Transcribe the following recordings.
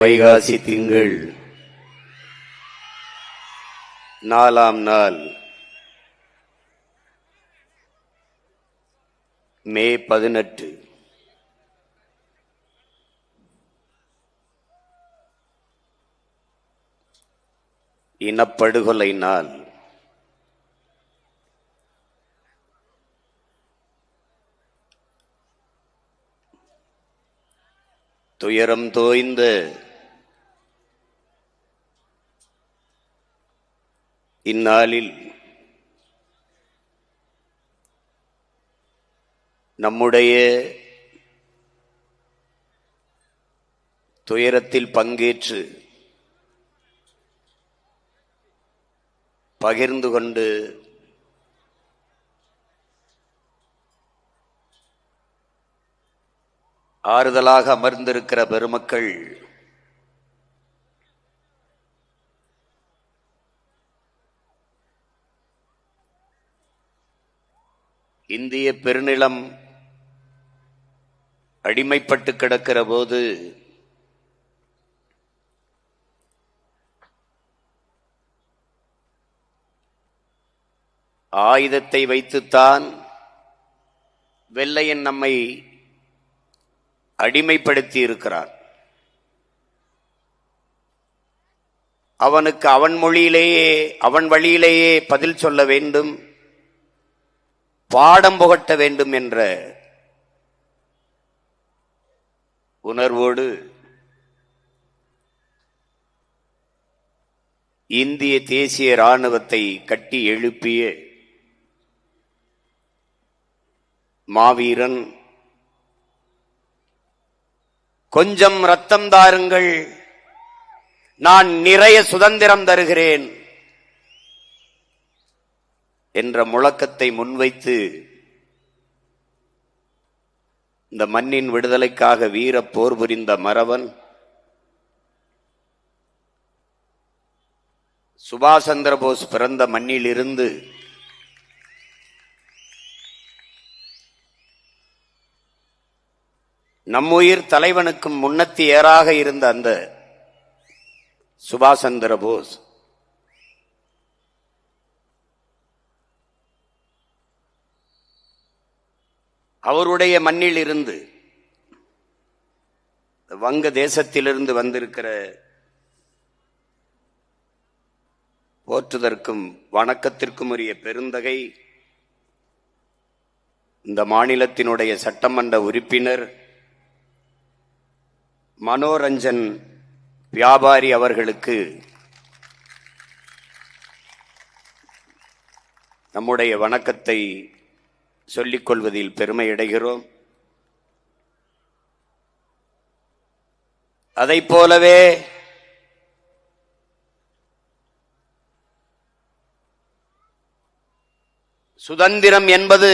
வைகாசி திங்கள் 4ஆம் நாள் மே 18. இனப்படுகொலை நாள். துயரம் தோய்ந்த இந்நாளில் நம்முடைய துயரத்தில் பங்கேற்று பகிர்ந்து கொண்டு ஆறுதலாக அமர்ந்திருக்கிற பெருமக்கள் இந்திய பெருநிலம் அடிமைப்பட்டு கிடக்கிற போது ஆயுதத்தை வைத்துத்தான் வெள்ளையன் நம்மை அடிமைப்படுத்தி இருக்கிறான். அவனுக்கு அவன் மொழியிலேயே அவன் வழியிலேயே பதில் சொல்ல வேண்டும், பாடம் புகட்ட வேண்டும் என்ற உணர்வோடு இந்திய தேசிய இராணுவத்தை கட்டி எழுப்பிய மாவீரன், கொஞ்சம் ரத்தம் தாருங்கள், நான் நிறைய சுதந்திரம் தருகிறேன் என்ற முழக்கத்தை முன்வைத்து இந்த மண்ணின் விடுதலைக்காக வீர போர் புரிந்த மறவன் சுபாஷ் சந்திர போஸ் பிறந்த மண்ணிலிருந்து நம்முயிர் தலைவனுக்கும் முன்னத்தியராக இருந்த அந்த சுபாஷ் சந்திர போஸ் அவருடைய மண்ணில் இருந்து, வங்க தேசத்திலிருந்து வந்திருக்கிற போற்றுதற்கும் வணக்கத்திற்கும் உரிய பெருந்தகை இந்த மாநிலத்தினுடைய சட்டமன்ற உறுப்பினர் மனோரஞ்சன் வியாபாரி அவர்களுக்கு நம்முடைய வணக்கத்தை சொல்லிக் கொள்வதில் பெருமையடைகிறோம். அதைப் போலவே சுதந்திரம் என்பது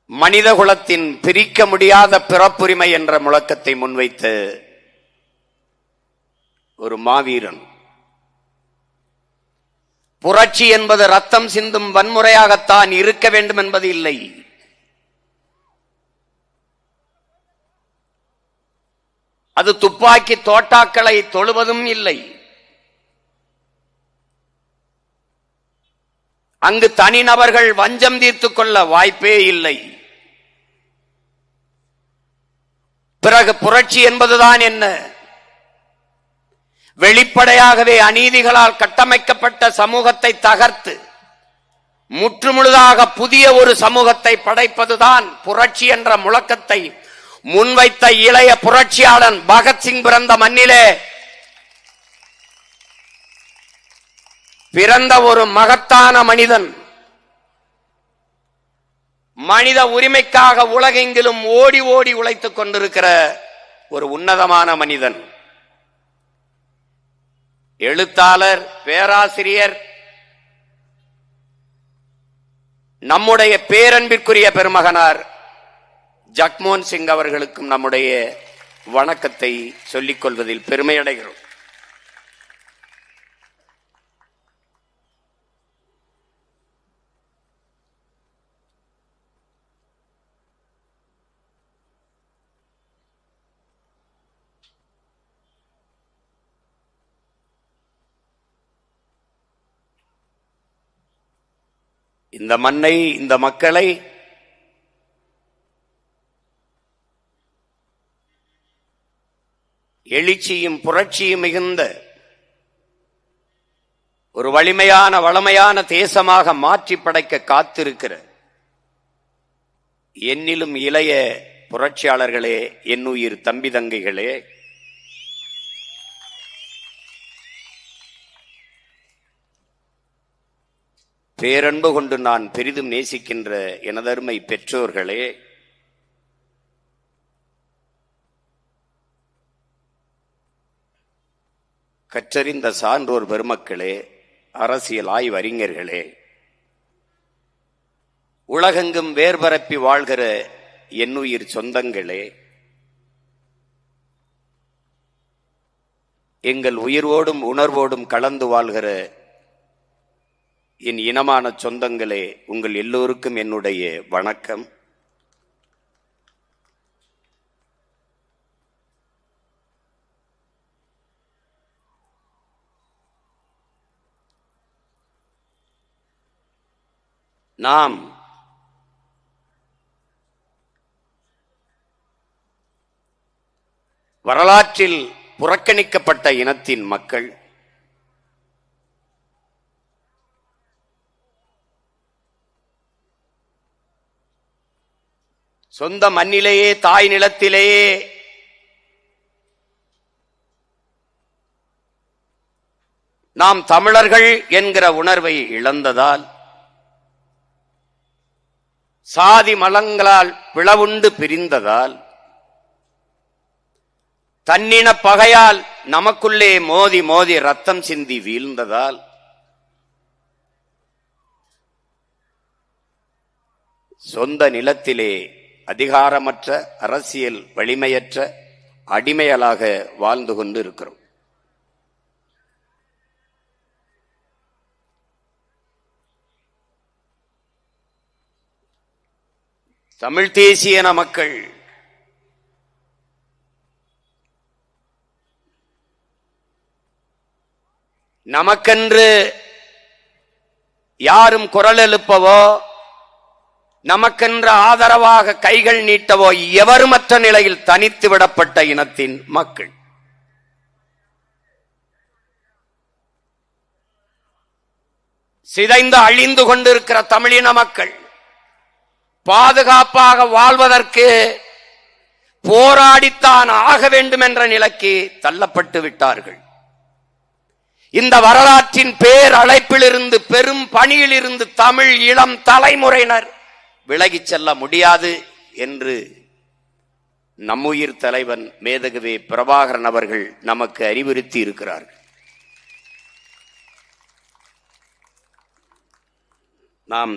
மனிதகுலத்தின் பிரிக்க முடியாத பிறப்புரிமை என்ற முழக்கத்தை முன்வைத்த ஒரு மாவீரன். புரட்சி என்பது ரத்தம் சிந்தும் வன்முறையாகத்தான் இருக்க வேண்டும் என்பது இல்லை. அது துப்பாக்கி தோட்டாக்களை தொழுவதும் இல்லை. அங்கு தனிநபர்கள் வஞ்சம் தீர்த்துக் கொள்ள வாய்ப்பே இல்லை. பிறகு புரட்சி என்பதுதான் என்ன? வெளிப்படையாகவே அநீதிகளால் கட்டமைக்கப்பட்ட சமூகத்தை தகர்த்து முற்றுமுழுதாக புதிய ஒரு சமூகத்தை படைப்பதுதான் புரட்சி என்ற முழக்கத்தை முன்வைத்த இளைய புரட்சியாளன் பகத்சிங் பிறந்த மண்ணிலே பிறந்த ஒரு மகத்தான மனிதன். மனித உரிமைக்காக உலகெங்கிலும் ஓடி ஓடி உழைத்துக் கொண்டிருக்கிற ஒரு உன்னதமான மனிதன். எழுத்தாளர், பேராசிரியர், நம்முடைய பேரன்பிற்குரிய பெருமகனார் ஜக்மோகன் சிங் அவர்களுக்கும் நம்முடைய வணக்கத்தை சொல்லிக் கொள்வதில் பெருமையடைகிறோம். இந்த மண்ணை, இந்த மக்களை எழுச்சியும் புரட்சியும் மிகுந்த ஒரு வலிமையான வளமையான தேசமாக மாற்றி படைக்க காத்திருக்கிற என்னிலும் இளைய புரட்சியாளர்களே, என்னுயிர் தம்பி தங்கைகளே, பேரன்பு கொண்டு நான் பெரிதும் நேசிக்கின்ற எனதருமை பெற்றோர்களே, கற்றறிந்த சான்றோர் பெருமக்களே, அரசியல் ஆய்வறிஞர்களே, உலகெங்கும் வேர்பரப்பி வாழ்கிற என்னுயிர் சொந்தங்களே, எங்கள் உயிரோடும் உணர்வோடும் கலந்து வாழ்கிற என் இனமான சொந்தங்களே, உங்கள் எல்லோருக்கும் என்னுடைய வணக்கம். நாம் வரலாற்றில் புறக்கணிக்கப்பட்ட இனத்தின் மக்கள். சொந்த மண்ணிலேயே, தாய் நிலத்திலேயே நாம் தமிழர்கள் என்கிற உணர்வை இழந்ததால், சாதி மலங்களால் பிளவுண்டு பிரிந்ததால், தன்னின பகையால் நமக்குள்ளே மோதி மோதி ரத்தம் சிந்தி வீழ்ந்ததால், சொந்த நிலத்திலே அதிகாரமற்ற, அரசியல் வலிமையற்ற அடிமையலாக வாழ்ந்து கொண்டு இருக்கிறோம். தமிழ் தேசியன மக்கள் நமக்கென்று யாரும் குரல் எழுப்பவோ, நமக்கென்று ஆதரவாக கைகள் நீட்டவோ எவருமற்ற நிலையில் தனித்து விடப்பட்ட இனத்தின் மக்கள். சிதைந்து அழிந்து கொண்டிருக்கிற தமிழின மக்கள் பாதுகாப்பாக வாழ்வதற்கு போராடித்தான் ஆக வேண்டும் என்ற நிலைக்கு தள்ளப்பட்டு விட்டார்கள். இந்த வரலாற்றின் பேரழைப்பிலிருந்து, பெரும் பணியிலிருந்து தமிழ் இளம் தலைமுறையினர் விலகிச் செல்ல முடியாது என்று நம்முயிர் தலைவன் மேதகவே பிரபாகரன் அவர்கள் நமக்கு அறிவுறுத்தி இருக்கிறார்கள். நாம்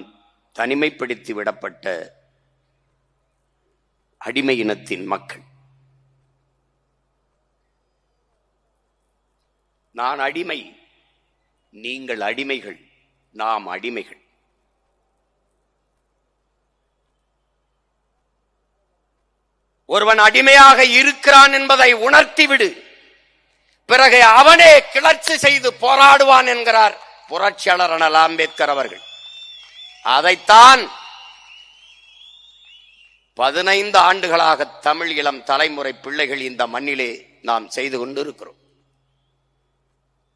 தனிமைப்படுத்தி விடப்பட்ட அடிமை இனத்தின் மக்கள். நான் அடிமை, நீங்கள் அடிமைகள், நாம் அடிமைகள். ஒருவன் அடிமையாக இருக்கிறான் என்பதை உணர்த்திவிடு, பிறகு அவனே கிளர்ச்சி செய்து போராடுவான் என்கிறார் புரட்சியாளர் அண்ணல் அம்பேத்கர் அவர்கள். அதைத்தான் 15 ஆண்டுகளாக தமிழ் இளம் தலைமுறை பிள்ளைகள் இந்த மண்ணிலே நாம் செய்து கொண்டிருக்கிறோம்.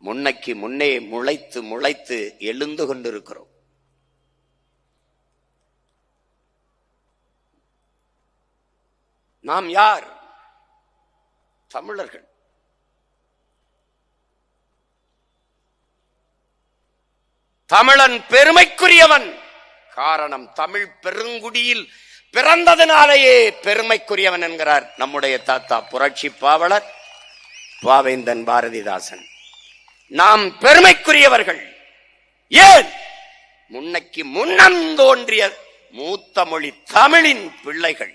முன்னைக்கு முன்னே முளைத்து முளைத்து எழுந்து கொண்டிருக்கிறோம். நாம் யார்? தமிழர்கள். தமிழன் பெருமைக்குரியவன். காரணம், தமிழ் பெருங்குடியில் பிறந்ததினாலேயே பெருமைக்குரியவன் என்கிறார் நம்முடைய தாத்தா புரட்சி பாவலர் பாவேந்தன் பாரதிதாசன். நாம் பெருமைக்குரியவர்கள். ஏன்? முன்னைக்கு முன்னம் தோன்றிய மூத்த மொழி தமிழின் பிள்ளைகள்,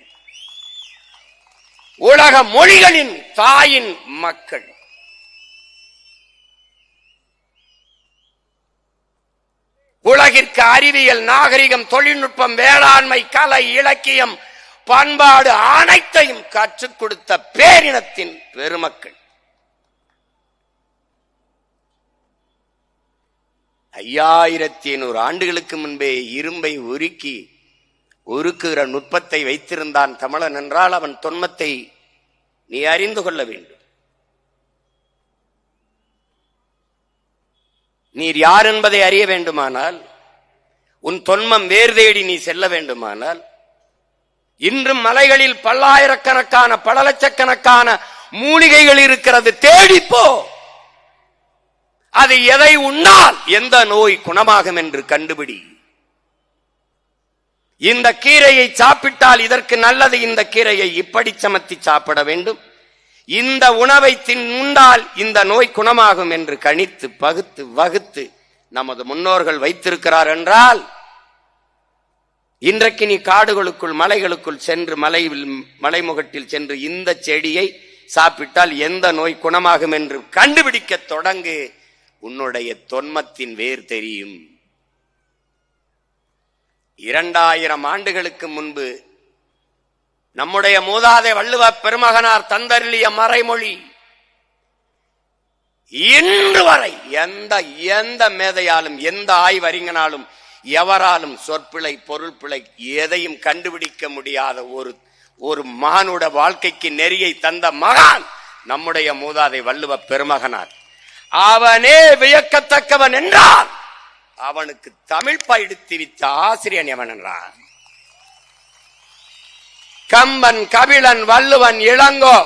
உலக மொழிகளின் தாயின் மக்கள். உலகிற்கு அறிவியல், நாகரிகம், தொழில்நுட்பம், வேளாண்மை, கலை, இலக்கியம், பண்பாடு அனைத்தையும் கற்றுக் கொடுத்த பேரினத்தின் பெருமக்கள். 5500 ஆண்டுகளுக்கு முன்பே இரும்பை உருக்கி உருக்குகிற நுட்பத்தை வைத்திருந்தான் தமிழன் என்றால் அவன் தொன்மத்தை நீ அறிந்து கொள்ள வேண்டும். நீர் யார் என்பதை அறிய வேண்டுமானால், உன் தொன்மம் வேர் தேடி நீ செல்ல வேண்டுமானால், இன்றும் மலைகளில் பல்லாயிரக்கணக்கான பல லட்சக்கணக்கான மூலிகைகள் இருக்கிறது, தேடிப்போ. அது எதை உண்ணால் எந்த நோய் குணமாகும் என்று கண்டுபிடி. இந்த கீரையை சாப்பிட்டால் இதற்கு நல்லது, இந்த கீரையை இப்படி சமத்தி சாப்பிட வேண்டும், இந்த உணவை உண்டால் இந்த நோய் குணமாகும் என்று கணித்து பகுத்து வகுத்து நமது முன்னோர்கள் வைத்திருக்கிறார் என்றால், இன்றைக்கு நீ காடுகளுக்குள் மலைகளுக்குள் சென்று மலைமுகட்டில் சென்று இந்த செடியை சாப்பிட்டால் எந்த நோய் குணமாகும் என்று கண்டுபிடிக்க தொடங்கு. உன்னுடைய தொன்மத்தின் வேர் தெரியும். 2000 ஆண்டுகளுக்கு முன்பு நம்முடைய மூதாதை வள்ளுவ பெருமகனார் தந்தருளிய மறைமொழி இன்று வரை எந்த மேதையாலும் எந்த ஆய்வறிஞனாலும் எவராலும் சொற்பிழை பொருள்பிழை எதையும் கண்டுபிடிக்க முடியாத ஒரு மகானுட வாழ்க்கைக்கு நெறியை தந்த மகான் நம்முடைய மூதாதை வள்ளுவ பெருமகனார். அவனே வியக்கத்தக்கவன் என்றார். அவனுக்கு தமிழ் பயிடுத்தி வித்த ஆசிரியன் எவன் என்றான்? கம்பன், கபிலன், வள்ளுவன், இளங்கோ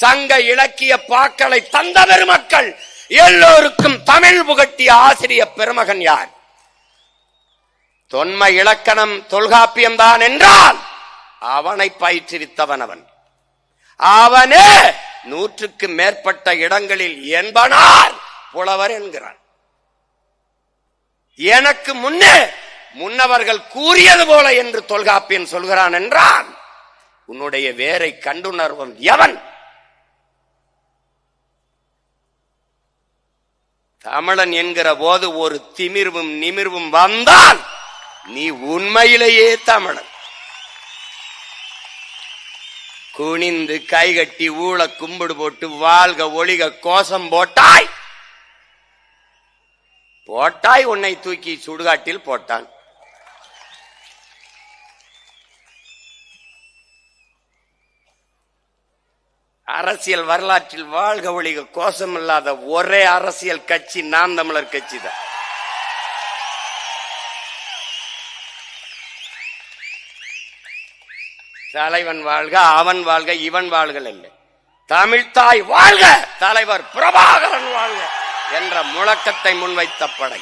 சங்க இலக்கிய பாக்களை தந்த பெருமக்கள் எல்லோருக்கும் தமிழ் புகட்டிய ஆசிரிய பெருமகன் யார்? தொன்ம இலக்கணம் தொல்காப்பியம் தான் என்றால் அவனை பயிற்றுவித்தவன் அவன். அவனே 100க்கு மேற்பட்ட இடங்களில் என்பனார் புலவர் என்கிறான். எனக்கு முன்னவர்கள் கூறியது போல என்று தொல்காப்பியன் சொல்கிறான் என்றால் உன்னுடைய வேரை கண்டுணர்வன் எவன்? தமிழன் என்கிற போது ஒரு திமிர்வும் நிமிர்வும் வந்தால் நீ உண்மையிலேயே தமிழன். குனிந்து கைகட்டி ஊழ கும்பிடு போட்டு வாழ்க ஒளிக கோஷம் போட்டாய் உன்னை தூக்கி சுடுகாட்டில் போட்டான். அரசியல் வரலாற்றில் வாழ்க ஒளிக கோஷம் இல்லாத ஒரே அரசியல் கட்சி நாம் தமிழர் கட்சி தான். தலைவன் வாழ்க, அவன் வாழ்க, இவன் வாழ்க இல்லை, தமிழ்தாய் வாழ்க, தலைவர் பிரபாகரன் வாழ்க என்ற முழக்கத்தை முன்வைத்த படை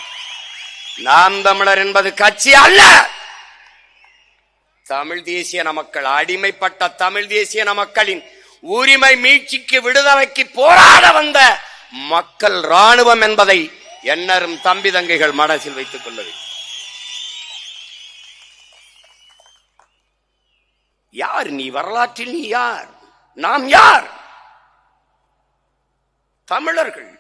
நாம் தமிழர் என்பது கட்சி அல்ல. தமிழ் தேசிய மக்கள், அடிமைப்பட்ட தமிழ் தேசிய மக்களின் உரிமை மீட்சிக்கு விடுதலைக்கு போராட வந்த மக்கள் ராணுவம் என்பதை எண்ணரும் தம்பி தங்கைகள் மனசில் வைத்துக் கொள்ள வேண்டும். யார் நீ? வரலாற்றில் நீ யார்? நாம் யார்? தமிழர்கள்.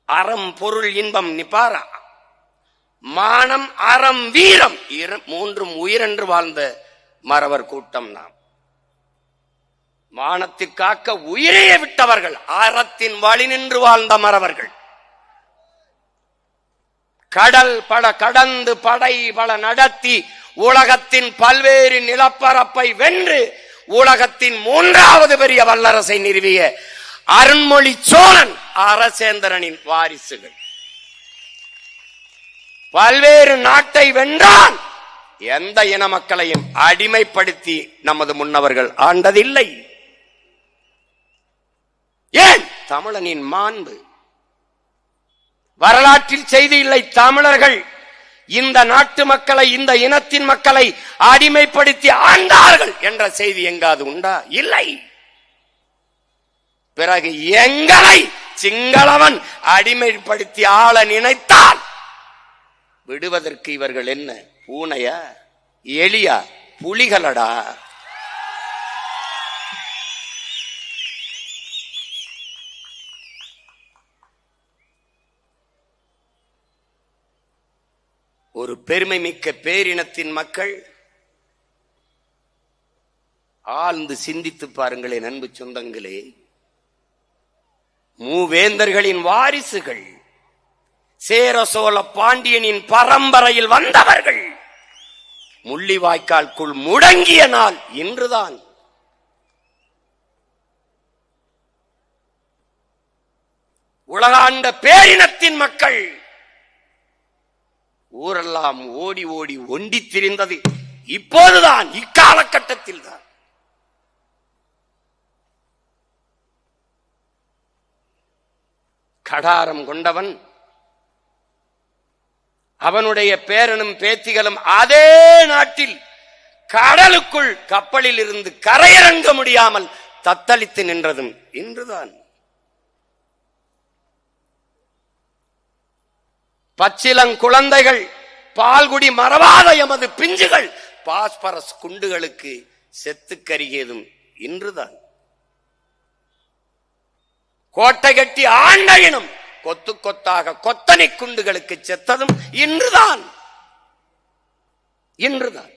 அறம் பொருள் இன்பம் நிபாரா மானம் அறம் வீரம் மூன்றும் உயிரென்று வாழ்ந்த மறவர் கூட்டம் நாம். மானத்திற்காக்க உயிரையே விட்டவர்கள், அறத்தின் வழி நின்று வாழ்ந்த மறவர்கள். கடல் பட கடந்து படை பல நடத்தி உலகத்தின் பல்வேறு நிலப்பரப்பை வென்று உலகத்தின் 3வது பெரிய வல்லரசை நிறுவிய அருண்மொழி சோழன் அரசேந்திரனின் வாரிசுகள். பல்வேறு நாட்டை வென்றான். எந்த இன மக்களையும் அடிமைப்படுத்தி நமது முன்னவர்கள் ஆண்டதில்லை. ஏன்? தமிழனின் மாண்பு. வரலாற்றில் செய்தி இல்லை. தமிழர்கள் இந்த நாட்டு மக்களை, இந்த இனத்தின் மக்களை அடிமைப்படுத்தி ஆண்டார்கள் என்ற செய்தி எங்காவது உண்டா? இல்லை. பிறகு எங்களை சிங்களவன் அடிமைப்படுத்தி ஆள நினைத்தால் விடுவதற்கு இவர்கள் என்ன பூனையா எலியா புலிகளடா? ஒரு பெருமை மிக்க பேரினத்தின் மக்கள் ஆழ்ந்து சிந்தித்து பாருங்களேன் அன்பு சொந்தங்களே. மூவேந்தர்களின் வாரிசுகள், சேர சோழ பாண்டியனின் பரம்பரையில் வந்தவர்கள் முள்ளிவாய்க்கால்குள் முடங்கிய நாள் இன்றுதான். உலகாண்ட பேரினத்தின் மக்கள் ஊரெல்லாம் ஓடி ஓடி ஒண்டி திரிந்தது இப்போதுதான், இக்காலகட்டத்தில் தான். கடாரம் கொண்டவன், அவனுடைய பேரனும் பேத்திகளும் அதே நாட்டில் கடலுக்குள் கப்பலில் இருந்து கரையிறங்க முடியாமல் தத்தளித்து நின்றதும் இன்றுதான். பச்சிலங்குழந்தைகள், பால்குடி மறவாத எமது பிஞ்சுகள் பாஸ்பரஸ் குண்டுகளுக்கு செத்து கருகியதும் இன்றுதான். கோட்டை கட்டி ஆண்ட இனம் கொத்து கொத்தாக கொத்தனை குண்டுகளுக்கு செத்ததும் இன்றுதான். இன்றுதான்.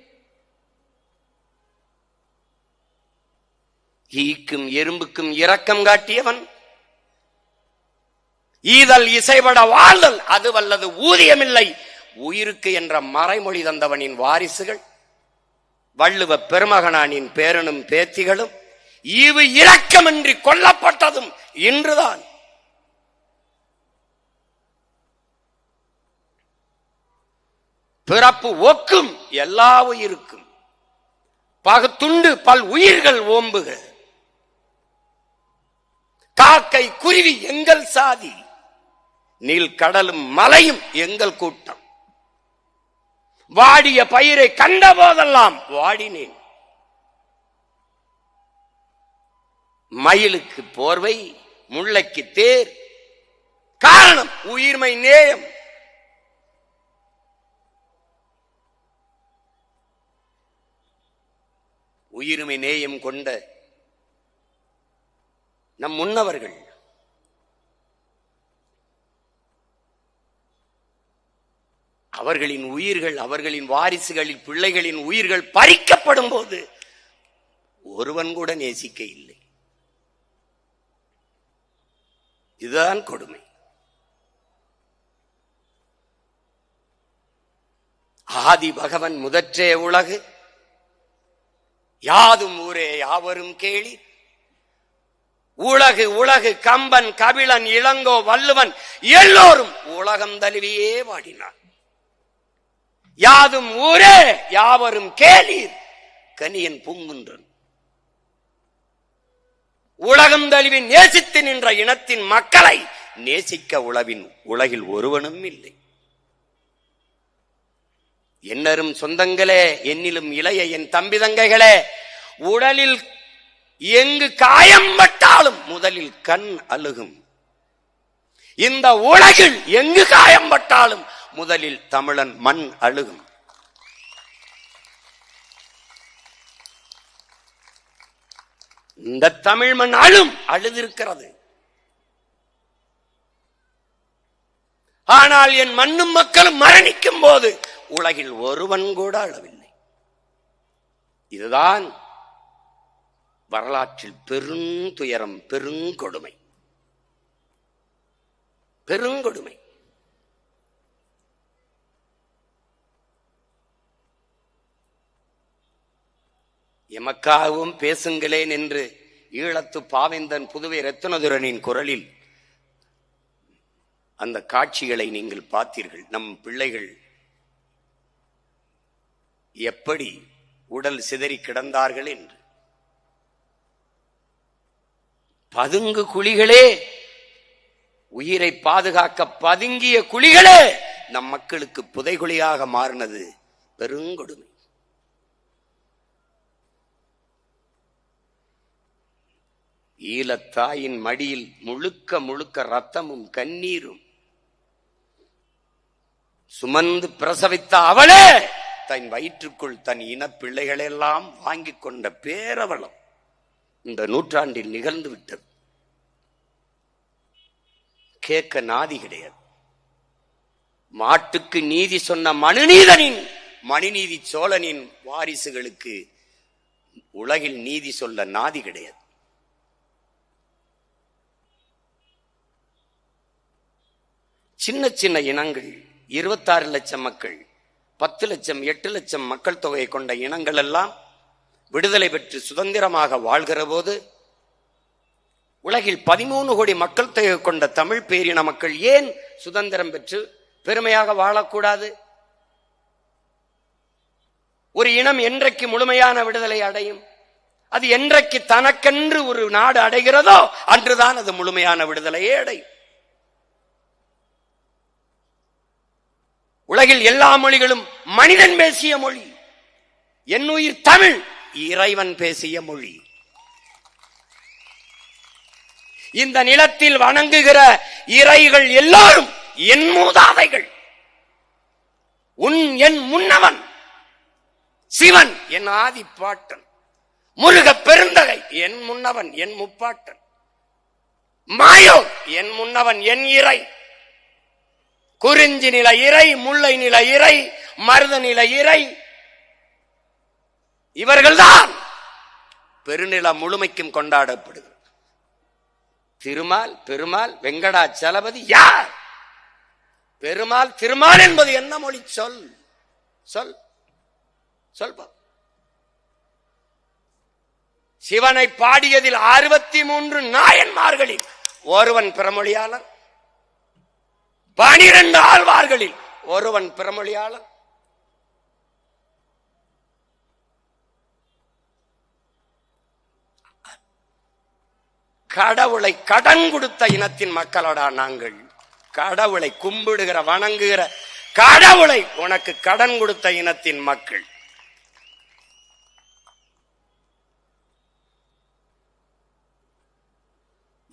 ஈக்கும் எறும்புக்கும் இரக்கம் காட்டியவன், ஈதல் இசைபட வாழ்தல் அது வல்லது ஊதியமில்லை உயிருக்கு என்ற மறைமொழி தந்தவனின் வாரிசுகள், வள்ளுவ பெருமகனானின் பேரனும் பேத்திகளும் ஈவு இரக்கமின்றி கொல்லப்பட்டதும் இன்றுதான். பிறப்பு ஒக்கும் எல்லா உயிருக்கும், பகுத்துண்டு பல் உயிர்கள் ஓம்புக, காக்கை குருவி எங்கள் சாதி, நீல் கடலும் மலையும் எங்கள் கூட்டம், வாடிய பயிரை கண்ட போதெல்லாம் வாடினேன், மயிலுக்கு போர்வை முல்லைக்கு தேர், காரணம் உயிர்மை நேயம். உயிர்மை நேயம் கொண்ட நம் முன்னவர்கள் அவர்களின் உயிர்கள், அவர்களின் வாரிசுகளின் பிள்ளைகளின் உயிர்கள் பறிக்கப்படும் போது ஒருவன் கூட நேசிக்க இல்லை. இதுதான் கொடுமை. ஆதி பகவன் முதற்றே உலகு, யாதும் ஊரே யாவரும் கேளி, உலகு உலகு கம்பன் கபிலன் இளங்கோ வள்ளுவன் எல்லோரும் உலகம் தழுவியே வாடினார். யாதும் ஊரே யாவரும் கேளீர் கனியன் பூங்குன்றன். உலகம் தழுவி நேசித்து நின்ற இனத்தின் மக்களை நேசிக்க உலகில் ஒருவனும் இல்லை. என்னரும் சொந்தங்களே, என்னிலும் இளைய என் தம்பி தங்கைகளே, உடலில் எங்கு காயம் பட்டாலும் முதலில் கண் அழுகும். இந்த உலகில் எங்கு காயம் பட்டாலும் முதலில் தமிழன் மண் அழுகும். இந்த தமிழ் மண் அழுதிருக்கிறது. ஆனால் என் மண்ணும் மக்களும் மரணிக்கும் போது உலகில் ஒருவன் கூட அழவில்லை. இதுதான் வரலாற்றில் பெருந்துயரம், பெருங்கொடுமை, பெருங்கொடுமை. எமக்காகவும் பேசுங்களேன் என்று ஈழத்து பாவேந்தன் புதுவை ரத்னதுரனின் குரலில் அந்த காட்சிகளை நீங்கள் பார்த்தீர்கள். நம் பிள்ளைகள் எப்படி உடல் சிதறி கிடந்தார்கள் என்று. பதுங்கு குழிகளே, உயிரை பாதுகாக்க பதுங்கிய குழிகளே நம் மக்களுக்கு புதைகுழியாக மாறினது பெருங்கொடுமை. ஈழத்தாயின் மடியில் முழுக்க முழுக்க ரத்தமும் கண்ணீரும் சுமந்து பிரசவித்த அவளே தன் வயிற்றுக்குள் தன் இன பிள்ளைகளெல்லாம் வாங்கிக் கொண்ட பேரவலம் இந்த நூற்றாண்டில் நிகழ்ந்து விட்டது. கேட்க நாதி கிடையாது. மாட்டுக்கு நீதி சொன்ன மனுநீதி சோழனின் வாரிசுகளுக்கு உலகில் நீதி சொல்ல நாதி கிடையாது. சின்ன சின்ன இனங்கள், 26 லட்சம் மக்கள், 10 லட்சம் 8 லட்சம் மக்கள் தொகையை கொண்ட இனங்கள் எல்லாம் விடுதலை பெற்று சுதந்திரமாக வாழ்கிற போது உலகில் 13 கோடி மக்கள் தொகை கொண்ட தமிழ் பேரின மக்கள் ஏன் சுதந்திரம் பெற்று பெருமையாக வாழக்கூடாது? ஒரு இனம் என்றைக்கு முழுமையான விடுதலை அடையும்? அது என்றைக்கு தனக்கென்று ஒரு நாடு அடைகிறதோ அன்றுதான் அது முழுமையான விடுதலையே அடையும். உலகில் எல்லா மொழிகளும் மனிதன் பேசிய மொழி. என் உயிர் தமிழ் இறைவன் பேசிய மொழி. இந்த நிலத்தில் வணங்குகிற இறைகள் எல்லாரும் என் மூதாதைகள். என் முன்னவன் சிவன் என் ஆதி பாட்டன், முருக பெருந்தகை என் முன்னவன் என் முப்பாட்டன், மாயோ என் முன்னவன் என் இறை, குறிஞ்சி நில இறை, முல்லை நில இறை, மருத நில இறை, இவர்கள்தான் பெருநில முழுமைக்கும் கொண்டாடப்படுகிறது. திருமால் பெருமாள் வெங்கடாச்சலபதி யார்? பெருமாள் திருமால் என்பது என்ன மொழி? சொல் சொல் சொல். சிவனை பாடியதில் 63 நாயன்மார்களில் ஒருவன் பிறமொழியாளர், 12 ஆழ்வார்களில் ஒருவன் பிறமொழியாளர். கடவுளை கடன் கொடுத்த இனத்தின் மக்களடா நாங்கள். கடவுளை கும்பிடுகிற வணங்குகிற கடவுளை உனக்கு கடன் கொடுத்த இனத்தின் மக்கள்.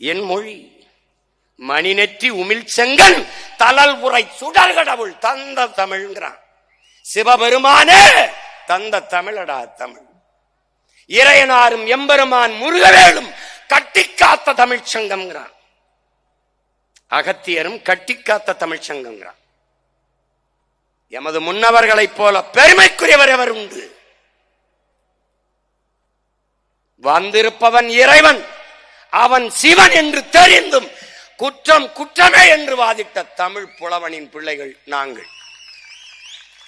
என் மொழி மணிநெற்றி உமிழ் செங்கன் தலல் உரை சுடர் கடவுள் தந்த தமிழ்ங்கிறான். சிவபெருமானே தந்த தமிழடா தமிழ். இறையனாரும் எம்பெருமான் முருகவேலும் கட்டிக்காத்த தமிழ் சங்கம். அகத்தியரும் கட்டிக்காத்த தமிழ் சங்கம். எமது முன்னவர்களைப் போல பெருமைக்குரியவர் எவர் உண்டு? வந்திருப்பவன் இறைவன், அவன் சிவன் என்று தெரிந்தும் குற்றம் குற்றமே என்று வாதிட்ட தமிழ் புலவனின் பிள்ளைகள் நாங்கள்.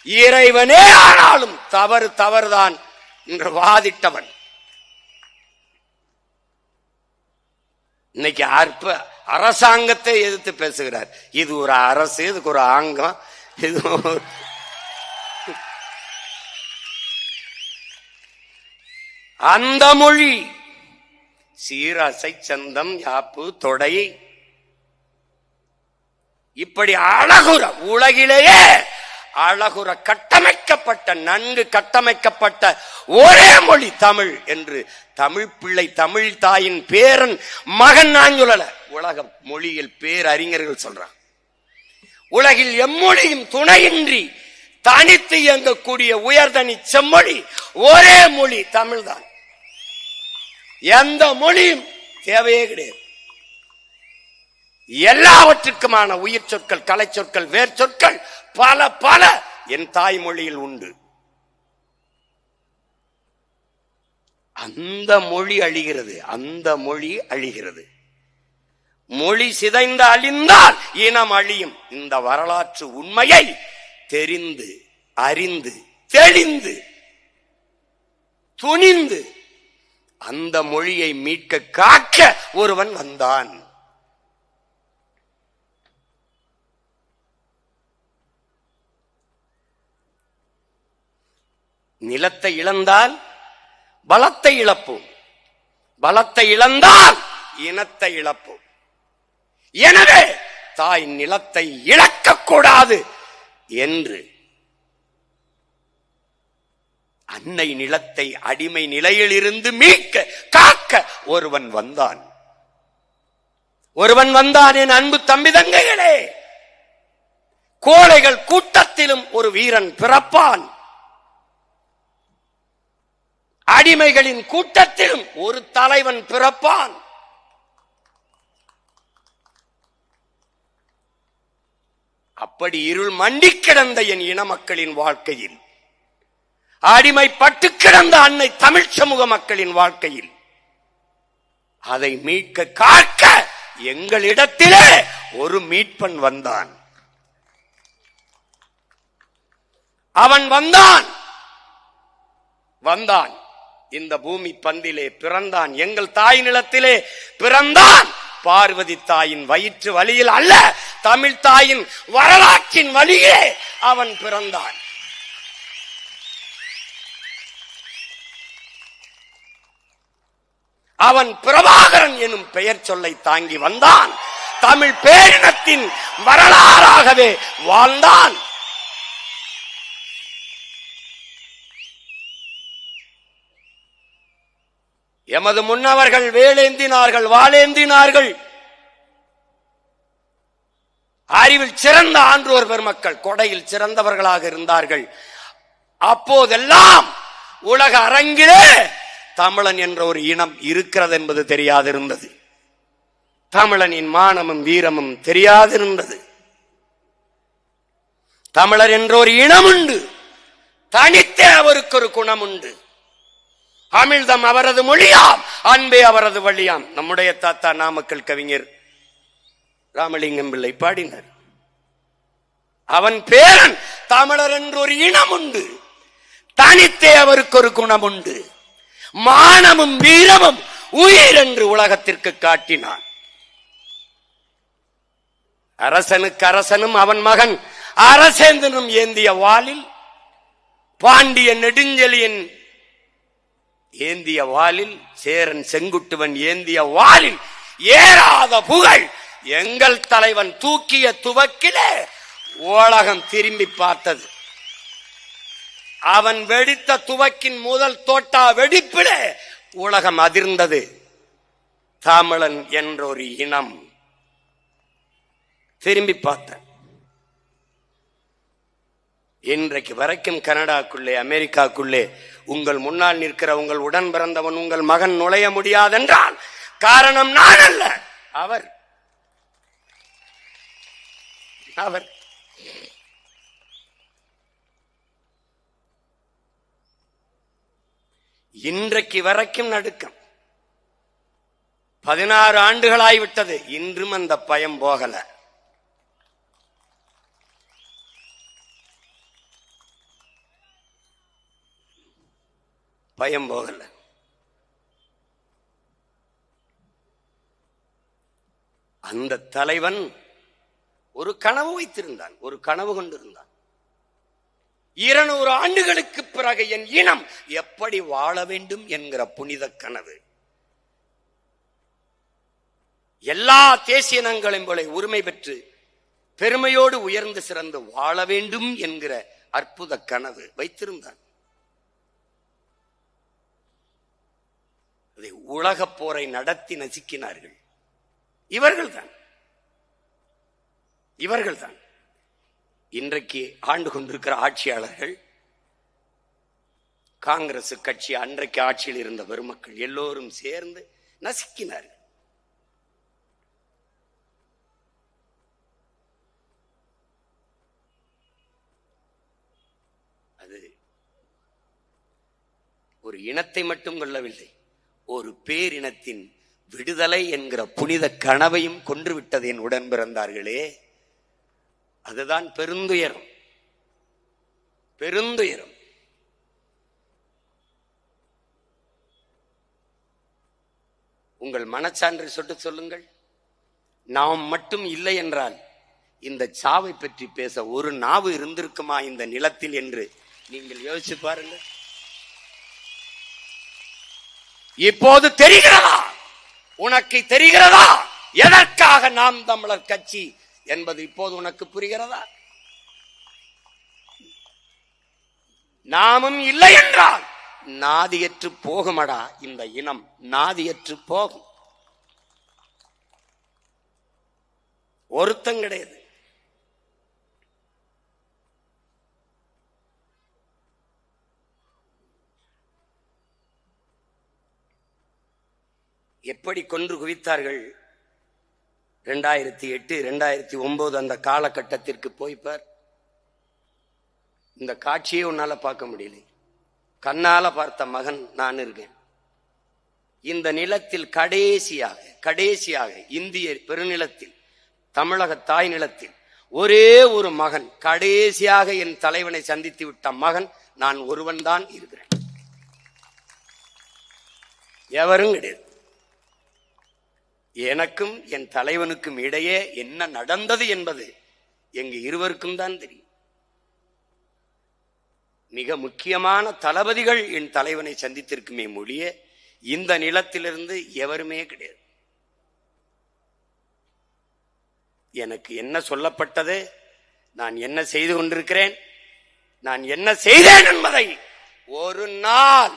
இறைவனே ஆனாலும் தவறு தவறுதான் என்று வாதிட்டவன். இன்னைக்கு அரசாங்கத்தை எதிர்த்து பேசுகிறார். இது ஒரு அரசு, இதுக்கு ஒரு ஆங்கம், இது அந்த மொழி சீரசை சந்தம் யாப்பு தொடை இப்படி அழகுற உலகிலேயே அழகுற கட்டமைக்கப்பட்ட நன்கு கட்டமைக்கப்பட்ட ஒரே மொழி தமிழ் என்று தமிழ் பிள்ளை தமிழ் தாயின் பேரன் மகன் நான் சொல்லல, உலக மொழியில் பேரறிஞர்கள் சொல்றான். உலகில் எம்மொழியும் துணையின்றி தனித்து இயங்கக்கூடிய உயர்தனி செம்மொழி ஒரே மொழி தமிழ்தான். எந்த மொழியும் தேவையே கிடையாது. எல்லாவற்றுக்குமான உயிர் சொற்கள், கலை சொற்கள், வேர் சொற்கள் பல பல என் தாய்மொழியில் உண்டு. அந்த மொழி அழிகிறது, அந்த மொழி அழிகிறது. மொழி சிதைந்து அழிந்தால் இனம் அழியும். இந்த வரலாற்று உண்மையை தெரிந்து அறிந்து தெளிந்து துணிந்து அந்த மொழியை மீட்க காக்க ஒருவன் வந்தான். நிலத்தை இழந்தால் பலத்தை இழப்போம், பலத்தை இழந்தால் இனத்தை இழப்போம். எனவே தாய் நிலத்தை இழக்கக்கூடாது என்று அன்னை நிலத்தை அடிமை நிலையில் இருந்து மீட்க காக்க ஒருவன் வந்தான். ஒருவன் வந்தான். என் அன்பு தம்பி தங்கைகளே, கோழைகள் கூட்டத்திலும் ஒரு வீரன் பிறப்பான். அடிமைகளின் கூட்டத்திலும் ஒரு தலைவன் பிறப்பான். அப்படி இருள் மண்டி கிடந்த என் இன மக்களின் வாழ்க்கையில், அடிமைப்பட்டு கிடந்த அன்னை தமிழ் சமூக மக்களின் வாழ்க்கையில் அதை மீட்க காக்க எங்களிடத்திலே ஒரு மீட்பன் வந்தான். அவன் வந்தான் வந்தான் இந்த பூமி பந்திலே பிறந்தான், எங்கள் தாய் நிலத்திலே பிறந்தான். பார்வதி தாயின் வயிற்று வழியில் அல்ல, தமிழ் தாயின் வரலாற்றின் வழியே அவன் பிறந்தான். அவன் பிரபாகரன் எனும் பெயர் சொல்லை தாங்கி வந்தான். தமிழ் பேரினத்தின் வரலாறாகவே வாழ்ந்தான். எமது முன்னவர்கள் வேலேந்தினார்கள், வாளேந்தினார்கள். அறிவில் சிறந்த ஆன்றோர் பெருமக்கள் கொடையில் சிறந்தவர்களாக இருந்தார்கள். அப்போதெல்லாம் உலக அரங்கிலே தமிழன் என்ற ஒரு இனம் இருக்கிறது என்பது தெரியாதிருந்தது. தமிழனின் மானமும் வீரமும் தெரியாதிருந்தது. தமிழர் என்ற ஒரு இனம் உண்டு, தனித்தே அவருக்கு ஒரு குணம் உண்டு. அமிழ்தம் அவரது மொழியாம், அன்பே அவரது வழியாம். நம்முடைய தாத்தா நாமக்கல் கவிஞர் ராமலிங்கம் பிள்ளை பாடினார். அவன் பேரன் தமிழர் என்று ஒரு இனம் உண்டு, தனித்தே அவருக்கு ஒரு குணம் உண்டு. மானமும் வீரமும் உயிர் என்று உலகத்திற்கு காட்டினான். அரசனுக்கு அரசனும் அவன் மகன் அரசேந்தனும் ஏந்திய வாளில், பாண்டிய நெடுஞ்செழியன் ஏந்திய வாளில், சேரன் செங்குட்டுவன் ஏந்திய வாளில் ஏறாத புகழ் எங்கள் தலைவன் தூக்கிய துவக்கிலே உலகம் திரும்பி பார்த்தது. அவன் வெடித்த துவக்கின் முதல் தோட்டா வெடிப்பிலே உலகம் அதிர்ந்தது. தமிழன் என்ற ஒரு இனம் திரும்பி பார்த்த. இன்றைக்கு வரைக்கும் கனடாக்குள்ளே, அமெரிக்காக்குள்ளே உங்கள் முன்னால் நிற்கிற உங்கள் உடன் பிறந்தவன் உங்கள் மகன் நுழைய முடியாதென்றால் காரணம் நான் அல்ல, அவர். இன்றைக்கு வரைக்கும் நடுக்கம். 16 ஆண்டுகளாய்விட்டது, இன்றும் அந்த பயம் போகல. பயம் போகல. அந்த தலைவன் ஒரு கனவு வைத்திருந்தான், ஒரு கனவு கொண்டிருந்தான். 200 ஆண்டுகளுக்கு பிறகு என் இனம் எப்படி வாழ வேண்டும் என்கிற புனித கனவு. எல்லா தேசிய இனங்களையும் போல உரிமை பெற்று பெருமையோடு உயர்ந்து சிறந்து வாழ வேண்டும் என்கிற அற்புத கனவு வைத்திருந்தான். அதை உலகப் போரை நடத்தி நசுக்கினார்கள். இவர்கள்தான் இன்றைக்கு ஆண்டு கொண்டிருக்கிற ஆட்சியாளர்கள். காங்கிரஸ் கட்சி அன்றைக்கு ஆட்சியில் இருந்த பெருமக்கள் எல்லோரும் சேர்ந்து நசுக்கினார்கள். அது ஒரு இனத்தை மட்டும் கொள்ளவில்லை, ஒரு பேரினத்தின் விடுதலை என்கிற புனித கனவையும் கொன்றுவிட்டது என் உடன் பிறந்தார்களே. அதுதான் பெருந்துயரம். பெருந்துயரம். உங்கள் மனச்சான்று சொட்டு சொல்லுங்கள். நாம் மட்டும் இல்லை என்றால் இந்த சாவை பற்றி பேச ஒரு நாவு இருந்திருக்குமா இந்த நிலத்தில் என்று நீங்கள் யோசிச்சு பாருங்கள். இப்போது தெரிகிறதா? உனக்கு தெரிகிறதா எதற்காக நாம் தமிழர் கட்சி என்பது இப்போது உனக்கு புரிகிறதா? நாமும் இல்லை என்றால் நாதியற்று போகுமடா இந்த இனம், நாதியற்று போகும். ஒருத்தம் கிடையாது. எப்படி கொன்று குவித்தார்கள்? 2008 2009 அந்த காலகட்டத்திற்கு போய்ப்பார். இந்த காட்சியை உன்னால பார்க்க முடியல. கண்ணால பார்த்த மகன் நான் இருக்கேன். இந்த நிலத்தில் கடைசியாக இந்திய பெருநிலத்தில், தமிழக தாய் நிலத்தில் ஒரே ஒரு மகன், கடைசியாக என் தலைவனை சந்தித்து விட்ட மகன் நான் ஒருவன் தான் இருக்கிறேன். எவரும் கிடையாது. எனக்கும் என் தலைவனுக்கும் இடையே என்ன நடந்தது என்பது எங்க இருவருக்கும் தான் தெரியும். மிக முக்கியமான தளபதிகள் என் தலைவனை சந்தித்திருக்குமே மொழிய இந்த நிலத்திலிருந்து எவருமே கிடையாது. எனக்கு என்ன சொல்லப்பட்டது, நான் என்ன செய்து கொண்டிருக்கிறேன், நான் என்ன செய்தேன் என்பதை ஒரு நாள்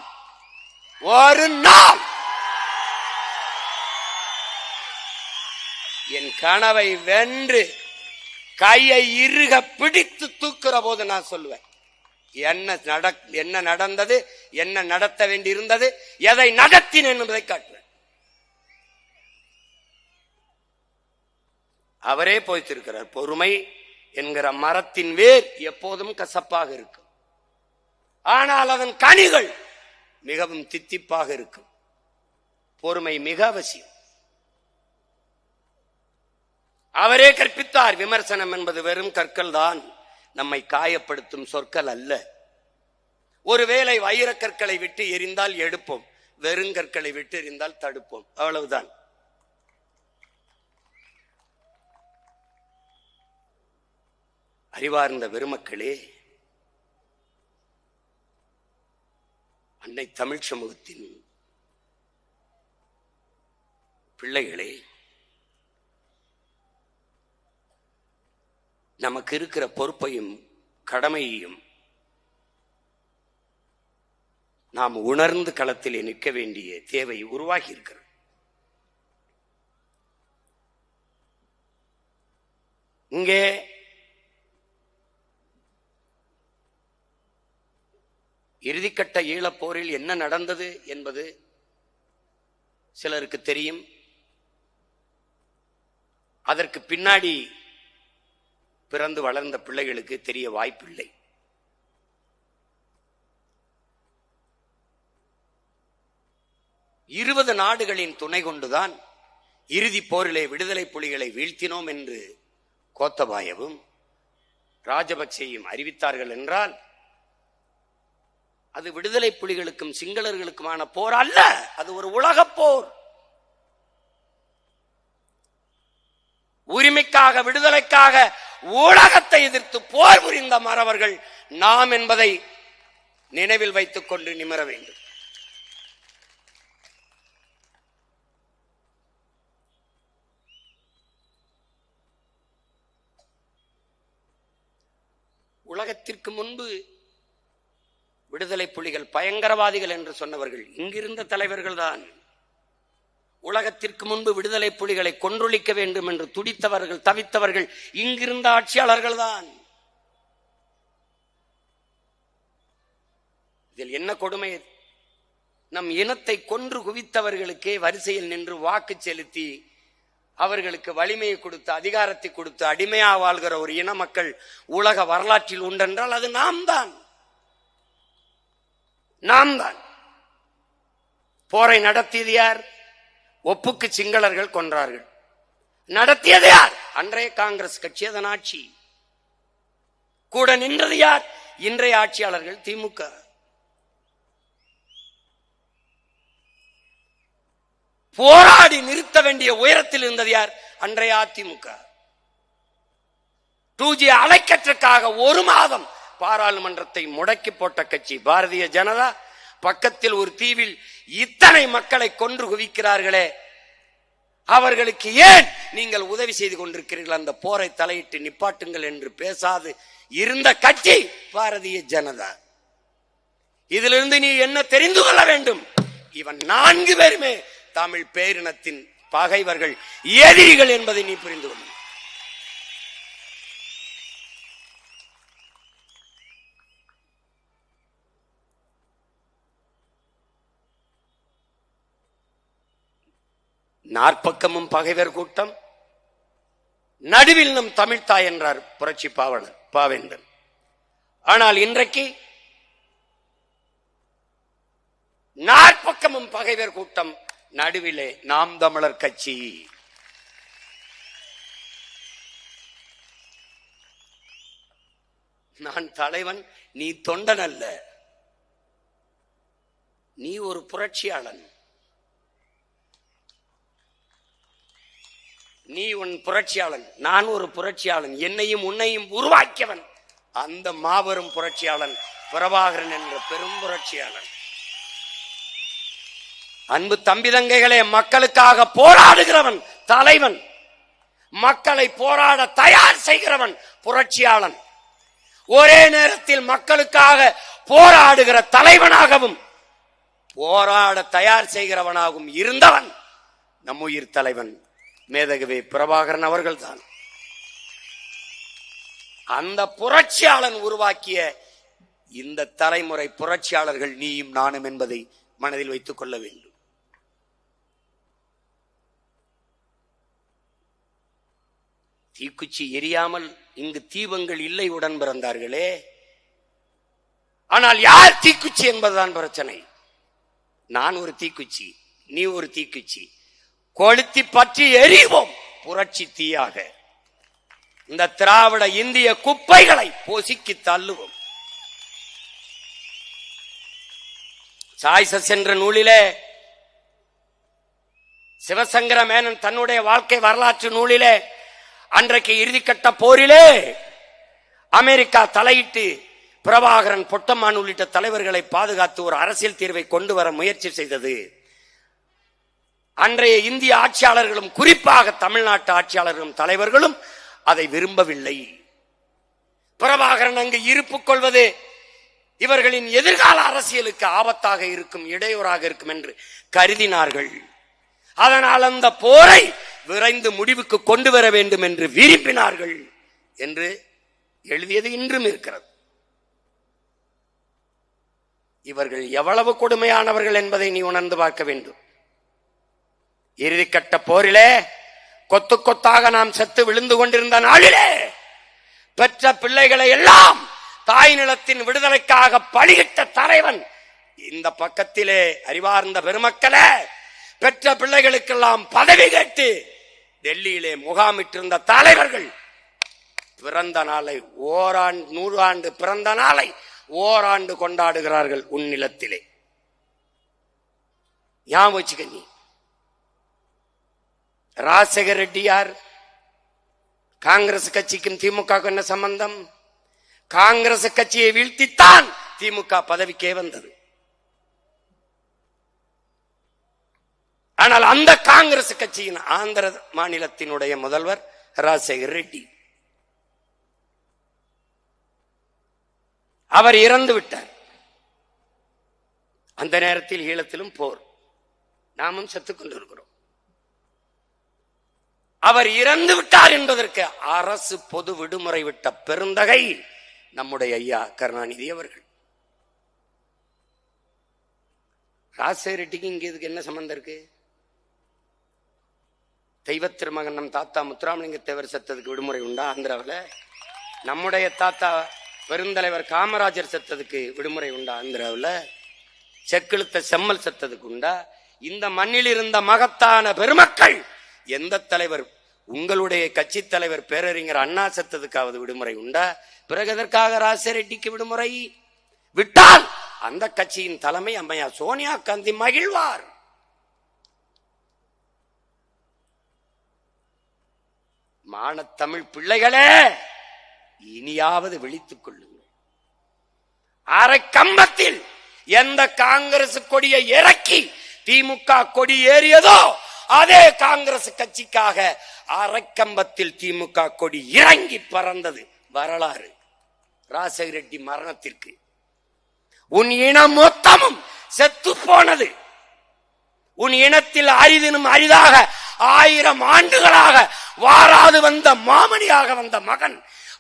என் கனவை வென்று கையை இறுக பிடித்து தூக்குற போது நான் சொல்லுவேன், என்ன நடந்தது, என்ன நடத்த வேண்டி இருந்தது, எதை நடத்தினேன் என்பதை காட்டுவேன். அவரே போய்த்திருக்கிறார். பொறுமை என்கிற மரத்தின் வேர் எப்போதும் கசப்பாக இருக்கும், ஆனால் அதன் கனிகள் மிகவும் தித்திப்பாக இருக்கும். பொறுமை மிக அவசியம். அவரே கற்பித்தார், விமர்சனம் என்பது வெறும் கற்கள் தான், நம்மை காயப்படுத்தும் சொற்கள் அல்ல. ஒருவேளை வைரக்கற்களை விட்டு எரிந்தால் எடுப்போம், வெறுங்கற்களை விட்டு எரிந்தால் தடுப்போம், அவ்வளவுதான். அறிவார்ந்த பெருமக்களே, அன்னை தமிழ் சமூகத்தின் பிள்ளைகளே, நமக்கு இருக்கிற பொறுப்பையும் கடமையையும் நாம் உணர்ந்து களத்திலே நிற்க வேண்டிய தேவை உருவாகி இருக்கிறது. இங்கே இறுதிக்கட்ட ஈழப்போரில் என்ன நடந்தது என்பது சிலருக்கு தெரியும். அதற்கு பின்னாடி பிறந்து வளர்ந்த பிள்ளைகளுக்கு தெரிய வாய்ப்பில்லை. இருபது நாடுகளின் துணை கொண்டுதான் இறுதி போரிலே விடுதலை புலிகளை வீழ்த்தினோம் என்று கோத்தபாயவும் ராஜபக்சேயும் அறிவித்தார்கள் என்றால் அது விடுதலை புலிகளுக்கும் சிங்களர்களுக்குமான போர் அல்ல, அது ஒரு உலகப் போர். உரிமைக்காக, விடுதலைக்காக உலகத்தை எதிர்த்து போர் புரிந்த மறவர்கள் நாம் என்பதை நினைவில் வைத்துக் கொண்டு நிமிர வேண்டும். உலகத்திற்கு முன்பு விடுதலை புலிகள் பயங்கரவாதிகள் என்று சொன்னவர்கள் இங்கிருந்த தலைவர்கள் தான். உலகத்திற்கு முன்பு விடுதலை புலிகளை கொன்றொழிக்க வேண்டும் என்று துடித்தவர்கள், தவித்தவர்கள் இங்கிருந்த ஆட்சியாளர்கள் தான். இதில் என்ன கொடுமை, நம் இனத்தை கொன்று குவித்தவர்களுக்கே வரிசையில் நின்று வாக்கு செலுத்தி அவர்களுக்கு வலிமையை கொடுத்து, அதிகாரத்தை கொடுத்து அடிமையா வாழ்கிற ஒரு இன மக்கள் உலக வரலாற்றில் உண்டென்றால் அது நாம் தான். போரை நடத்தியது யார்? ஒப்புக்கு சிங்களர்கள் கொன்றார்கள். நடத்தியது யார்? அன்றைய காங்கிரஸ் கட்சி, அதன் ஆட்சி. கூட நின்றது யார்? இன்றைய ஆட்சியாளர்கள், திமுக. போராடி நிறுத்த வேண்டிய உயரத்தில் இருந்தது யார்? அன்றைய அதிமுக. 2G அலைக்கற்றுக்காக ஒரு மாதம் பாராளுமன்றத்தை முடக்கி போட்ட கட்சி பாரதிய ஜனதா. பக்கத்தில் ஒரு தீவில் இத்தனை மக்களை கொன்று குவிக்கிறார்களே, அவர்களுக்கு ஏன் நீங்கள் உதவி செய்து கொண்டிருக்கிறீர்கள், அந்த போரை தலையிட்டு நிப்பாட்டுங்கள் என்று பேசாது இருந்த கட்சி பாரதிய ஜனதா. இதிலிருந்து நீ என்ன தெரிந்து கொள்ள வேண்டும்? இவன் 4 பேருமே தமிழ் பேரினத்தின் பகைவர்கள், எதிரிகள் என்பதை நீ புரிந்து கொள்ள. நாற்பக்கமும் பகைவர் கூட்டம், நடுவில் நம் தமிழ்த்தாய் என்றார் புரட்சி பாவேந்தன். ஆனால் இன்றைக்கு நாற்பக்கமும் பகைவர் கூட்டம், நடுவிலே நாம் தமிழர் கட்சி. நான் தலைவன், நீ தொண்டன் அல்ல, நீ ஒரு புரட்சியாளன். நீ உன் புரட்சியாளன், நான் ஒரு புரட்சியாளன். என்னையும் உன்னையும் உருவாக்கியவன் அந்த மாபெரும் புரட்சியாளன் பிரபாகரன் என்ற பெரும் புரட்சியாளன். அன்பு தம்பி தங்கைகளே, மக்களுக்காக போராடுகிறவன் தலைவன், மக்களை போராட தயார் செய்கிறவன் புரட்சியாளன். ஒரே நேரத்தில் மக்களுக்காக போராடுகிற தலைவனாகவும் போராட தயார் செய்கிறவனாகவும் இருந்தவன் நம் உயிர் தலைவன் மேதகவி பிரபாகரன் அவர்கள்தான். அந்த புரட்சியாளன் உருவாக்கிய இந்த தலைமுறை புரட்சியாளர்கள் நீயும் நானும் என்பதை மனதில் வைத்துக் கொள்ள வேண்டும். தீக்குச்சி எரியாமல் இங்கு தீபங்கள் இல்லை உடன் பிறந்தார்களே. ஆனால் யார் தீக்குச்சி என்பதுதான் பிரச்சனை. நான் ஒரு தீக்குச்சி, நீ ஒரு தீக்குச்சி, கொளுத்தி பற்றி எரிவோம் புரட்சி தீயாக. இந்த திராவிட இந்திய குப்பைகளை பொசுக்கி தள்ளுவோம். சாய்சஸ் என்ற நூலிலே சிவசங்கர மேனன் தன்னுடைய வாழ்க்கை வரலாற்று நூலிலே அன்றைக்கு இறுதிக்கட்ட போரிலே அமெரிக்கா தலையிட்டு பிரபாகரன், பொட்டம்மான் உள்ளிட்ட தலைவர்களை பாதுகாத்து ஒரு அரசியல் தீர்வை கொண்டு வர முயற்சி செய்தது. அன்றைய இந்திய ஆட்சியாளர்களும் குறிப்பாக தமிழ்நாட்டு ஆட்சியாளர்களும் தலைவர்களும் அதை விரும்பவில்லை. பிரபாகரன் அங்கு இருப்பு கொள்வது இவர்களின் எதிர்கால அரசியலுக்கு ஆபத்தாக இருக்கும், இடையூறாக இருக்கும் என்று கருதினார்கள். அதனால் அந்த போரை விரைந்து முடிவுக்கு கொண்டு வர வேண்டும் என்று விரும்பினார்கள் என்று எழுதியது இன்றும் இருக்கிறது. இவர்கள் எவ்வளவு கொடுமையானவர்கள் என்பதை நீ உணர்ந்து பார்க்க வேண்டும். இறுதிக்கட்ட போரிலே கொத்து கொத்தாக நாம் செத்து விழுந்து கொண்டிருந்த நாளிலே பெற்ற பிள்ளைகளை எல்லாம் தாய் நிலத்தின் விடுதலைக்காக பலியிட்ட தலைவன் இந்த பக்கத்திலே. அறிவார்ந்த பெருமக்களே, பெற்ற பிள்ளைகளுக்கெல்லாம் பதவி கேட்டு டெல்லியிலே முகாமிட்டிருந்த தலைவர்கள் பிறந்த நாளை 100 ஆண்டு பிறந்த நாளை ஓராண்டு கொண்டாடுகிறார்கள் உன் நிலத்திலே. ஞாபகம் வச்சுக்க. நீ ராஜசேகர ரெட்டி யார்? காங்கிரஸ் கட்சிக்கும் திமுக என்ன சம்பந்தம்? காங்கிரஸ் கட்சியை வீழ்த்தித்தான் திமுக பதவிக்கே வந்தது. ஆனால் அந்த காங்கிரஸ் கட்சியின் ஆந்திர மாநிலத்தினுடைய முதல்வர் ராஜசேகர ரெட்டி, அவர் இறந்து விட்டார். அந்த நேரத்தில் ஈழத்திலும் போர், நாமும் செத்துக் கொண்டிருக்கிறோம். அவர் இறந்து விட்டார் என்பதற்கு அரசு பொது விடுமுறை விட்ட பெருந்தகை நம்முடைய ஐயா கருணாநிதி அவர்கள். ராஜசேகர ரெட்டிக்கு இங்க இதுக்கு என்ன சம்பந்தம் இருக்கு? தெய்வ திருமகன் நம் தாத்தா முத்துராமலிங்க தேவர் செத்ததுக்கு விடுமுறை உண்டா ஆந்திராவில்? நம்முடைய தாத்தா பெருந்தலைவர் காமராஜர் செத்ததுக்கு விடுமுறை உண்டா ஆந்திராவில்? செக்கிழுத்த செம்மல் செத்ததுக்கு உண்டா? இந்த மண்ணில் இருந்த மகத்தான பெருமக்கள் எந்த தலைவர், உங்களுடைய கட்சி தலைவர் பேரறிஞர் அண்ணா செத்ததுக்காவது விடுமுறை உண்டா? பிறகு எதற்காக ராஜசேகர ரெட்டிக்கு விடுமுறை விட்டால் அந்த கட்சியின் தலைமை அம்மையா சோனியா காந்தி மகிழ்வார். மானத்தமிழ் பிள்ளைகளே, இனியாவது விழித்துக் கொள்ளுங்கள். அரை கம்பத்தில் எந்த காங்கிரஸ் கொடியை இறக்கி திமுக கொடி ஏறியதோ அதே காங்கிரஸ் கட்சிக்காக அரைக்கம்பத்தில் திமுக கொடி இறங்கி பறந்தது வரலாறு. ராஜசேகர ரெட்டி மரணத்திற்கு உன் இனம் மொத்தமும் செத்து போனது. உன் இனத்தில் அரிதினும் அரிதாக 1000 ஆண்டுகளாக வாராது வந்த மாமணியாக வந்த மகன்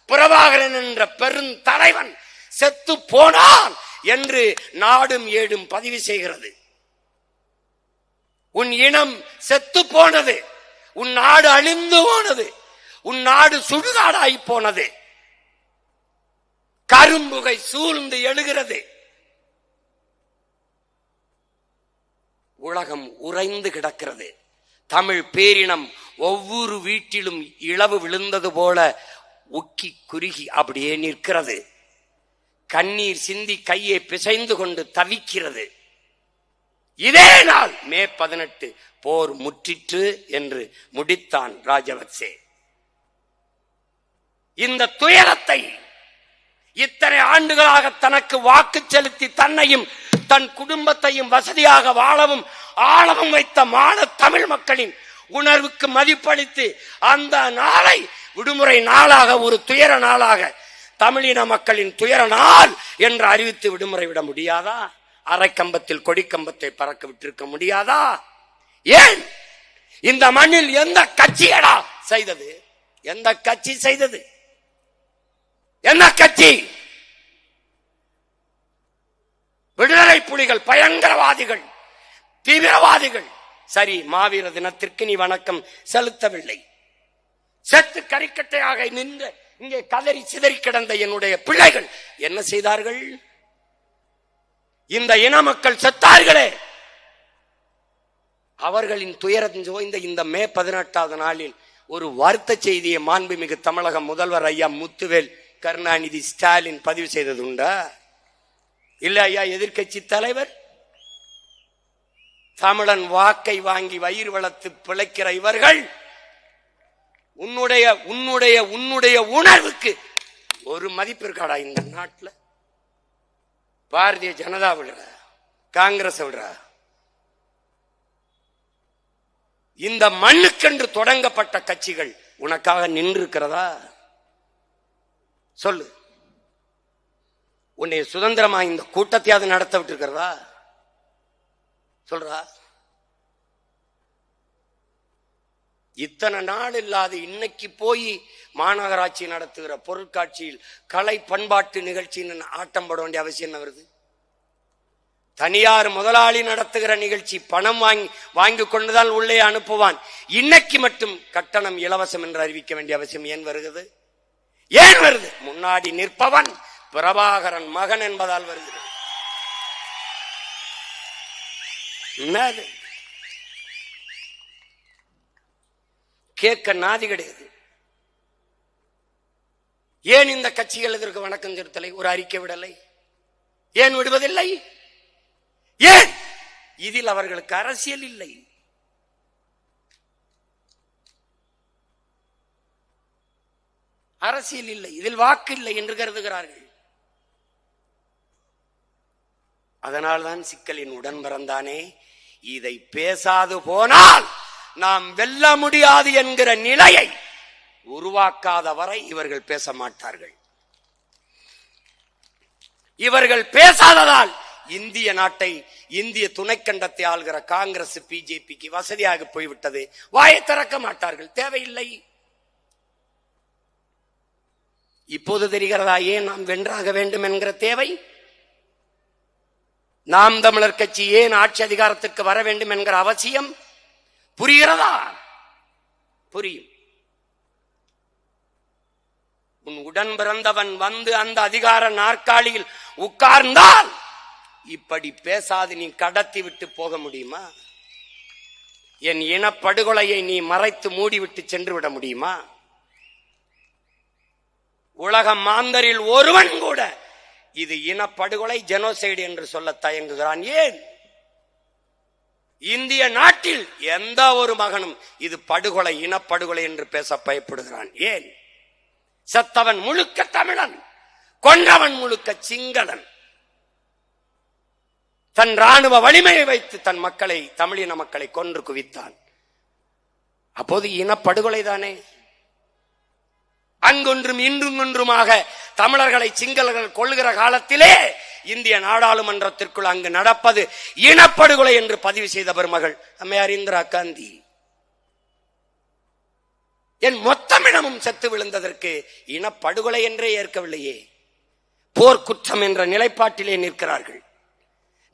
பிரபாகரன் என்ற பெருந்தலைவன் செத்து போனான் என்று நாடும் ஏடும் பதிவு செய்கிறது. உன் இனம் செத்து போனது, உன் நாடு அழிந்து போனது, உன் நாடு சுடுகாடாய் போனது, கரும்புகை சூழ்ந்து எழுகிறது, உலகம் உறைந்து கிடக்கிறது. தமிழ் பேரினம் ஒவ்வொரு வீட்டிலும் இழவு விழுந்தது போல உக்கி குறுகி அப்படியே நிற்கிறது. கண்ணீர் சிந்தி கையை பிசைந்து கொண்டு தவிக்கிறது. இதே நாள் மே 18 போர் முற்றிற்று என்று முடித்தான் ராஜபக்சே. இந்த துயரத்தை இத்தனை ஆண்டுகளாக தனக்கு வாக்கு செலுத்தி தன்னையும் தன் குடும்பத்தையும் வசதியாக வாழவும் ஆளவும் வைத்த மான தமிழ் மக்களின் உணர்வுக்கு மதிப்பளித்து அந்த நாளை விடுமுறை நாளாக, ஒரு துயர நாளாக, தமிழின மக்களின் துயர நாள் என்று அறிவித்து விடுமுறை விட முடியாதா? அரைக்கம்பத்தில் கொடிக்கம்பத்தை பறக்க விட்டிருக்க முடியாதா? ஏன் இந்த மண்ணில் எந்த கட்சியடா செய்தது? எந்த கட்சி செய்தது? என்ன கட்சி? விடுதலை புலிகள் பயங்கரவாதிகள், தீவிரவாதிகள். சரி, மாவீர தினத்திற்கு நீ வணக்கம் செலுத்தவில்லை. செத்து கரிக்கட்டையாக நின்று இங்கே கதறி சிதறி கிடந்த என்னுடைய பிள்ளைகள் என்ன செய்தார்கள்? இந்த இன மக்கள் செத்தார்களே, அவர்களின் துயரம் சோய்ந்த இந்த மே 18வது நாளில் ஒரு வருத்த செய்தியை மாண்புமிகு தமிழக முதல்வர் ஐயா முத்துவேல் கருணாநிதி ஸ்டாலின் பதிவு செய்தது உண்டா? இல்ல ஐயா எதிர்கட்சி தலைவர்? தமிழன் வாக்கை வாங்கி வயிறு வளர்த்து பிழைக்கிற இவர்கள் உன்னுடைய உணர்வுக்கு ஒரு மதிப்பு இருக்காடா இந்த நாட்டில்? பாரதிய ஜனதா விடுற, காங்கிரஸ் விடுற, இந்த மண்ணுக்கென்று தொடங்கப்பட்ட கட்சிகள் உனக்காக நின்று இருக்கிறதா? சொல்லு. உன்னை சுதந்திரமா இந்த கூட்டத்தையாவது நடத்த விட்டு இருக்கிறதா? சொல்றா. இத்தனை நாள் இல்லாத இன்னைக்கு போய் மாநகராட்சி நடத்துகிற பொருட்காட்சியில் கலை பண்பாட்டு நிகழ்ச்சின்னு ஆட்டம் போட வேண்டிய அவசியம் என்ன வருது? தனியார் முதலாளி நடத்துகிற நிகழ்ச்சி பணம் வாங்கி கொண்டுதான் உள்ளே அனுப்புவான். இன்னைக்கு மட்டும் கட்டணம் இலவசம் என்று அறிவிக்க வேண்டிய அவசியம் ஏன் வருகிறது? ஏன் வருது? முன்னாடி நிற்பவன் பிரபாகரன் மகன் என்பதால் வருகிறது. என்னது? கேட்க நாதி கிடையாது. ஏன் இந்த கட்சிகள் இதற்கு வணக்கம் செலுத்தலை? ஒரு அறிக்கை விடலை? ஏன் விடுவதில்லை? ஏன்? இதில் அவர்களுக்கு அரசியல் இல்லை. அரசியல் இல்லை, இதில் வாக்கு இல்லை என்று கருதுகிறார்கள். அதனால்தான் சிக்கலின் உடன் பிறந்தானே, இதை பேசாது போனால் நாம் வெல்ல முடியாது என்கிற நிலையை உருவாக்காத வரை இவர்கள் பேச மாட்டார்கள். இவர்கள் பேசாததால் இந்திய நாட்டை, இந்திய துணைக்கண்டத்தை ஆள்கிற காங்கிரஸ் பிஜேபிக்கு வசதியாக போய்விட்டது. வாயை திறக்க மாட்டார்கள், தேவையில்லை. இப்போது தெரிகிறதா ஏன் நாம் வென்றாக வேண்டும் என்கிற தேவை? நாம் தமிழர் கட்சி ஏன் ஆட்சி அதிகாரத்திற்கு வர வேண்டும் என்கிற அவசியம் புரிகிறதா? புரியும். உன் உடன் பிறந்தவன் வந்து அந்த அதிகார நாற்காலியில் உட்கார்ந்தால் இப்படி பேசாது நீ கடத்தி விட்டு போக முடியுமா? என் இனப்படுகொலையை நீ மறைத்து மூடிவிட்டு சென்று விட முடியுமா? உலக மாந்தரில் ஒருவன் கூட இது இனப்படுகொலை, ஜெனோசைடு என்று சொல்ல தயங்குகிறான். ஏன்? இந்திய நாட்டில் எந்த ஒரு மகனும் இது படுகொலை, இனப்படுகொலை என்று பேச பயப்படுகிறான். ஏன்? செத்தவன் முழுக்க தமிழன், கொன்றவன் முழுக்க சிங்களன். தன் ராணுவ வலிமையை வைத்து தன் மக்களை, தமிழின மக்களை கொன்று குவித்தான். அப்போது இனப்படுகொலை தானே. அங்கொன்றும் இன்றும் ஒன்றுமாக தமிழர்களை சிங்களர்கள் கொள்ளுகிற காலத்திலே இந்திய நாடாளுமன்றத்திற்குள் அங்கு நடப்பது இனப்படுகொலை என்று பதிவு செய்த பெருமகள் அம்மையார் இந்திரா காந்தி. என் மொத்தமினமும் செத்து விழுந்ததற்கு இனப்படுகொலை என்றே ஏற்கவில்லையே, போர்க்குற்றம் என்ற நிலைப்பாட்டிலே நிற்கிறார்கள்.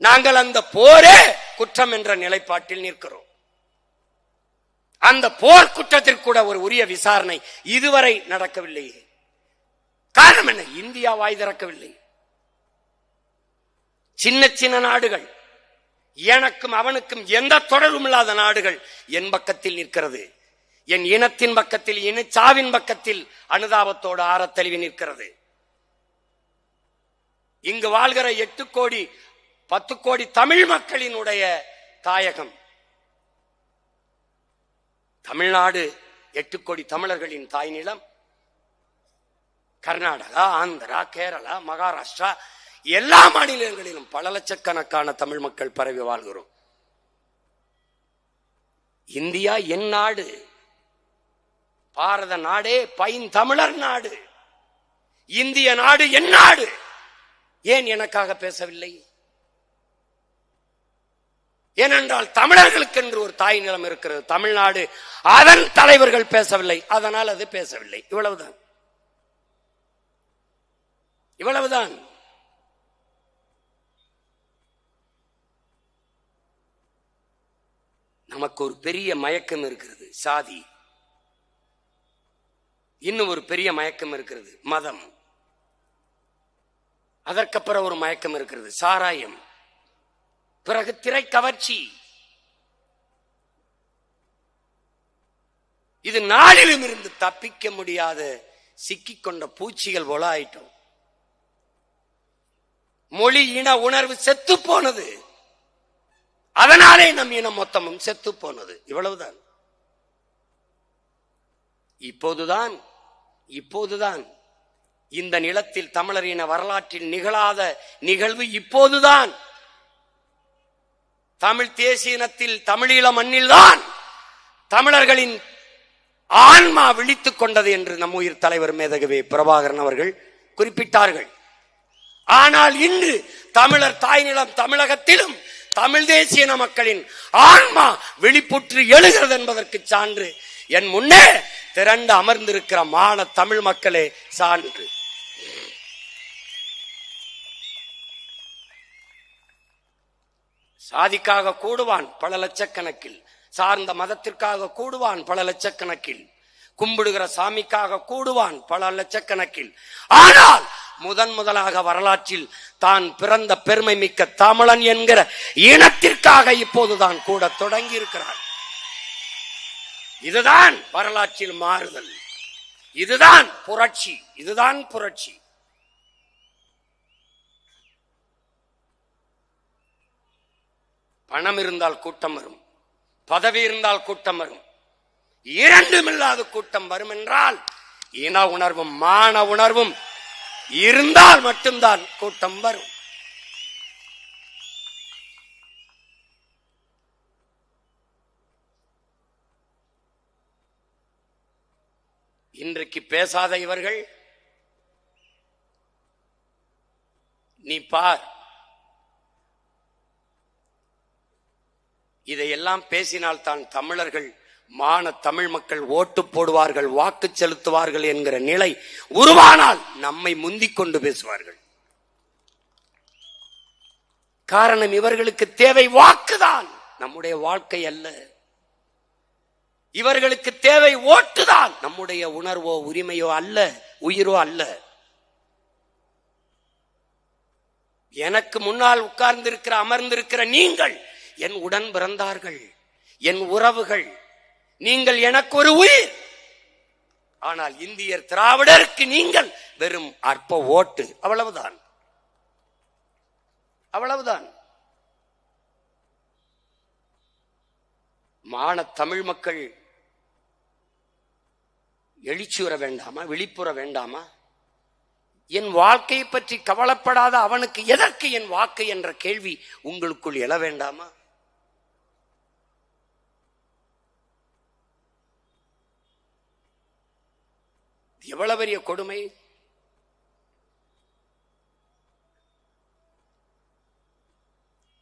நாங்கள் அந்த போரே குற்றம் என்ற நிலைப்பாட்டில் நிற்கிறோம். அந்த போர் குற்றத்திற்கு கூட ஒரு உரிய விசாரணை இதுவரை நடக்கவில்லையே. காரணம் என்ன? இந்தியா வாய் திறக்கவில்லை. சின்ன சின்ன நாடுகள், எனக்கும் அவனுக்கும் எந்த தொடர்பும் இல்லாத நாடுகள் என் பக்கத்தில் நிற்கிறது. என் இனத்தின் பக்கத்தில், இனச்சாவின் பக்கத்தில் அனுதாபத்தோடு ஆரத்தழுவி நிற்கிறது. இங்கு வாழ்கிற 8 கோடி 10 கோடி தமிழ் மக்களினுடைய தாயகம் தமிழ்நாடு. 8 கோடி தமிழர்களின் தாய் நிலம். கர்நாடகா, ஆந்திரா, கேரளா, மகாராஷ்டிரா எல்லா மாநிலங்களிலும் பல லட்சக்கணக்கான தமிழ் மக்கள் பரவி வாழ்கிறோம். இந்தியா என் நாடு, பாரத நாடே பைந்தமிழர் நாடு, இந்திய நாடு என் நாடு. ஏன் எனக்காக பேசவில்லை? ஏனென்றால் தமிழர்களுக்கு என்று ஒரு தாய் நிலம் இருக்கிறது, தமிழ்நாடு. அதன் தலைவர்கள் பேசவில்லை, அதனால் அது பேசவில்லை. இவ்வளவுதான், இவ்வளவுதான். நமக்கு ஒரு பெரிய மயக்கம் இருக்கிறது, சாதி. இன்னும் ஒரு பெரிய மயக்கம் இருக்கிறது, மதம். அதற்கப்புறம் ஒரு மயக்கம் இருக்கிறது, சாராயம். பிறகு திரை கவர்ச்சி. இது நாளிலும் இருந்து தப்பிக்க முடியாத சிக்கிக்கொண்ட பூச்சிகள் போல ஆயிட்டோம். மொழி இன உணர்வு செத்து போனது, அதனாலே நம் இனம் மொத்தமும் செத்து போனது. இவ்வளவுதான். இப்போதுதான் இந்த நிலத்தில் தமிழரின வரலாற்றில் நிகழாத நிகழ்வு இப்போதுதான். தமிழ் தேசிய இனத்தில் தமிழீழ மண்ணில்தான் தமிழர்களின் ஆன்மா விழித்துக் கொண்டது என்று நம் உயிர் தலைவர் மேதகவே பிரபாகரன் அவர்கள் குறிப்பிட்டார்கள். ஆனால் இன்று தமிழர் தாய் நிலம் தமிழகத்திலும் தமிழ் தேசிய இன மக்களின் ஆன்மா வெளிப்புற்று எழுகிறது என்பதற்கு சான்று என் முன்னே திரண்டு அமர்ந்திருக்கிற மான தமிழ் மக்களே சான்று. சாதிக்காக கூடுவான் பல லட்சக்கணக்கில், சார்ந்த மதத்திற்காக கூடுவான் பல லட்சக்கணக்கில், கும்பிடுகிற சாமிக்காக கூடுவான் பல லட்சக்கணக்கில். ஆனால் முதலாக வரலாற்றில் தான் பிறந்த பெருமை மிக்க தமிழன் என்கிற இனத்திற்காக இப்போதுதான் கூட தொடங்கி இருக்கிறார். இதுதான் வரலாற்றில் மாறுதல், இதுதான் புரட்சி, இதுதான் புரட்சி. பணம் இருந்தால் கூட்டம் வரும், பதவி இருந்தால் கூட்டம் வரும். இரண்டும் இல்லாத கூட்டம் வரும் என்றால் இன உணர்வும் மான உணர்வும் இருந்தால் மட்டும்தான் கூட்டம் வரும். இன்றைக்கு பேசாத இவர்கள் நீ பார், இதையெல்லாம் பேசினால் தான் தமிழர்கள் மான தமிழ் மக்கள் ஓட்டு போடுவார்கள், வாக்கு செலுத்துவார்கள் என்கிற நிலை உருவானால் நம்மை முந்திக் கொண்டு பேசுவார்கள். காரணம், இவர்களுக்கு தேவை வாக்குதான், நம்முடைய வாழ்க்கை அல்ல. இவர்களுக்கு தேவை ஓட்டுதான், நம்முடைய உணர்வோ உரிமையோ அல்ல, உயிரோ அல்ல. எனக்கு முன்னால் உட்கார்ந்திருக்கிற அமர்ந்திருக்கிற நீங்கள் என் உடன் பிறந்தார்கள், என் உறவுகள். நீங்கள் எனக்கு ஒரு உயிர். ஆனால் இந்தியர் திராவிடருக்கு நீங்கள் வெறும் அற்ப ஓட்டு. அவ்வளவுதான், அவ்வளவுதான். மான தமிழ் மக்கள் எழுச்சியுற வேண்டாமா, விழிப்புற வேண்டாமா? என் வாழ்க்கையை பற்றி கவலைப்படாத அவனுக்கு எதற்கு என் வாக்கு என்ற கேள்வி உங்களுக்குள் எழ வேண்டாமா? எவ்வளவு பெரிய கொடுமை!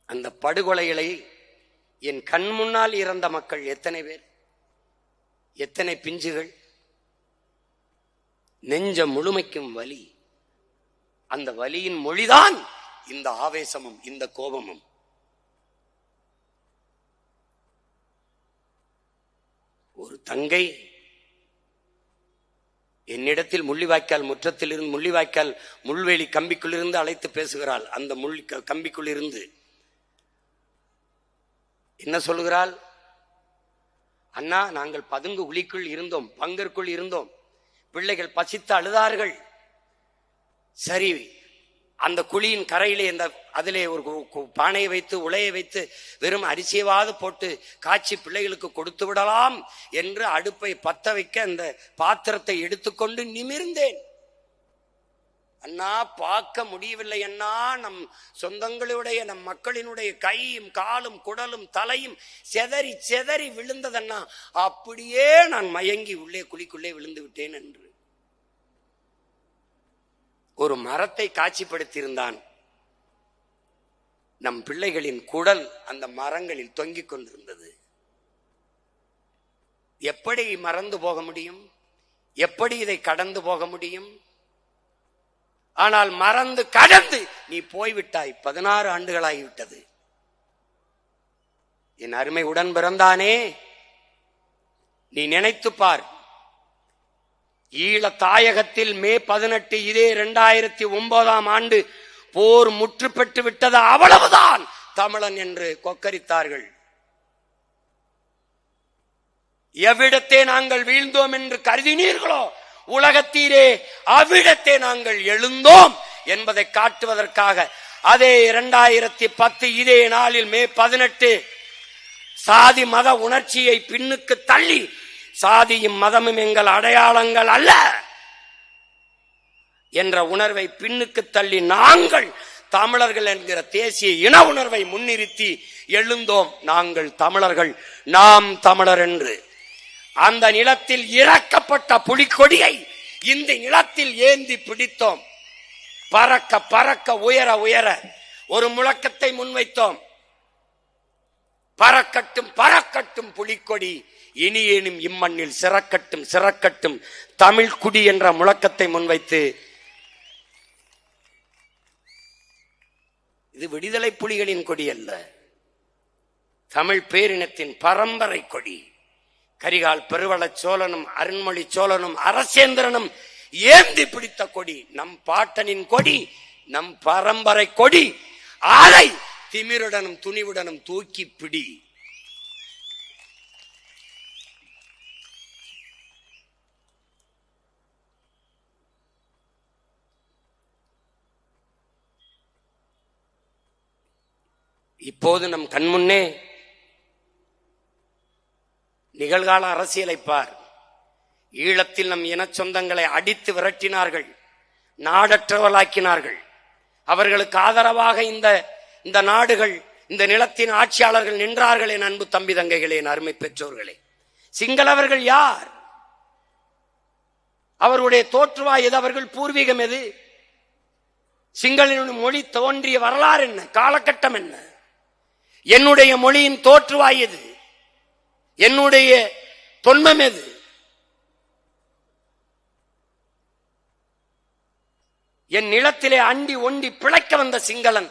அந்த படுகொலைகளை என் கண் முன்னால் இறந்த மக்கள் எத்தனை பேர், எத்தனை பிஞ்சுகள், நெஞ்ச முழுமைக்கும் வலி. அந்த வலியின் மொழிதான் இந்த ஆவேசமும் இந்த கோபமும். ஒரு தங்கை என்னிடத்தில் முள்ளிவாய்க்கால் முற்றத்தில் இருந்து, முள்ளிவாய்க்கால் முள்வேலி கம்பிக்குள் இருந்து அழைத்து பேசுகிறாள். அந்த கம்பிக்குள் இருந்து என்ன சொல்கிறாள்? அண்ணா, நாங்கள் பதுங்கு உளிக்குள் இருந்தோம், பங்கருக்குள் இருந்தோம், பிள்ளைகள் பசித்து அழுதார்கள். சரி, அந்த குழியின் கரையிலே அதிலே ஒரு பானையை வைத்து உலையை வைத்து வெறும் அரிசியவாது போட்டு காய்ச்சி பிள்ளைகளுக்கு கொடுத்து விடலாம் என்று அடுப்பை பத்த வைக்க அந்த பாத்திரத்தை எடுத்துக்கொண்டு நிமிர்ந்தேன். அண்ணா, பார்க்க முடியவில்லை அண்ணா, நம் சொந்தங்களுடைய நம் மக்களினுடைய கையும் காலும் குடலும் தலையும் செதறி செதறி விழுந்ததண்ணா. அப்படியே நான் மயங்கி உள்ளே குழிக்குள்ளே விழுந்து விட்டேன் என்று ஒரு மரத்தை காட்சிப்படுத்தியிருந்தான். நம் பிள்ளைகளின் குடல் அந்த மரங்களில் தொங்கிக் கொண்டிருந்தது. எப்படி மறந்து போக முடியும்? எப்படி இதை கடந்து போக முடியும்? ஆனால் மறந்து கடந்து நீ போய்விட்டாய். 16 ஆண்டுகளாகிவிட்டது. என் அருமை உடன் பிறந்தானே, நீ நினைத்து பார். ஈழ தாயகத்தில் மே 18 இதே 2009 ஆண்டு போர் முற்று பெற்று விட்டது. அவ்வளவுதான் தமிழன் என்று கொக்கரித்தார்கள். எவ்விடத்தே நாங்கள் வீழ்ந்தோம் என்று கருதினீர்களோ உலகத்தீரே அவ்விடத்தே நாங்கள் எழுந்தோம் என்பதை காட்டுவதற்காக அதே 2010 இதே நாளில் மே 18 சாதி மத உணர்ச்சியை பின்னுக்கு தள்ளி, சாதியும் மதமும் எங்கள் அடையாளங்கள் அல்ல என்ற உணர்வை பின்னுக்கு தள்ளி நாங்கள் தமிழர்கள் என்கிற தேசிய இன உணர்வை முன்னிறுத்தி எழுந்தோம். நாங்கள் தமிழர்கள், நாம் தமிழர் என்று அந்த நிலத்தில் இறக்கப்பட்ட புலிக்கொடியை இந்த நிலத்தில் ஏந்தி பிடித்தோம். பறக்க பறக்க உயர உயர ஒரு முழக்கத்தை முன்வைத்தோம். பறக்கட்டும் பறக்கட்டும் புலிக்கொடி, இனியேனும் இம்மண்ணில் சிறக்கட்டும் சிறக்கட்டும் தமிழ் குடி என்ற முழக்கத்தை முன்வைத்து, இது விடுதலை புலிகளின் கொடி அல்ல, தமிழ் பேரினத்தின் பரம்பரை கொடி. கரிகால் பெருவள சோழனும் அருண்மொழி சோழனும் அரசேந்திரனும் ஏந்தி பிடித்த கொடி, நம் பாட்டனின் கொடி, நம் பரம்பரை கொடி. அதை திமிருடனும் துணிவுடனும் தூக்கி பிடி. இப்போது நம் கண்முன்னே நிகழ்கால அரசியலை பார். ஈழத்தில் நம் இன சொந்தங்களை அடித்து விரட்டினார்கள், நாடற்றவர்களாக்கினார்கள். அவர்களுக்கு ஆதரவாக இந்த நாடுகள், இந்த நிலத்தின் ஆட்சியாளர்கள் நின்றார்கள். என் அன்பு தம்பி தங்கைகளே, என் அருமை பெற்றோர்களே, சிங்களவர்கள் யார்? அவருடைய தோற்றுவாய் எது? அவர்கள் பூர்வீகம் எது? சிங்களின் மொழி தோன்றிய வரலாறு என்ன? காலகட்டம் என்ன? என்னுடைய மொழியின் தோற்றுவாய் எது? என்னுடைய தொன்மம் எது? என் நிலத்திலே அண்டி ஒண்டி பிழைக்க வந்த சிங்களன்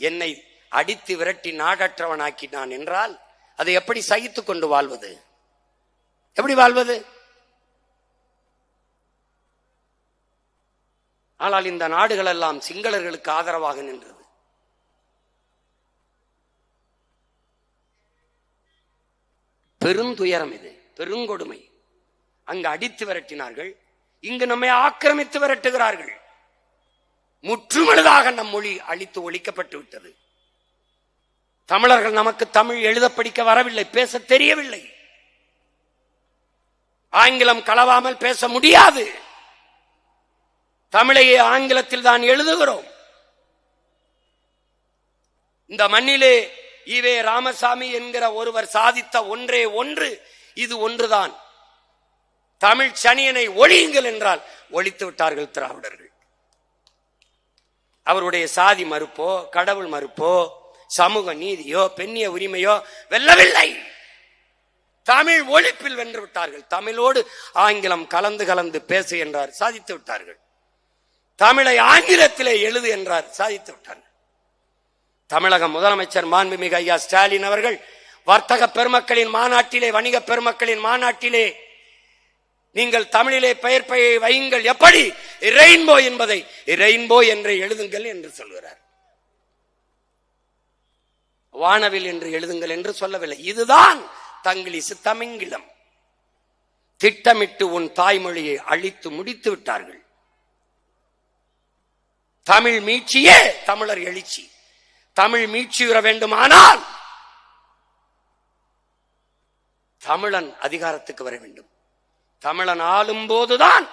என்னை அடித்து விரட்டி நாடற்றவனாக்கினான் என்றால் அதை எப்படி சகித்துக் கொண்டு வாழ்வது? எப்படி வாழ்வது? ஆனால் இந்த நாடுகள் எல்லாம் சிங்களர்களுக்கு ஆதரவாக நின்றது. பெருந்துயரம் இது, பெருங்கொடுமை. அங்கு அடித்து விரட்டினார்கள், இங்கு நம்மை ஆக்கிரமித்து விரட்டுகிறார்கள். முற்றுமுழுதாக நம் மொழி அழித்து ஒழிக்கப்பட்டு விட்டது. தமிழர்கள் நமக்கு தமிழ் எழுத படிக்க வரவில்லை, பேச தெரியவில்லை. ஆங்கிலம் கலவாமல் பேச முடியாது. தமிழையே ஆங்கிலத்தில் தான் எழுதுகிறோம். இந்த மண்ணிலே ஈவே ராமசாமி என்கிற ஒருவர் சாதித்த ஒன்றே ஒன்று, இது ஒன்றுதான். தமிழ் சனியனை ஒழியுங்கள் என்றால் ஒழித்து விட்டார்கள் திராவிடர்கள். அவருடைய சாதி மறுப்போ, கடவுள் மறுப்போ, சமூக நீதியோ, பெண்ணிய உரிமையோ வெல்லவில்லை. தமிழ் ஒழிப்பில் வென்று விட்டார்கள். தமிழோடு ஆங்கிலம் கலந்து கலந்து பேசு என்றார், சாதித்து விட்டார்கள். தமிழை ஆங்கிலத்திலே எழுது என்றார், சாதித்து விட்டார்கள். தமிழக முதலமைச்சர் மாண்புமிகு ஐயா ஸ்டாலின் அவர்கள் வர்த்தக பெருமக்களின் மாநாட்டிலே, வணிக பெருமக்களின் மாநாட்டிலே, நீங்கள் தமிழிலே பெயர் வையுங்கள், எப்படி ரெயின்போ என்பதை ரெயின்போ என்று எழுதுங்கள் என்று சொல்கிறார். வானவில் என்று எழுதுங்கள் என்று சொல்லவில்லை. இதுதான் தங்கிலீசு தமிங்கிலம். திட்டமிட்டு உன் தாய்மொழியை அழித்து முடித்து விட்டார்கள். தமிழ் மீட்சியே தமிழர் எழுச்சி. தமிழ் மீட்சியுற வேண்டுமானால் தமிழன் அதிகாரத்துக்கு வர வேண்டும். தமிழன் ஆளும் போதுதான்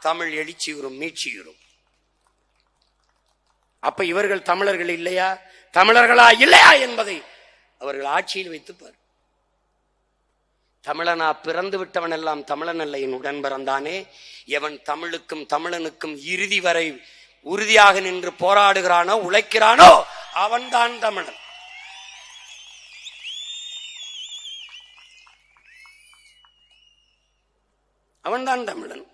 தமிழ் எழுச்சியுறும், மீட்சியுறும். அப்ப இவர்கள் தமிழர்கள் இல்லையா, தமிழர்களா இல்லையா என்பதை அவர்கள் ஆட்சியில் வைத்துப்பார். தமிழனா பிறந்து விட்டவன் எல்லாம் தமிழன் அல்ல என் உடன் பிறந்தானே. எவன் தமிழுக்கும் தமிழனுக்கும் இறுதி வரை உறுதியாக நின்று போராடுகிறானோ, உழைக்கிறானோ, அவன்தான் தமிழன். அவன்தான் தமிழன்.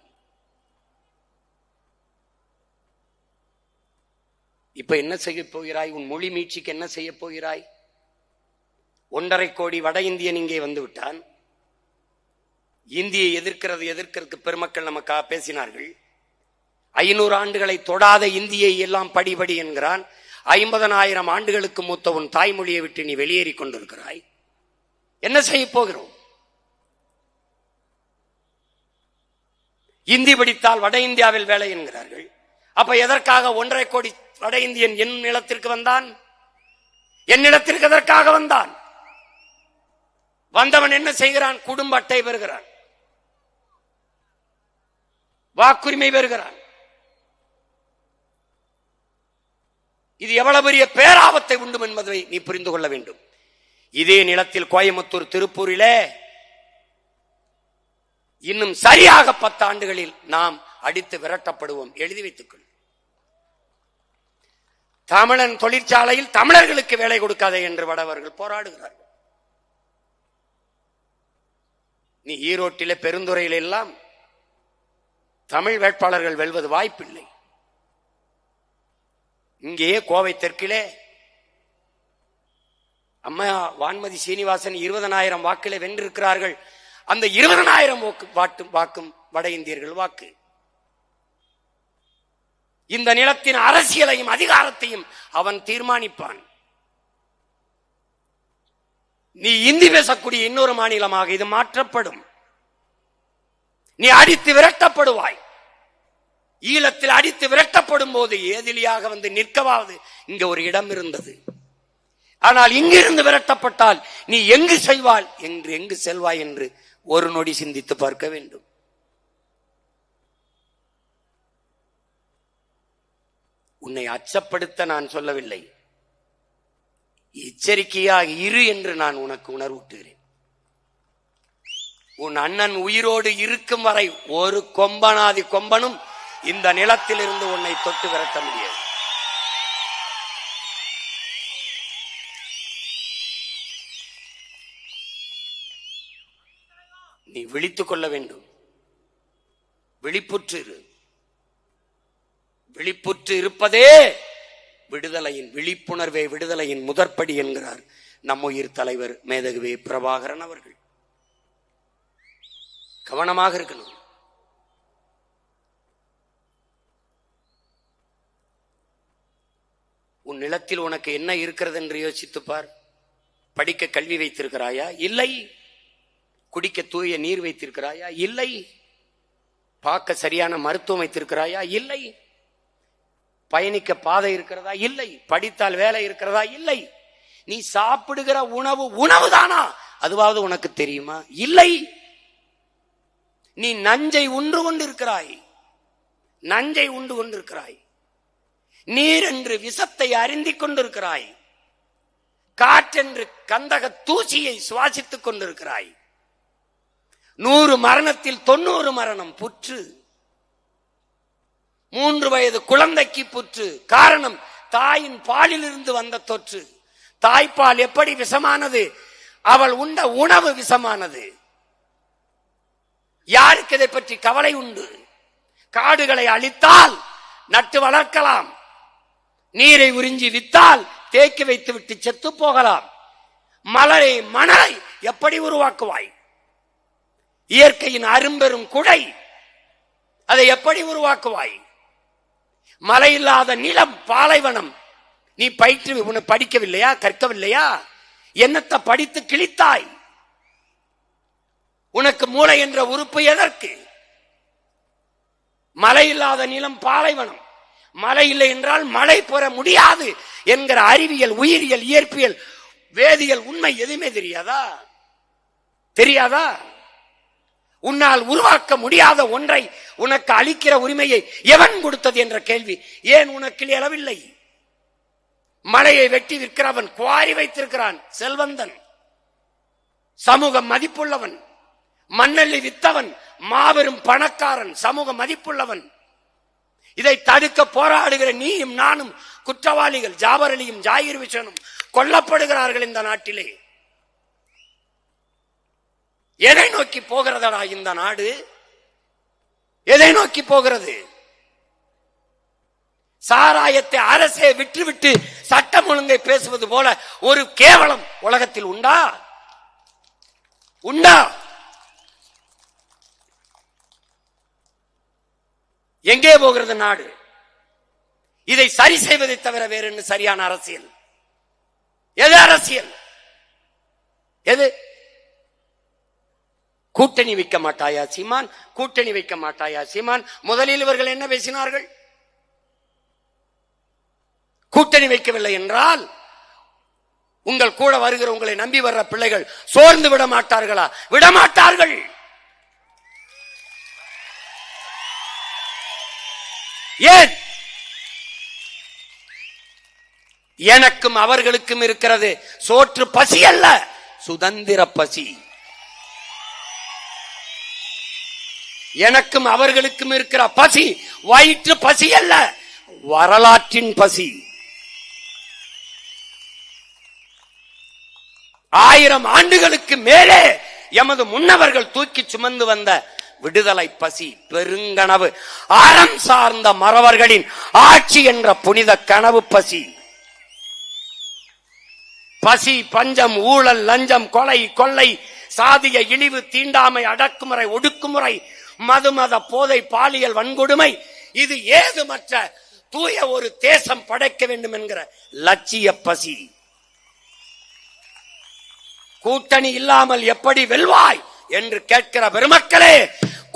இப்ப என்ன செய்ய போகிறாய்? உன் மொழி மீட்சிக்கு என்ன செய்ய போகிறாய்? 1.5 கோடி வட இந்தியன் இங்கே வந்து விட்டான். இந்தியை எதிர்க்கிறதுக்கு பெருமக்கள் நமக்காக பேசினார்கள். 500 ஆண்டுகளை தொடாத இந்தியை எல்லாம் படிபடி என்கிறான். 50,000 ஆண்டுகளுக்கு மூத்த உன் தாய்மொழியை விட்டு நீ வெளியேறி கொண்டிருக்கிறாய். என்ன செய்ய போகிறோம்? இந்தி படித்தால் வட இந்தியாவில் வேலை என்கிறார்கள். அப்ப எதற்காக 1.5 கோடி வட இந்தியன் என் நிலத்திற்கு வந்தான்? என் நிலத்திற்கு எதற்காக வந்தான்? வந்தவன் என்ன செய்கிறான்? குடும்ப அட்டை பெறுகிறான், வாக்குரிமை பெறுகிறான். இது எவ்வளவு பெரிய பேராபத்தை உண்டும் என்பதை நீ புரிந்து கொள்ள வேண்டும். இதே நிலத்தில் கோயம்புத்தூர், திருப்பூரிலே இன்னும் சரியாக 10 ஆண்டுகளில் நாம் அடித்து விரட்டப்படுவோம். எழுதி வைத்துக்கொள். தமிழன் தொழிற்சாலையில் தமிழர்களுக்கு வேலை கொடுக்காதே என்று வடவர்கள் போராடுகிறார்கள். நீ ஈரோட்டிலே, பெருந்துறையில எல்லாம் தமிழ் வேட்பாளர்கள் வெல்வது வாய்ப்பில்லை. இங்கேயே கோவை தெற்கிலே அம்மா வான்மதி சீனிவாசன் 20,000 வாக்கிலே வென்றிருக்கிறார்கள். அந்த 20,000 வாக்கும் வட இந்தியர்கள் வாக்கு. இந்த நிலத்தின் அரசியலையும் அதிகாரத்தையும் அவன் தீர்மானிப்பான். நீ இந்தி பேசக்கூடிய இன்னொரு மாநிலமாக இது மாற்றப்படும். நீ அடித்து விரட்டப்படுவாய். ஈழத்தில் அடித்து விரட்டப்படும் போது ஏதிலியாக வந்து நிற்கவாவது இங்க ஒரு இடம் இருந்தது. ஆனால் இங்கிருந்து விரட்டப்பட்டால் நீ எங்கு செய்வாள் என்று, எங்கு செல்வாய் என்று ஒரு நொடி சிந்தித்து பார்க்க வேண்டும். உன்னை அச்சப்படுத்த நான் சொல்லவில்லை, எச்சரிக்கையாக இரு என்று நான் உனக்கு உணர்வூட்டுகிறேன். உன் அண்ணன் உயிரோடு இருக்கும் வரை ஒரு கொம்பனாதி கொம்பனும் இந்த நிலத்தில் இருந்து உன்னை தொட்டு விரட்ட முடியாது. நீ விழித்துக் கொள்ள வேண்டும். விழிப்புற்று இரு. விழிப்புற்று இருப்பதே விடுதலையின், விழிப்புணர்வே விடுதலையின் முதற்படி என்கிறார் நம் உயிர் தலைவர் மேதகுவே பிரபாகரன் அவர்கள். கவனமாக இருக்கணும். உன் நிலத்தில் உனக்கு என்ன இருக்கிறது என்று யோசித்துப்பார். படிக்க கல்வி வைத்திருக்கிறாயா? இல்லை. குடிக்க தூய நீர் வைத்திருக்கிறாயா? இல்லை. பார்க்க சரியான மருத்துவம் வைத்திருக்கிறாயா? இல்லை. பயணிக்க பாதை இருக்கிறதா? இல்லை. படித்தால் வேலை இருக்கிறதா? இல்லை. நீ சாப்பிடுகிற உணவு உணவுதானா? அதுவாவது உனக்கு தெரியுமா? இல்லை. நீ நஞ்சை உண்டு கொண்டிருக்கிறாய். நஞ்சை உண்டு கொண்டிருக்கிறாய். நீர் என்று விஷத்தை அருந்திக் கொண்டிருக்கிறாய். காற்றென்று கந்தக தூசியை சுவாசித்துக் கொண்டிருக்கிறாய். 100 மரணத்தில் 90 மரணம் புற்று. 3 வயது குழந்தைக்கு புற்று. காரணம், தாயின் பாலில் இருந்து வந்த தொற்று. தாய்ப்பால் எப்படி விஷமானது? அவள் உண்ட உணவு விஷமானது. யாருக்கு இதை பற்றி கவலை உண்டு? காடுகளை அழித்தால் நட்டு வளர்க்கலாம். நீரை உறிஞ்சி வித்தால் தேக்கி வைத்து விட்டு செத்து போகலாம். மணலை எப்படி உருவாக்குவாய்? இயற்கையின் அரும்பெரும் குடை, அதை எப்படி உருவாக்குவாய்? மழை இல்லாத நிலம், பாலைவனம். நீ படிக்கவில்லையா? கற்கவில்லையா? என்னத்தை படித்து கிழித்தாய்? உனக்கு மூளை என்ற உறுப்பு எதற்கு? மழை இல்லாத நிலம், பாலைவனம். மழை இல்லை என்றால் மழை பெற முடியாது என்கிற அறிவியல், உயிரியல், இயற்பியல், வேதியியல் உண்மை எதுவுமே தெரியாதா? தெரியாதா? உன்னால் உருவாக்க முடியாத ஒன்றை உனக்கு அளிக்கிற உரிமையை எவன் கொடுத்தது என்ற கேள்வி ஏன் உனக்கு எழவில்லை? மலையை வெட்டி விற்கிறவன், குவாரி வைத்திருக்கிறான், செல்வந்தன், சமூக மதிப்புள்ளவன். மண்ணள்ளி வித்தவன் மாபெரும் பணக்காரன், சமூக மதிப்புள்ளவன். இதை தடுக்க போராடுகிற நீயும் நானும் குற்றவாளிகள். ஜாபர் அலியும் ஜாகிர் ஹுசைனும் கொல்லப்படுகிறார்கள் இந்த நாட்டிலே. எதை நோக்கி போகிறதடா இந்த நாடு? எதை நோக்கி போகிறது? சாராயத்தை அரசே விட்டுவிட்டு சட்டம் ஒழுங்கை பேசுவது போல ஒரு கேவலம் உலகத்தில் உண்டா? உண்டா? எங்கே போகிறது நாடு? இதை சரி செய்வதை தவிர வேறு என்ன சரியான அரசியல்? எது அரசியல்? எது? கூட்டணி வைக்க மாட்டாயா சீமான்? கூட்டணி வைக்க மாட்டாயா சீமான்? முதலில் இவர்கள் என்ன பேசினார்கள்? கூட்டணி வைக்கவில்லை என்றால் உங்கள் கூட வருகிற, உங்களை நம்பி வர்ற பிள்ளைகள் சோர்ந்து விட மாட்டார்களா? விடமாட்டார்கள். ஏன்? எனக்கும் அவர்களுக்கும் இருக்கிறது சோற்று பசி அல்ல, சுதந்திர பசி. எனக்கும் அவர்களுக்கும் இருக்கிற பசி வயிற்று பசி அல்ல, வரலாற்றின் பசி. 1000 ஆண்டுகளுக்கு மேலே எமது முன்னவர்கள் தூக்கி சுமந்து வந்த விடுதலை பசி, பெருங்கனவு, அறம் சார்ந்த மறவர்களின் ஆட்சி என்ற புனித கனவு பசி. பசி, பஞ்சம், ஊழல், லஞ்சம், கொலை, கொள்ளை, சாதிய இழிவு, தீண்டாமை, அடக்குமுறை, ஒடுக்குமுறை, மதுமத போதை, பாலியல் வன்கொடுமை, இது ஏதுமற்ற தூய ஒரு தேசம் படைக்க வேண்டும் என்கிற லட்சிய பசி. கூட்டணி இல்லாமல் எப்படி வெல்வாய் என்று கேட்கிற பெருமக்களே,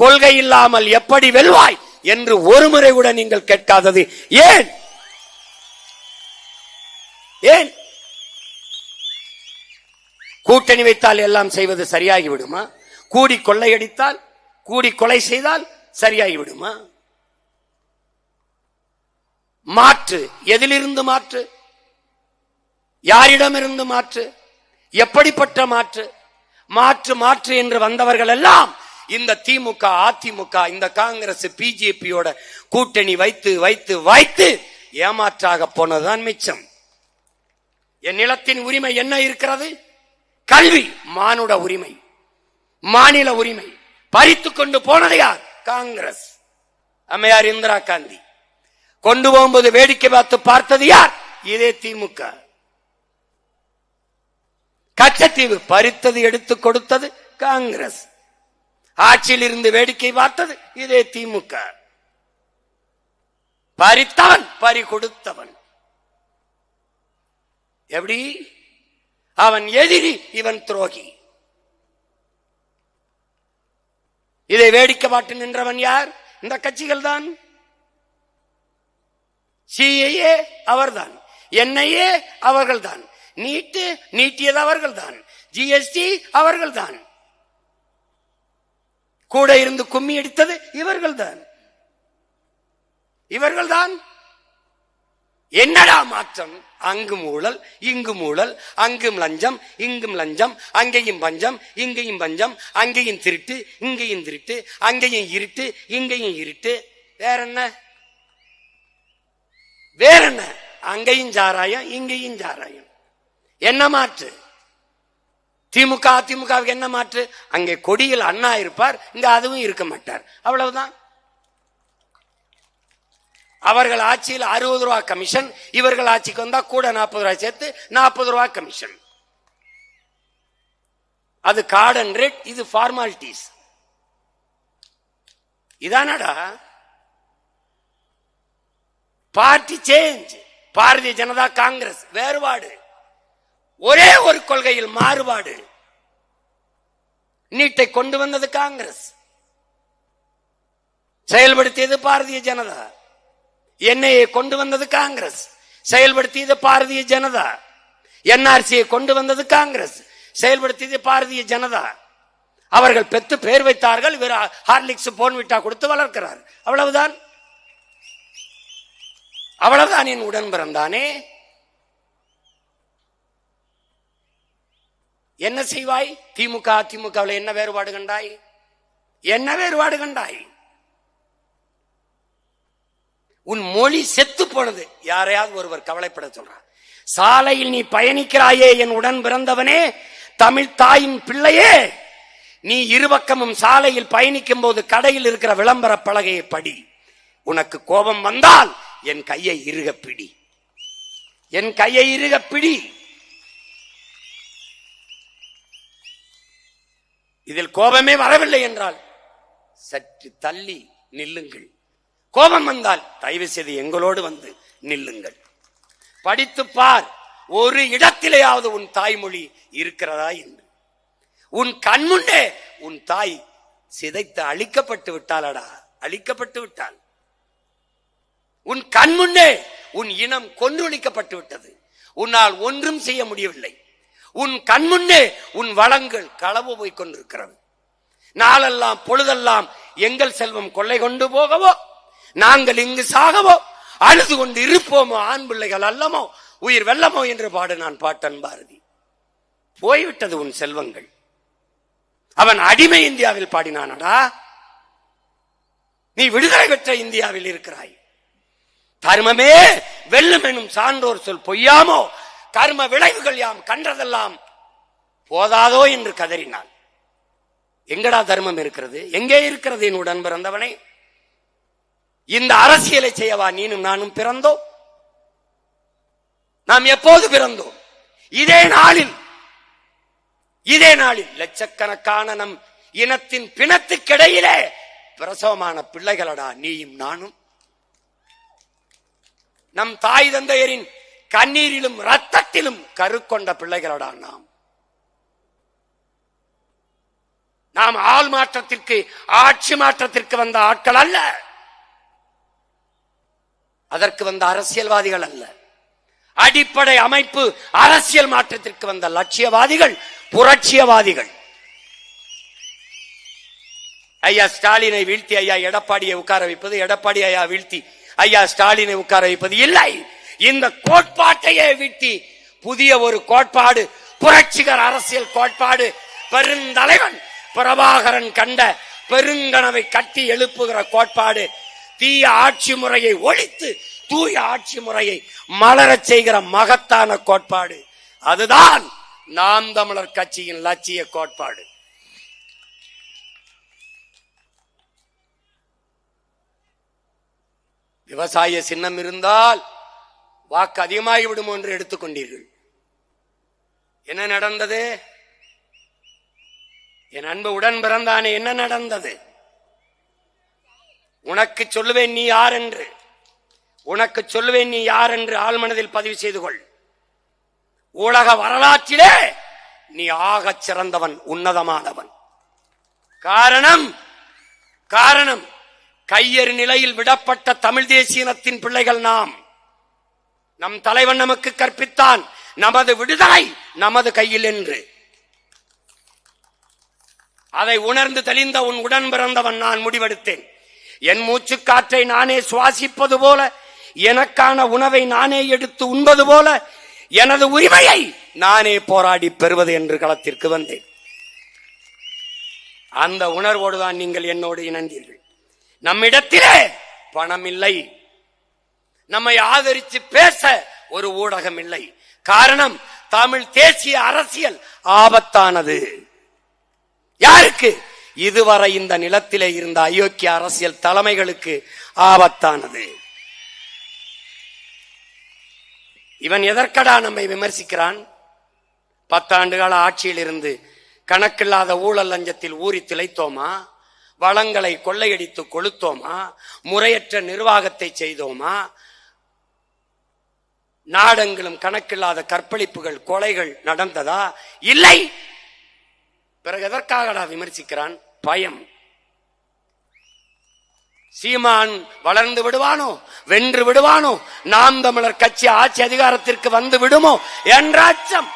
கொள்கை இல்லாமல் எப்படி வெல்வாய் என்று ஒரு முறை கூட நீங்கள் கேட்காதது ஏன்? ஏன்? கூட்டணி வைத்தால் எல்லாம் செய்வது சரியாகி விடுமா? கூடி கொள்ளையடித்தால், கூடி கொலை செய்தால் சரியாகி விடுமா? மாற்று. எதிலிருந்து மாற்று? யாரிடமிருந்து மாற்று? எப்படிப்பட்ட மாற்று? மாற்று மாற்று என்று வந்தவர்கள் எல்லாம் இந்த திமுக, அதிமுக, இந்த காங்கிரஸ், பிஜேபியோட கூட்டணி வைத்து வைத்து வைத்து ஏமாற்றாக போனதுதான் மிச்சம். என் நிலத்தின் உரிமை என்ன இருக்கிறது? கல்வி, மானுட உரிமை, மாநில உரிமை பறித்து கொண்டு போனது யார்? காங்கிரஸ், அம்மையார் இந்திரா காந்தி. கொண்டு போகும்போது வேடிக்கை பார்த்து பார்த்தது யார்? இதே திமுக. கச்சத்தீவு பறித்தது, எடுத்து கொடுத்தது காங்கிரஸ். ஆட்சியில் இருந்து வேடிக்கை பார்த்தது இதே திமுக. பறித்தவன், பறி கொடுத்தவன். எப்படி? அவன் எதிரி, இவன் துரோகி. இதை வேடிக்கை பார்த்து நின்றவன் யார்? இந்த கட்சிகள் தான். சிஏஏ அவர்தான், என்ஐஏ அவர்கள்தான், நீட்டியது அவர்கள்தான், ஜிஎஸ்டி அவர்கள்தான், கூட இருந்து கும்மி அடித்தது இவர்கள்தான். இவர்கள்தான். என்னடா மாற்றம்? அங்கும் ஊழல், இங்கும் ஊழல், அங்கும் லஞ்சம், இங்கும் லஞ்சம், அங்கேயும் பஞ்சம், இங்கேயும் பஞ்சம், அங்கேயும் திருட்டு, இங்கேயும் திருட்டு, அங்கேயும் இருட்டு, இங்கேயும் இருட்டு. வேற என்ன? வேற என்ன? அங்கேயும் சாராயம், இங்கேயும் சாராயம். என்ன மாற்று? திமுக, அதிமுகவுக்கு என்ன மாற்று? அங்கே கொடியில் அண்ணா இருப்பார், இங்க அதுவும் இருக்க மாட்டார், அவ்வளவுதான். அவர்கள் ஆட்சியில் 60 ரூபா கமிஷன், இவர்கள் ஆட்சிக்கு வந்தா கூட 40 ரூபாய் சேர்த்து 40 ரூபாய் கமிஷன். அது கார்டு அண்ட் ரேட், இது ஃபார்மாலிட்டிஸ். இதானடா பார்ட்டி சேஞ்ச். பாரதிய ஜனதா, காங்கிரஸ் வேறுபாடு, ஒரே ஒரு கொள்கையில் மாறுபாடு. நீட்டை கொண்டு வந்தது காங்கிரஸ், செயல்படுத்தியது பாரதிய ஜனதா. என்ஐஏ கொண்டு வந்தது காங்கிரஸ், செயல்படுத்தியது பாரதிய ஜனதா. என்ஆர்சியை கொண்டு வந்தது காங்கிரஸ், செயல்படுத்தியது பாரதிய ஜனதா. அவர்கள் பெற்று பேர் வைத்தார்கள், இவர் ஹார்லிக்ஸ் போன்விட்டா கொடுத்து வளர்க்கிறார். அவ்வளவுதான், அவ்வளவுதான். என் உடன் பிறந்தானே, என்ன செய்வாய்? திமுக அதிமுகவில் என்ன வேறுபாடு கண்டாய்? என்ன வேறுபாடு கண்டாய்? உன் மொழி செத்து போனது. யாரையாவது ஒருவர் கவலைப்பட சொல்றார். சாலையில் நீ பயணிக்கிறாயே என் உடன் பிறந்தவனே, தமிழ் தாயின் பிள்ளையே, நீ இருபக்கமும் சாலையில் பயணிக்கும் போது கடையில் இருக்கிற விளம்பர பலகையை படி. உனக்கு கோபம் வந்தால் என் கையை இறுக பிடி, என் கையை இறுக பிடி. இதில் கோபமே வரவில்லை என்றால் சற்று தள்ளி நில்லுங்கள். கோபம் வந்தால் தயவு செய்து எங்களோடு வந்து நில்லுங்கள். படித்து பார், ஒரு இடத்திலேயாவது உன் தாய்மொழி இருக்கிறதா என்று. உன் கண்முன்னே உன் தாய் சிதைத்து அழிக்கப்பட்டு விட்டாளடா, அழிக்கப்பட்டு விட்டாள். உன் கண்முன்னே உன் இனம் கொன்றொழிக்கப்பட்டு விட்டது. உன்னால் ஒன்றும் செய்ய முடியவில்லை. உன் கண்முன்னே உன் வளங்கள் களவு போய் கொண்டிருக்கிறது. நாளெல்லாம் பொழுதெல்லாம் எங்கள் செல்வம் கொள்ளை கொண்டு போகவோ, நாங்கள் இங்கு சாகவோ, அழுது கொண்டு இருப்போமோ, ஆண் பிள்ளைகள் அல்லமோ, உயிர் வெல்லமோ என்று பாடு நான் பாட்டன் பாரதி. போய்விட்டது உன் செல்வங்கள். அவன் அடிமை இந்தியாவில் பாடினானடா, நீ விடுதலை பெற்ற இந்தியாவில் இருக்கிறாய். தர்மமே வெல்லும் எனும் சான்றோர் சொல் பொய்யாமோ, கர்ம விளைவுகள் யாம் கன்றதெல்லாம் போதாதோ என்று கதறினான். எங்கடா தர்மம் இருக்கிறது? எங்கே இருக்கிறது என் உடன் பிறந்தவனே? இந்த அரசியலை செய்யவா நீனும் நானும் பிறந்தோம்? நாம் எப்போது பிறந்தோம்? இதே நாளில், இதே நாளில் லட்சக்கணக்கான நம் இனத்தின் பிணத்துக்கிடையிலே பிரசவமான பிள்ளைகளடா நீயும் நானும். நம் தாய் தந்தையரின் கண்ணீரிலும் ரத்தத்திலும் கருக்கொண்ட பிள்ளைகளடா நாம். நாம் ஆள் மாற்றத்திற்கு, ஆட்சி மாற்றத்திற்கு வந்த ஆட்கள் அல்ல, அதற்கு வந்த அரசியல்வாதிகள் அல்ல. அடிப்படை அமைப்பு அரசியல் மாற்றத்திற்கு வந்த லட்சியவாதிகள், புரட்சியவாதிகள். ஐயா ஸ்டாலினை வீழ்த்தி ஐயா எடப்பாடியை உட்கார வைப்பது, எடப்பாடி ஐயா வீழ்த்தி ஐயா ஸ்டாலினை உட்கார வைப்பது இல்லை. இந்த கோட்பாட்டையே வீழ்த்தி புதிய ஒரு கோட்பாடு, புரட்சிகர அரசியல் கோட்பாடு, பெருந்தலைவன் பிரபாகரன் கண்ட பெருங்கனவை கட்டி எழுப்புகிற கோட்பாடு, தீய ஆட்சி முறையை ஒழித்து தூய ஆட்சி முறையை மலரச் செய்கிற மகத்தான கோட்பாடு. அதுதான் நாம் தமிழர் கட்சியின் லட்சிய கோட்பாடு. விவசாய சின்னம் இருந்தால் வாக்கு அதிகமாகிவிடும் என்று எடுத்துக்கொண்டீர்கள். என்ன நடந்தது? என் அன்பு உடன் பிறந்தானே, என்ன நடந்தது? உனக்கு சொல்லுவேன் நீ யார் என்று, உனக்கு சொல்லுவேன் நீ யார் என்று ஆழ்மனதில் பதிவு செய்து கொள். உலக வரலாற்றிலே நீ ஆகச் சிறந்தவன், உன்னதமானவன். காரணம் காரணம் கையறு நிலையில் விடப்பட்ட தமிழ் தேசியனத்தின் பிள்ளைகள் நாம். நம் தலைவன் நமக்கு கற்பித்தான், நமது விடுதலை நமது கையில் என்று. அதை உணர்ந்து தெளிந்த உன் உடன் பிறந்தவன் நான் முடிவெடுத்தேன். என் மூச்சு காற்றை நானே சுவாசிப்பது போல, எனக்கான உணவை நானே எடுத்து உண்பது போல, எனது உரிமையை நானே போராடி பெறுவது என்று களத்திற்கு வந்தேன். அந்த உணர்வோடுதான் நீங்கள் என்னோடு இணைந்தீர்கள். நம்மிடத்திலே பணம் இல்லை, நம்மை ஆதரித்து பேச ஒரு ஊடகம் இல்லை. காரணம், தமிழ் தேசிய அரசியல் ஆபத்தானது. யாருக்கு? இதுவரை இந்த நிலத்திலே இருந்த அயோக்கிய அரசியல் தலைமைகளுக்கு ஆபத்தானது. இவன் எதற்கடா நம்மை விமர்சிக்கிறான்? 10 ஆண்டுகால ஆட்சியில் இருந்து கணக்கில்லாத ஊழல் லஞ்சத்தில் ஊறி திளைத்தோமா? வளங்களை கொள்ளையடித்து கொளுத்தோமா? முறையற்ற நிர்வாகத்தை செய்தோமா? நாடெங்கிலும் கணக்கில்லாத கற்பழிப்புகள், கொலைகள் நடந்ததா? இல்லை. பிறகு எதற்காகடா விமர்சிக்கிறான்? பயம். சீமான் வளர்ந்து விடுவானோ, வென்று விடுவானோ, நாம் தமிழர் கட்சி ஆட்சி அதிகாரத்திற்கு வந்து விடுமோ என்ற அச்சம்.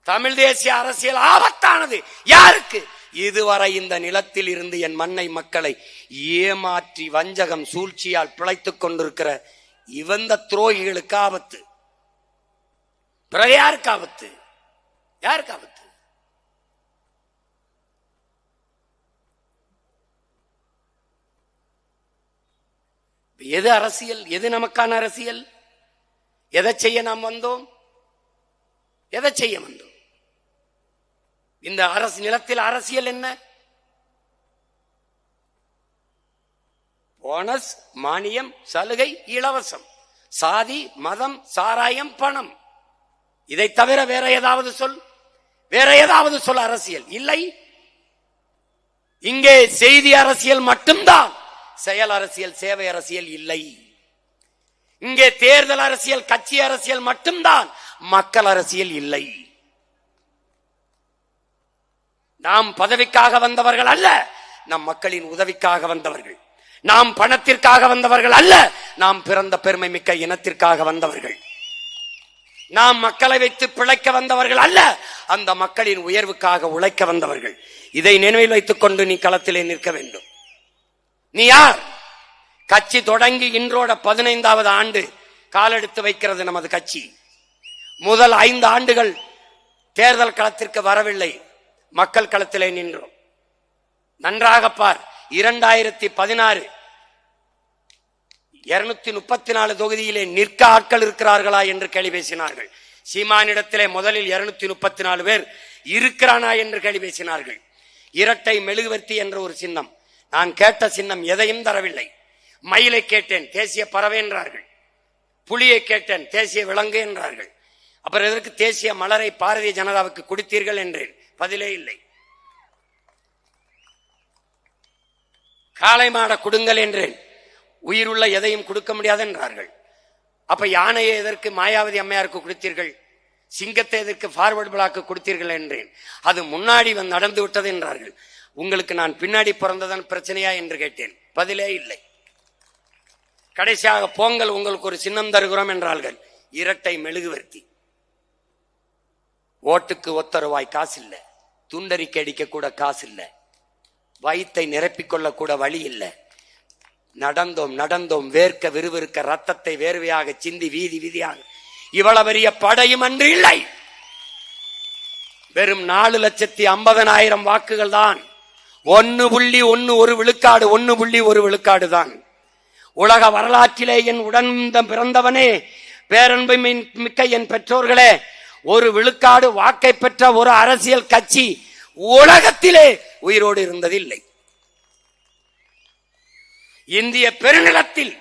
தமிழ் தேசிய அரசியல் ஆபத்தானது. யாருக்கு? இதுவரை இந்த நிலத்தில் இருந்து என் மண்ணை மக்களை ஏமாற்றி வஞ்சகம் சூழ்ச்சியால் பிழைத்துக் கொண்டிருக்கிற இவந்த துரோகிகளுக்கு ஆபத்து. பிறகு யாருக்கு ஆபத்து? யாருக்கு ஆபத்து? எது அரசியல்? எது நமக்கான அரசியல்? எதை செய்ய நாம் வந்தோம்? எதை செய்ய வந்தோம்? இந்த அரசு நிலத்தில் அரசியல் என்ன? போனஸ், மானியம், சலுகை, இலவசம், சாதி, மதம், சாராயம், பணம். இதை தவிர வேற ஏதாவது சொல், வேற ஏதாவது சொல் அரசியல் இல்லை. இங்கே செய்தி அரசியல் மட்டும்தான், செயல் அரசியல், சேவை அரசியல் இல்லை. இங்கே தேர்தல் அரசியல், கட்சி அரசியல் மட்டும்தான், மக்கள் அரசியல் இல்லை. நாம் பதவிக்காக வந்தவர்கள் அல்ல, நம் மக்களின் உதவிக்காக வந்தவர்கள். நாம் பணத்திற்காக வந்தவர்கள் அல்ல, நாம் பிறந்த பெருமை மிக்க இனத்திற்காக வந்தவர்கள். நாம் மக்களை வைத்து பிழைக்க வந்தவர்கள் அல்ல, அந்த மக்களின் உயர்வுக்காக உழைக்க வந்தவர்கள். இதை நினைவில் வைத்துக் கொண்டு நீ களத்திலே நிற்க வேண்டும். நீ யார்? கட்சி தொடங்கி இன்றோட 15வது ஆண்டு காலெடுத்து வைக்கிறது நமது கட்சி. முதல் 5 ஆண்டுகள் தேர்தல் களத்திற்கு வரவில்லை, மக்கள் களத்திலே நின்றோம். நன்றாக பார். 2016 234 தொகுதியிலே நிற்க ஆட்கள் இருக்கிறார்களா என்று கேள்வி பேசினார்கள். சீமானிடத்திலே முதலில் 234 பேர் இருக்கிறானா என்று கேள்வி பேசினார்கள். இரட்டை மெழுகுவர்த்தி என்ற ஒரு சின்னம், நான் கேட்ட சின்னம் எதையும் தரவில்லை. மயிலை கேட்டேன், தேசிய பறவை என்றார்கள். புலியை கேட்டேன், தேசிய விலங்கு என்றார்கள். அப்புறம் எதற்கு தேசிய மலரை பாரதிய ஜனதாவுக்கு கொடுத்தீர்கள் என்றேன். பதிலே இல்லை. காளை மாட கொடுங்கள் என்றேன், உயிருள்ள எதையும் கொடுக்க முடியாது என்றார்கள். அப்ப யானையை எதற்கு மாயாவதி அம்மையாருக்கு கொடுத்தீர்கள், சிங்கத்தை எதற்கு ஃபார்வர்டு பிளாக்கு கொடுத்தீர்கள் என்றேன். அது முன்னாடி நடந்து விட்டது என்றார்கள். உங்களுக்கு நான் பின்னாடி பிறந்ததன் பிரச்சனையா என்று கேட்டேன். பதிலே இல்லை. கடைசியாக போங்கள், உங்களுக்கு ஒரு சின்னம் தருகிறோம் என்றார்கள். இரட்டை மெழுகுவர்த்தி. ஓட்டுக்கு ஒத்த ரூபாய் காசு இல்ல, துண்டறிக்கை அடிக்க கூட காசு இல்ல, வயிற்றை நிரப்பிக்கொள்ள கூட வழி இல்லை. நடந்தோம் வேர்க்க விறுவிறுக்க ரத்தத்தை வேர்வையாக சிந்தி வீதி வீதியாக இவ்வளவு பெரிய படையும் அன்று இல்லை. வெறும் 4,50,000 வாக்குகள் தான். 1.1 விழுக்காடு, 1.1 விழுக்காடு தான். உலக வரலாற்றிலே என் உடன் பிறந்தவனே, பேரன்பு மிக்க என் பெற்றோர்களே, 1 விழுக்காடு வாக்கை பெற்ற ஒரு அரசியல் கட்சி உலகத்திலே உயிரோடு இருந்ததில்லை. இந்திய பெருநிலத்தில்,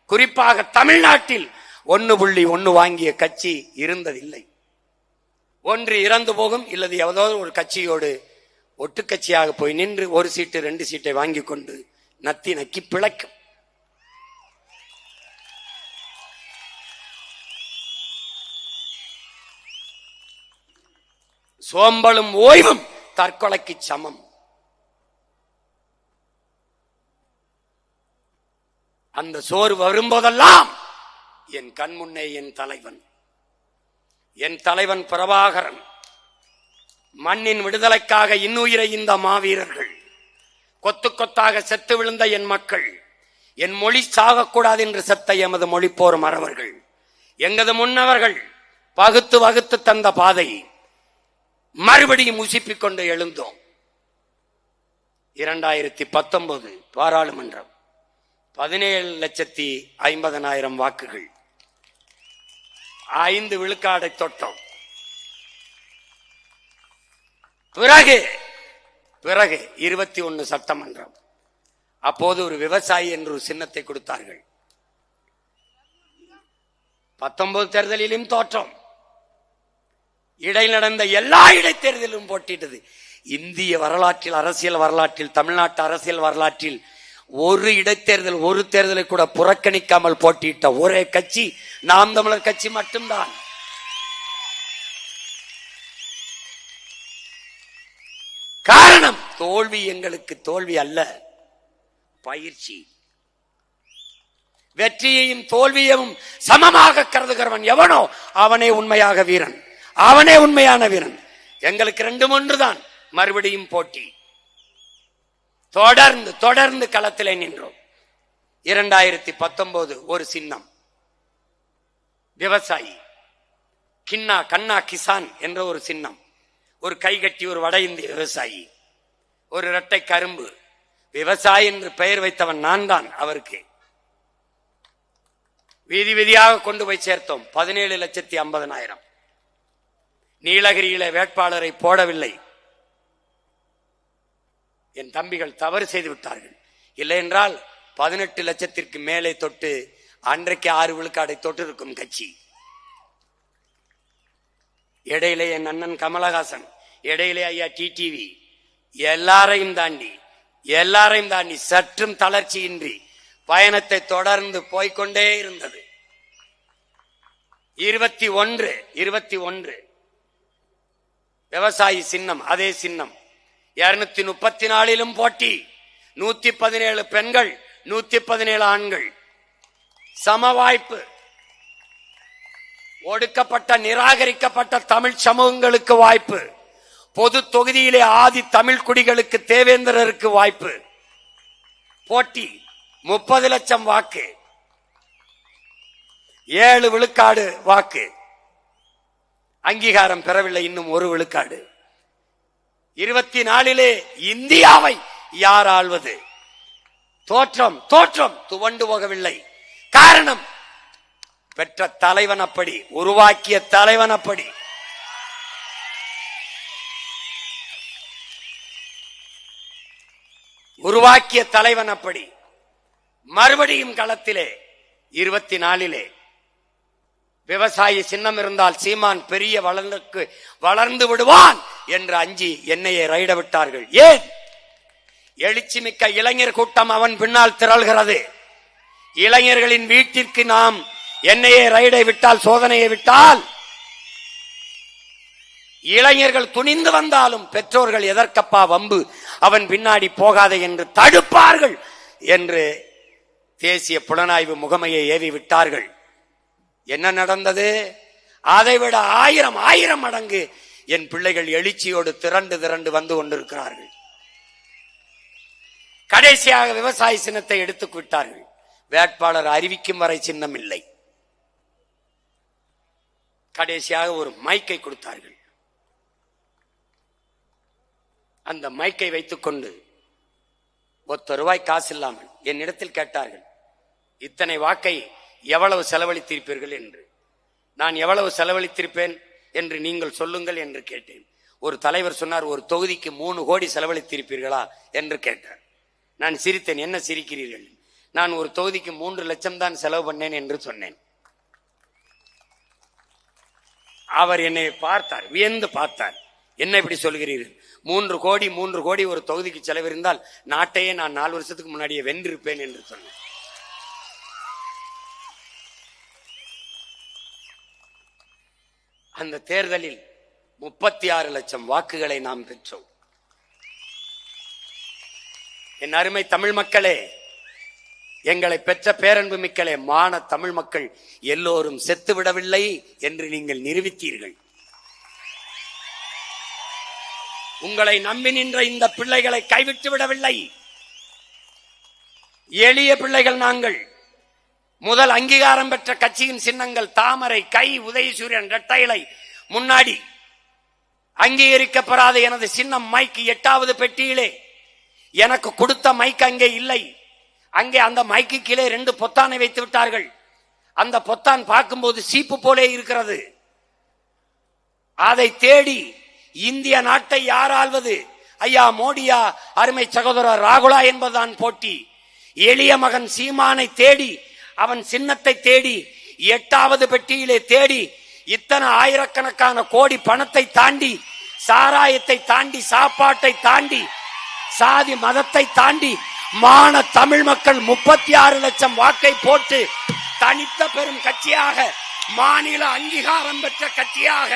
குறிப்பாக தமிழ்நாட்டில் 1.1 வாங்கிய கட்சி இருந்ததில்லை. ஒன்று இறந்து போகும், இல்லது எவதோ ஒரு கட்சியோடு ஒட்டுக்கட்சியாக போய் நின்று 1 சீட்டு 2 சீட்டை வாங்கி கொண்டு நத்தி நக்கி பிழைக்கும். சோம்பலும் ஓய்வும் தற்கொலைக்கு சமம். அந்த சோறு வரும்போதெல்லாம் என் கண்முன்னே என் தலைவன் பிரபாகரன், மண்ணின் விடுதலைக்காக இன்னுயிரை இந்த மாவீரர்கள், கொத்து கொத்தாக செத்து விழுந்த என் மக்கள், என் மொழி சாகக்கூடாது என்று செத்த எமது மொழிப்போர் மறவர்கள், எங்கது முன்னவர்கள் பகுத்து வகுத்து தந்த பாதை மறுபடியும் உசிப்பிக் கொண்டு எழுந்தோம். 2019 பாராளுமன்றம் 17,50,000 வாக்குகள், 5 விழுக்காடை தொட்டோம். பிறகு 21 சட்டமன்றம். அப்போது ஒரு விவசாயி என்று ஒரு சின்னத்தை கொடுத்தார்கள். 19 தேர்தலிலும் தோற்றோம். இடையில் நடந்த எல்லா இடைத்தேர்தலிலும் போட்டிட்டது. இந்திய வரலாற்றில், அரசியல் வரலாற்றில், தமிழ்நாட்டு அரசியல் வரலாற்றில் ஒரு இடைத்தேர்தல், ஒரு தேர்தலை கூட புறக்கணிக்காமல் போட்டியிட்ட ஒரே கட்சி நாம் தமிழர் கட்சி மட்டும்தான். காரணம், தோல்வி எங்களுக்கு தோல்வி அல்ல, பயிற்சி. வெற்றியையும் தோல்வியையும் சமமாக கருதுகிறவன் எவனோ அவனே உண்மையாக வீரன், அவனே உண்மையான வீரன். எங்களுக்கு 2-3 தான். மறுபடியும் போட்டி. தொடர்ந்து தொடர்ந்து களத்திலே நின்றோம். 2019 ஒரு சின்னம், விவசாயி கின்னா கண்ணா கிசான் என்ற ஒரு சின்னம். ஒரு கைகட்டி ஒரு வட இந்திய விவசாயி, ஒரு இரட்டை கரும்பு விவசாயி என்று பெயர் வைத்தவன் நான் தான். அவருக்கு வீதி வீதியாக கொண்டு போய் சேர்த்தோம். 17,50,000. நீலகிரியில வேட்பாளரை போடவில்லை. என் தம்பிகள் தவறு செய்து விட்டார்கள். இல்லை என்றால் 18 லட்சத்திற்கு மேலே தொட்டு அன்றைக்கு 6 விழுக்காடை தொட்டு இருக்கும் கட்சி. இடையிலே என் அண்ணன் கமலஹாசன், இடையிலே ஐயா டிடிவி, எல்லாரையும் தாண்டி சற்றும் தளர்ச்சியின்றி பயணத்தை தொடர்ந்து போய்கொண்டே இருந்தது. 21 விவசாயி சின்னம், அதே சின்னம். 234 போட்டி, 117 பெண்கள், 117 ஆண்கள், சம வாய்ப்பு. ஒடுக்கப்பட்ட நிராகரிக்கப்பட்ட தமிழ் சமூகங்களுக்கு வாய்ப்பு, பொது தொகுதியிலே ஆதி தமிழ் குடிகளுக்கு தேவேந்திரருக்கு வாய்ப்பு. போட்டி 30 லட்சம் வாக்கு, 7 விழுக்காடு வாக்கு. அங்கீகாரம் பெறவில்லை, இன்னும் 1 விழுக்காடு. 24 இந்தியாவை யார் ஆள்வது? தோற்றம் துவண்டு போகவில்லை. காரணம், பெற்ற தலைவன் அப்படி, உருவாக்கிய தலைவன் அப்படி. உருவாக்கிய தலைவன் அப்படி. மறுபடியும் களத்திலே 24 விவசாயி சின்னம் இருந்தால் சீமான் பெரிய வளர்ந்து விடுவான் என்று அஞ்சி என்னையே ரைட விட்டார்கள். ஏன்? எழுச்சி மிக்க இளைஞர் கூட்டம் அவன் பின்னால் திரள்கிறது. இளைஞர்களின் வீட்டிற்கு நாம் என்னையே ரைடை விட்டால், சோதனையை விட்டால், இளைஞர்கள் துணிந்து வந்தாலும் பெற்றோர்கள் எதற்கப்பா வம்பு, அவன் பின்னாடி போகாதே என்று தடுப்பார்கள் என்று தேசிய புலனாய்வு முகமையை ஏவி விட்டார்கள். என்ன நடந்தது? அதைவிட 1000 மடங்கு என் பிள்ளைகள் எழுச்சியோடு திரண்டு வந்து கொண்டிருக்கிறார்கள். கடைசியாக விவசாய சின்னத்தை எடுத்துக் விட்டார்கள். வேட்பாளர் அறிவிக்கும் வரை சின்னம் இல்லை. கடைசியாக ஒரு மைக்கை கொடுத்தார்கள். அந்த மைக்கை வைத்துக் கொண்டு ₹1 காசு இல்லாமல் என்னிடத்தில் கேட்டார்கள், இத்தனை வாக்கை எவ்வளவு செலவழித்திருப்பீர்கள் என்று. நான் எவ்வளவு செலவழித்திருப்பேன் என்று நீங்கள் சொல்லுங்கள் என்று கேட்டேன். ஒரு தலைவர் சொன்னார், ஒரு தொகுதிக்கு 3 கோடி செலவழித்திருப்பீர்களா என்று கேட்டார். நான் சிரித்தேன். என்ன சிரிக்கிறீர்கள்? நான் ஒரு தொகுதிக்கு 3 லட்சம் தான் செலவு பண்ணேன் என்று சொன்னேன். அவர் என்னை பார்த்தார், வியந்து பார்த்தார். என்ன இப்படி சொல்கிறீர்கள்? 3 கோடி ஒரு தொகுதிக்கு செலவு இருந்தால் நாட்டையே நான் 4 வருஷத்துக்கு முன்னாடியே வென்றிருப்பேன் என்று சொன்னேன். அந்த தேர்தலில் 36 லட்சம் வாக்குகளை நாம் பெற்றோம். என் அருமை தமிழ் மக்களே, எங்களை பெற்ற பேரன்பு மிக்கலே, மான தமிழ் மக்கள் எல்லோரும் செத்து விடவில்லை என்று நீங்கள் நிரூபித்தீர்கள். உங்களை நம்பி நின்ற இந்த பிள்ளைகளை கைவிட்டு விடவில்லை. எளிய பிள்ளைகள் நாங்கள். முதல் அங்கீகாரம் பெற்ற கட்சியின் சின்னங்கள் தாமரை, கை, உதயசூரியன், இரட்டை இலை. முன்னாடி அங்கீகரிக்கப்படாத எனது சின்னம் மைக்கு 8வது பெட்டியிலே. எனக்கு கொடுத்த மைக் அங்கே இல்லை. அங்கே அந்த மைக்கு கீழே 2 பொத்தானை வைத்து விட்டார்கள். அந்த பொத்தான் பார்க்கும்போது சீப்பு போலே இருக்கிறது. அதை தேடி இந்திய நாட்டை யார் ஆள்வது? ஐயா மோடியா, அருமை சகோதரர் ராகுலா என்பதுதான் போட்டி. எளிய மகன் சீமானை தேடி, அவன் சின்னத்தை தேடி, 8வது பெட்டியிலே தேடி, இத்தனை ஆயிரக்கணக்கான கோடி பணத்தை தாண்டி, சாராயத்தை தாண்டி, சாப்பாட்டை தாண்டி, சாதி மதத்தை தாண்டி, மான தமிழ் மக்கள் 36 லட்சம் வாக்கை போட்டு தனித்த பெரும் கட்சியாக, மாநில அங்கீகாரம் பெற்ற கட்சியாக,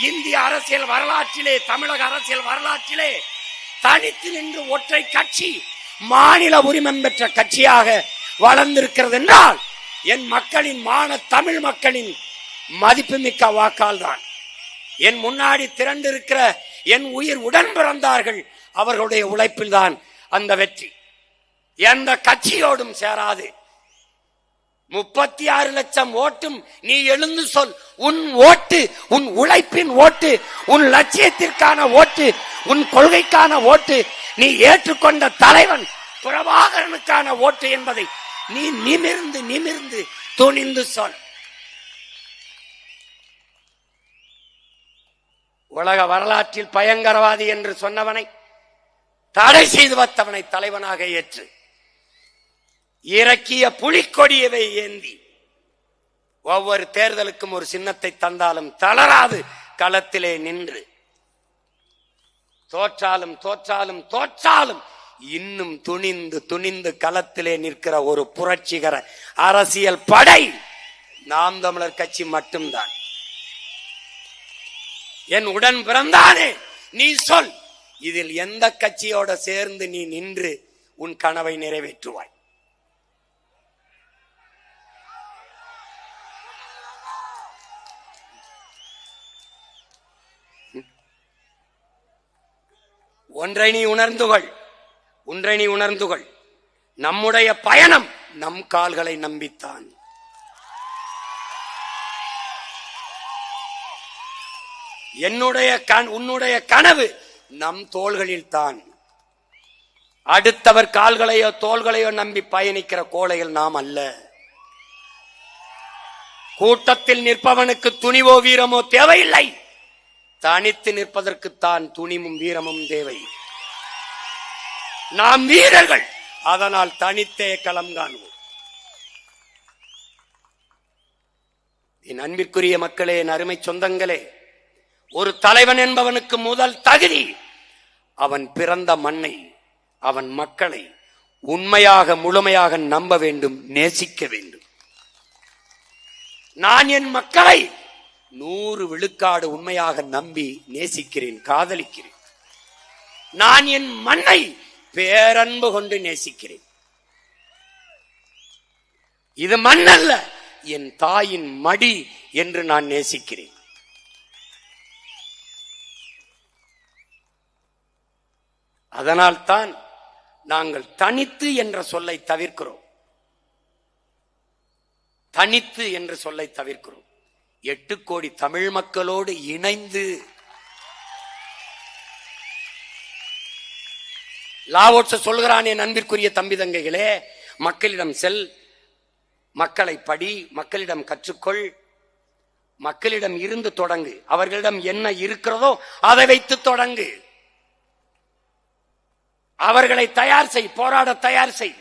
இந்திய அரசியல் வரலாற்றிலே, தமிழக அரசியல் வரலாற்றிலே தனித்து நின்று ஒற்றை கட்சி மாநில உரிமம் பெற்ற கட்சியாக வளர்ந்திருக்கிறது என்றால் என் மக்களின் தமிழ் மக்களின் மதிப்புமிக்க வாக்கால் தான். என் முன்னாடி திரண்டிருக்கிற என் உயிர் உடன் பிறந்தார்கள், அவர்களுடைய உழைப்பில் தான் அந்த வெற்றி. எந்த கட்சியோடும் சேராது. 36 லட்சம் ஓட்டும் நீ எழுந்து சொல். உன் ஓட்டு, உன் உழைப்பின் ஓட்டு, உன் லட்சியத்திற்கான ஓட்டு, உன் கொள்கைக்கான ஓட்டு, நீ ஏற்றுக்கொண்ட தலைவன் பிரபாகரனுக்கான ஓட்டு என்பதை நீ நிமிர்ந்து துணிந்து சொல். உலக வரலாற்றில் பயங்கரவாதி என்று சொன்னவனை, தடை செய்து வைத்தவனை தலைவனாக ஏற்று இறக்கிய புலிக்கொடியவை ஏந்தி ஒவ்வொரு தேர்தலுக்கும் ஒரு சின்னத்தை தந்தாலும் தளராது களத்திலே நின்று தோற்றாலும் இன்னும் துணிந்து களத்திலே நிற்கிற ஒரு புரட்சிகர அரசியல் படை நாம் தமிழர் கட்சி மட்டும்தான். என் உடன் பிறந்தானே, நீ சொல், இதில் எந்த கட்சியோட சேர்ந்து நீ நின்று உன் கனவை நிறைவேற்றுவாய்? ஒன்றை நீ உணர்ந்துகள், நம்முடைய பயணம் நம் கால்களை நம்பித்தான். உன்னுடைய கனவு நம் தோள்களில் தான். அடுத்தவர் கால்களையோ தோள்களையோ நம்பி பயணிக்கிற கோழைகள் நாம் அல்ல. கூட்டத்தில் நிற்பவனுக்கு துணிவோ வீரமோ தேவையில்லை, தனித்து நிற்பதற்குத்தான் துணிவும் வீரமும் தேவை. நாம் வீரர்கள், அதனால் தனித்தே களம் காணுவோம். என் அன்பிற்குரிய மக்களே, என் அருமை சொந்தங்களே, ஒரு தலைவன் என்பவனுக்கு முதல் தகுதி அவன் பிறந்த மண்ணை, அவன் மக்களை உண்மையாக முழுமையாக நம்ப வேண்டும், நேசிக்க வேண்டும். நான் என் மக்களை 100 விழுக்காடு உண்மையாக நம்பி நேசிக்கிறேன், காதலிக்கிறேன். நான் என் மண்ணை பேரன்பு கொண்டு நேசிக்கிறேன். இது மண் அல்ல, என் தாயின் மடி என்று நான் நேசிக்கிறேன். அதனால்தான் நாங்கள் தனித்து என்ற சொல்லை தவிர்க்கிறோம். 8 கோடி தமிழ் மக்களோடு இணைந்து லாவோட்ஸ சொல்கிறான், என் அன்பிற்குரிய தம்பி தங்கைகளே, மக்களிடம் செல், மக்களை படி, மக்களிடம் கற்றுக்கொள், மக்களிடம் இருந்து தொடங்கு. அவர்களிடம் என்ன இருக்கிறதோ அதை வைத்து தொடங்கு. அவர்களை தயார் செய், போராட தயார் செய்.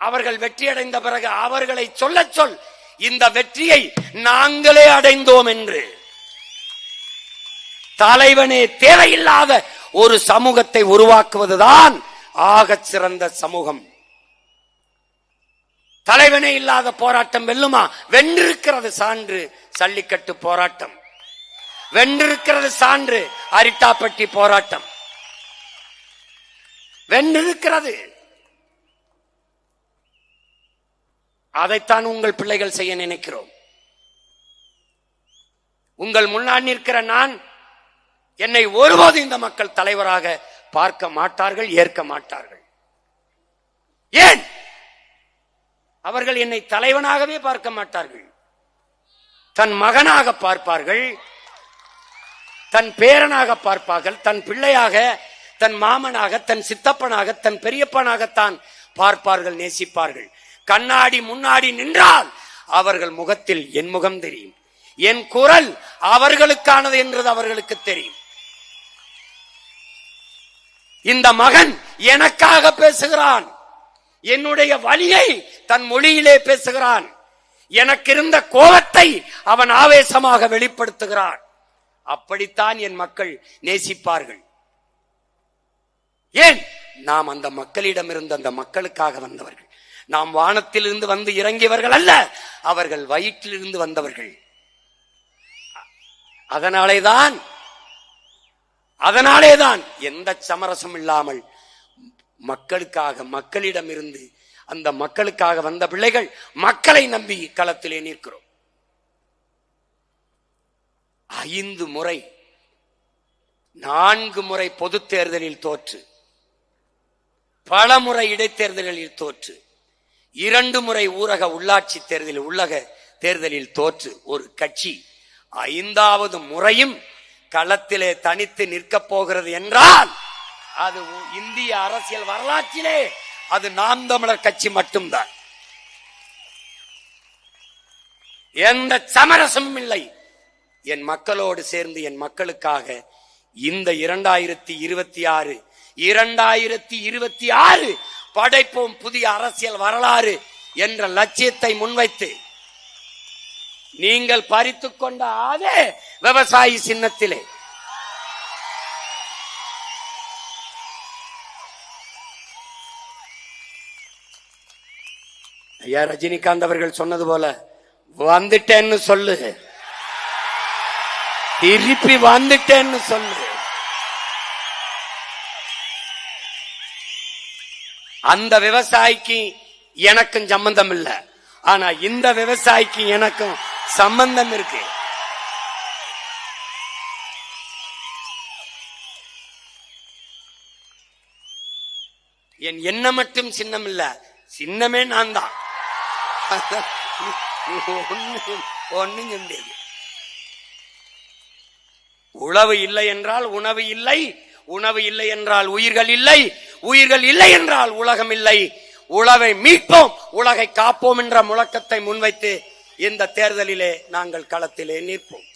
அவர்கள் வெற்றி அடைந்த பிறகு அவர்களை சொல்ல சொல், இந்த வெற்றியை நாங்களே அடைந்தோம் என்று. தலைவனே தேவையில்லாத ஒரு சமூகத்தை உருவாக்குவதுதான் ஆகச் சிறந்த சமூகம். தலைவனே இல்லாத போராட்டம் வெல்லுமா? வென்றிருக்கிறது சான்று சல்லிக்கட்டு போராட்டம், வென்றிருக்கிறது சான்று அரிட்டாப்பட்டி போராட்டம், வென்றிருக்கிறது. அதைத்தான் உங்கள் பிள்ளைகள் செய்ய நினைக்கிறோம். உங்கள் முன்னால் நிற்கிற நான், என்னை ஒருபோது இந்த மக்கள் தலைவராக பார்க்க மாட்டார்கள், ஏற்க மாட்டார்கள். ஏன்? அவர்கள் என்னை தலைவனாகவே பார்க்க மாட்டார்கள். தன் மகனாக பார்ப்பார்கள், தன் பேரனாக பார்ப்பார்கள், தன் பிள்ளையாக, தன் மாமனாக, தன் சித்தப்பனாக, தன் பெரியப்பனாகத்தான் பார்ப்பார்கள், நேசிப்பார்கள். கண்ணாடி முன்னாடி நின்றால் அவர்கள் முகத்தில் என் முகம் தெரியும், என் குரல் அவர்களுக்கானது என்றது அவர்களுக்கு தெரியும். இந்த மகன் எனக்காக பேசுகிறான், என்னுடைய வலியை தன் மொழியிலே பேசுகிறான், எனக்கு இருந்த கோபத்தை அவன் ஆவேசமாக வெளிப்படுத்துகிறான். அப்படித்தான் என் மக்கள் நேசிப்பார்கள். ஏன்? நாம் அந்த மக்களிடம் இருந்து அந்த மக்களுக்காக வந்தவர்கள். நாம் வானத்திலிருந்து வந்து இறங்கியவர்கள் அல்ல, அவர்கள் வயிற்றிலிருந்து வந்தவர்கள். அதனாலேதான் அதனாலேதான் எந்த சமரசம் இல்லாமல் மக்களுக்காக, மக்களிடம் இருந்து அந்த மக்களுக்காக வந்த பிள்ளைகள் மக்களை நம்பி களத்திலே நிற்கிறோம். 5 முறை 4 முறை பொது தேர்தலில் தோற்று, பல முறை இடைத்தேர்தலில் தோற்று, 2 முறை ஊரக உள்ளாட்சி தேர்தலில் உள்ளக தேர்தலில் தோற்று ஒரு கட்சி 5வது முறையும் களத்திலே தனித்து நிற்கப் போகிறது என்றால் அது இந்திய அரசியல் வரலாற்றிலே அது நாம் தமிழர் கட்சி மட்டும்தான். எந்த சமரசமும் இல்லை. என் மக்களோடு சேர்ந்து என் மக்களுக்காக இந்த 2026 படைப்போம் புதிய அரசியல் வரலாறு என்ற லட்சியத்தை முன்வைத்து நீங்கள் பறித்துக் கொண்ட அதே விவசாயி சின்னத்திலே ஐயா ரஜினிகாந்த் அவர்கள் சொன்னது போல வந்துட்டேன்னு சொல்லு, திருப்பி வந்துட்டேன்னு சொல்லு. அந்த விவசாயிக்கு எனக்கும் சம்பந்தம் இல்லை, ஆனா இந்த விவசாயிக்கு எனக்கும் சம்பந்தம் இருக்கு. என் என்ன மட்டும் சின்னம் இல்ல, சின்னமே நான் தான். ஒன்னும் செஞ்சது. உழவு இல்லை என்றால் உணவு இல்லை, உணவு இல்லை என்றால் உயிர்கள் இல்லை, உயிர்கள் இல்லை என்றால் உலகம் இல்லை. உழவை மீட்போம், உலகை காப்போம் என்ற முழக்கத்தை முன்வைத்து இந்த தேர்தலிலே நாங்கள் களத்திலே நிற்போம்.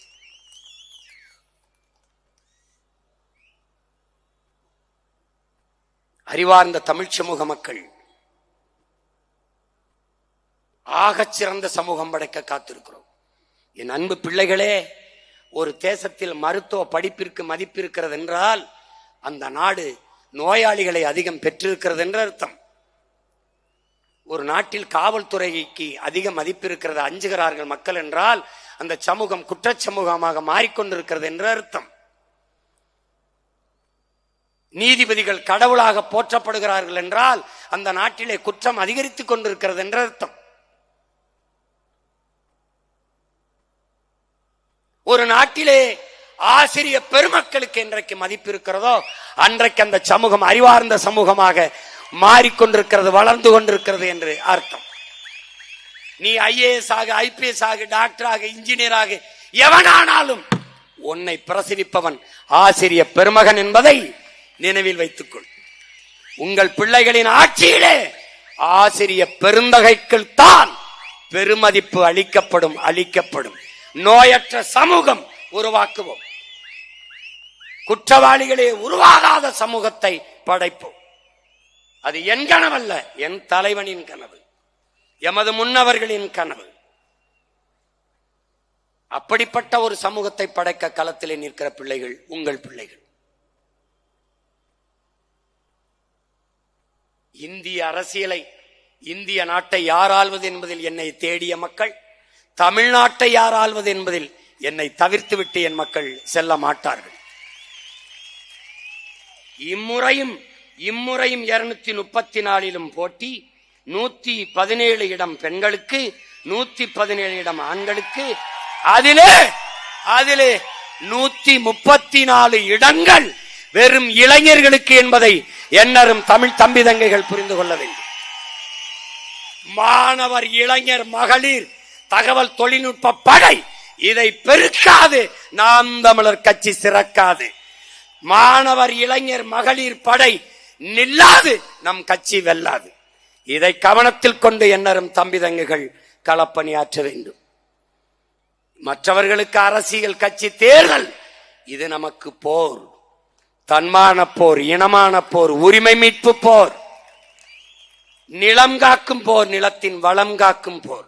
அறிவார்ந்த தமிழ் சமூக மக்கள் ஆகச் சிறந்த சமூகம் படைக்க காத்திருக்கிறோம். என் அன்பு பிள்ளைகளே, ஒரு தேசத்தில் மருத்துவ படிப்பிற்கு மதிப்பு இருக்கிறது என்றால் அந்த நாடு நோயாளிகளை அதிகம் பெற்றிருக்கிறது என்ற அர்த்தம். ஒரு நாட்டில் காவல்துறைக்கு அதிக மதிப்பு இருக்கிறது, அஞ்சுகிறார்கள் மக்கள் என்றால் அந்த சமூகம் குற்றச் சமூகமாக மாறிக்கொண்டிருக்கிறது என்ற அர்த்தம். நீதிபதிகள் கடவுளாக போற்றப்படுகிறார்கள் என்றால் அந்த நாட்டிலே குற்றம் அதிகரித்துக் கொண்டிருக்கிறது என்ற அர்த்தம். ஒரு நாட்டிலே ஆசிரிய பெருமக்களுக்கு என்றைக்கு மதிப்பு இருக்கிறதோ அன்றைக்கு அந்த சமூகம் அறிவார்ந்த சமூகமாக மாறிக்கொண்டிருக்கிறது, வளர்ந்து கொண்டிருக்கிறது என்று அர்த்தம். நீ IAS ஆக, IPS ஆக, டாக்டராக, இன்ஜினியராக எவனானாலும் உன்னை பிரசவிப்பவன் ஆசிரிய பெருமகன் என்பதை நினைவில் வைத்துக்கொள். உங்கள் பிள்ளைகளின் ஆட்சியிலே ஆசிரிய பெருந்தகைகள் தான் பெருமதிப்பு அளிக்கப்படும். நோயற்ற சமூகம் உருவாக்குவோம். குற்றவாளிகளே உருவாகாத சமூகத்தை படைப்போம். அது என் கனவல்ல, என் தலைவனின் கனவு, எமது முன்னவர்களின் கனவு. அப்படிப்பட்ட ஒரு சமூகத்தை படைக்க களத்திலே நிற்கிற பிள்ளைகள் உங்கள் பிள்ளைகள். இந்திய அரசியலை, இந்திய நாட்டை யார் ஆள்வது என்பதில் என்னை தேடிய மக்கள் தமிழ்நாட்டை யார் ஆள்வது என்பதில் என்னை தவிர்த்துவிட்டு என் மக்கள் செல்ல மாட்டார்கள். இம்முறையும் 234 போட்டி, 117 இடம் பெண்களுக்கு, 117 இடம் ஆண்களுக்கு, அதிலே 134 இடங்கள் வெறும் இளைஞர்களுக்கு என்பதை என்னரும் தமிழ் தம்பி தங்கைகள் புரிந்து கொள்ள வேண்டும். மாணவர், இளைஞர், மகளிர், தகவல் தொழில்நுட்ப படை இதை பெருக்காது நாம் தமிழர் கட்சி சிறக்காது. மாணவர், இளைஞர், மகளிர் படை நில்லாது நம் கட்சி வெல்லாது. இதை கவனத்தில் கொண்டு என்னரும் தம்பி தங்கைகள் களப்பணியாற்ற வேண்டும். மற்றவர்களுக்கு அரசியல் கட்சி தேர்தல், இது நமக்கு போர், தன்மான போர், இனமான போர், உரிமை மீட்பு போர், நிலம் காக்கும் போர், நிலத்தின் வளம் காக்கும் போர்.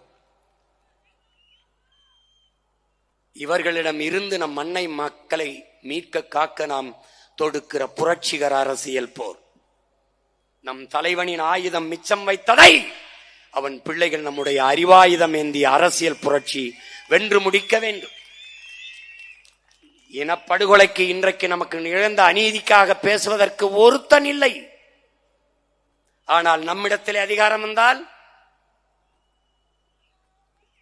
இவர்களிடம் இருந்து நம் மண்ணை, மக்களை மீட்க காக்க நாம் தொடுக்கிற புரட்சிகர அரசியல் போர். நம் தலைவனின் ஆயுதம் மிச்சம் வைத்ததை அவன் பிள்ளைகள் நம்முடைய அறிவாயுதம் ஏந்திய அரசியல் புரட்சி வென்று முடிக்க வேண்டும். இனப்படுகொலைக்கு இன்றைக்கு நமக்கு நிகழ்ந்த அநீதிக்காக பேசுவதற்கு ஒருத்தன் இல்லை. ஆனால் நம்மிடத்தில் அதிகாரம் வந்தால்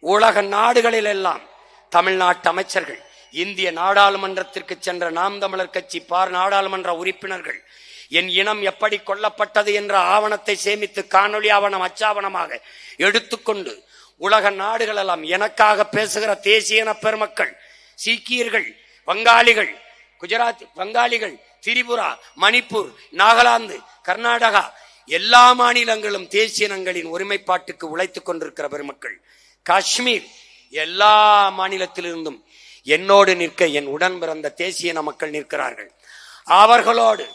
உலக நாடுகளில் எல்லாம் தமிழ்நாட்டு அமைச்சர்கள், இந்திய நாடாளுமன்றத்திற்கு சென்ற நாம் தமிழர் கட்சி நாடாளுமன்ற உறுப்பினர்கள் என் இனம் எப்படி கொல்லப்பட்டது என்ற ஆவணத்தை சேமித்து காணொலி ஆவணம் அச்சாவணமாக எடுத்துக்கொண்டு உலக நாடுகள் எல்லாம் எனக்காக பேசுகிற தேசிய இன பெருமக்கள், சீக்கியர்கள், வங்காளிகள், குஜராத் வங்காளிகள், திரிபுரா, மணிப்பூர், நாகாலாந்து, கர்நாடகா எல்லா மாநிலங்களும் தேசிய இனங்களின் ஒருமைப்பாட்டுக்கு உழைத்துக் கொண்டிருக்கிற பெருமக்கள், காஷ்மீர் எல்லா மாநிலத்திலிருந்தும் என்னோடு நிற்க என் உடன் பிறந்த தேசிய இன மக்கள் நிற்கிறார்கள். அவர்களோடு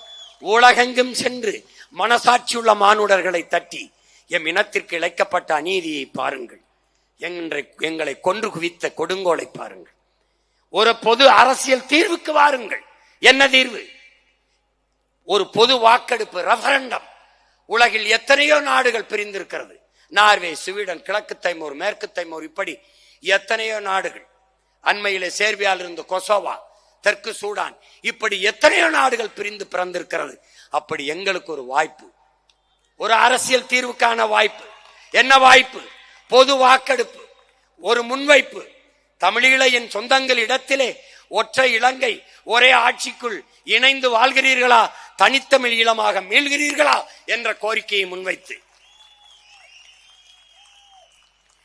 உலகெங்கும் சென்று மனசாட்சியுள்ள மானுடர்களை தட்டி எம் இனத்திற்கு இழைக்கப்பட்ட அநீதியை பாருங்கள், எங்களை கொன்று குவித்த கொடுங்கோலை பாருங்கள். ஒரு பொது அரசியல் தீர்வுக்கு வாருங்கள். என்ன தீர்வு? ஒரு பொது வாக்கெடுப்பு, ரெஃபரண்டம். உலகில் எத்தனையோ நாடுகள் பிரிந்திருக்கிறது. நார்வே, ஸ்வீடன், கிழக்கு தைமோர், மேற்கு தைமோர், இப்படி எத்தனையோ நாடுகள். அண்மையிலே சேர்பியாவில் இருந்து கொசோவா, தெற்கு சூடான், இப்படி எத்தனையோ நாடுகள் பிரிந்து பிறந்திருக்கிறது. அப்படி எங்களுக்கு ஒரு வாய்ப்பு, ஒரு அரசியல் தீர்வுக்கான வாய்ப்பு. என்ன வாய்ப்பு? பொது வாக்கெடுப்பு, ஒரு முன்வைப்பு. தமிழீழ என் சொந்தங்கள் இடத்திலே ஒற்றை இலங்கை ஒரே ஆட்சிக்குள் இணைந்து வாழ்கிறீர்களா, தனித்தமிழ் ஈழமாக மீள்கிறீர்களா என்ற கோரிக்கையை முன்வைத்து,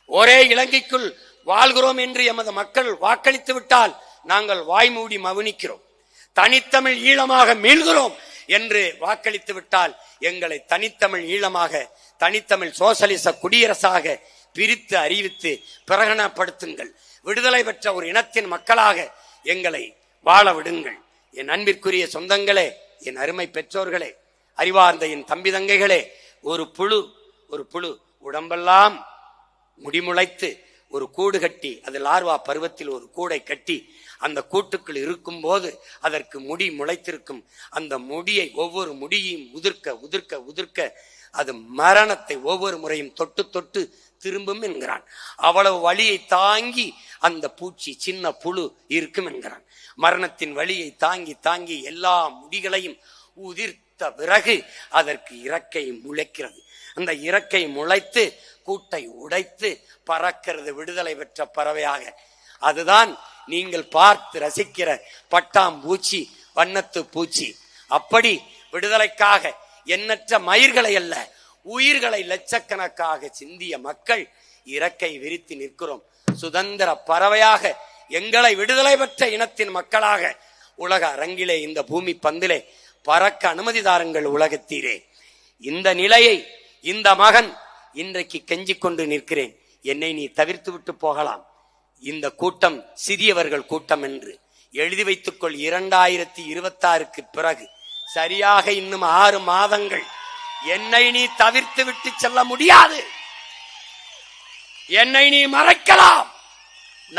ஒரே இலங்கைக்குள் வாழ்கிறோம் என்று எமது மக்கள் வாக்களித்து விட்டால் நாங்கள் வாய்மூடி மவுனிக்கிறோம். தனித்தமிழ் ஈழமாக மீள்கிறோம் என்று வாக்களித்து விட்டால் எங்களை தனித்தமிழ் ஈழமாக, தனித்தமிழ் சோசலிச குடியரசாக பிரித்து அறிவித்து பிரகடனப்படுத்துங்கள். விடுதலை பெற்ற ஒரு இனத்தின் மக்களாக எங்களை வாழ விடுங்கள். என் அன்பிற்குரிய சொந்தங்களே, என் அருமை பெற்றோர்களே, அறிவார்ந்த என் தம்பி தங்கைகளே, ஒரு புழு உடம்பெல்லாம் முடிமுளைத்து ஒரு கூடு கட்டி, அதில் ஆர்வா பருவத்தில் ஒரு கூடை கட்டி அந்த கூட்டுக்குள் இருக்கும் போது அதற்கு முடி முளைத்திருக்கும். அந்த முடியை ஒவ்வொரு முடியையும் உதிர்க்க உதிர்க்க உதிர்க்க அது மரணத்தை ஒவ்வொரு முறையும் தொட்டு தொட்டு திரும்பும் என்கிறான். அவ்வளவு வலியை தாங்கி அந்த பூச்சி, சின்ன புழு இருக்கும் என்கிறான். மரணத்தின் வலியை தாங்கி தாங்கி எல்லா முடிகளையும் உதிர்த்த பிறகு அதற்கு இறக்கை முளைக்கிறது. அந்த இறக்கை முளைத்து கூட்டை உடைத்து பறக்கிறது விடுதலை பெற்ற பறவையாக. அதுதான் நீங்கள் பார்த்து ரசிக்கிற பட்டாம்பூச்சி, வண்ணத்து பூச்சி. அப்படி விடுதலைக்காக எண்ணற்ற மயிர்களை அல்ல, உயிர்களை லட்சக்கணக்காக சிந்திய மக்கள் இறக்கை விரித்து நிற்கிறோம். சுதந்திர பறவையாக எங்களை விடுதலை பெற்ற இனத்தின் மக்களாக உலக அரங்கிலே, இந்த பூமி பந்திலே பறக்க அனுமதி தாருங்கள் உலகத்தீரே. இந்த நிலையை இந்த மகன் இன்றைக்கு கெஞ்சிக் கொண்டு நிற்கிறேன். என்னை நீ தவிர்த்து விட்டு போகலாம். இந்த கூட்டம் சிறியவர்கள் கூட்டம் என்று எழுதி வைத்துக்கொள். 2026க்கு பிறகு சரியாக இன்னும் 6 மாதங்கள் என்னை நீ தவிர்த்து விட்டு செல்ல முடியாது. என்னை நீ மறைக்கலாம்.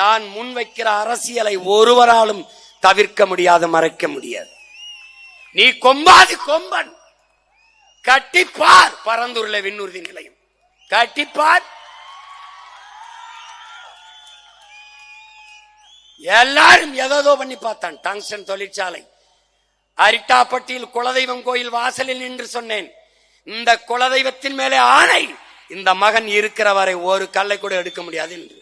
நான் முன்வைக்கிற அரசியலை ஒருவராலும் தவிர்க்க முடியாது, மறைக்க முடியாது. நீ கொம்பாது கொம்பன். கட்டிப்பார். பரந்தூர்ல விண்ணூர்தி நிலையம் கட்டிப்பார். எல்லாரும் எதோ பண்ணி பார்த்தான். டங்ஸ்டன் தொழிற்சாலை, அரிட்டாப்பட்டியில் குலதெய்வம் கோயில் வாசலில் நின்று சொன்னேன், இந்த குலதெய்வத்தின் மேலே ஆணை, இந்த மகன் இருக்கிற வரை ஒரு கல்லை கூட எடுக்க முடியாது என்று.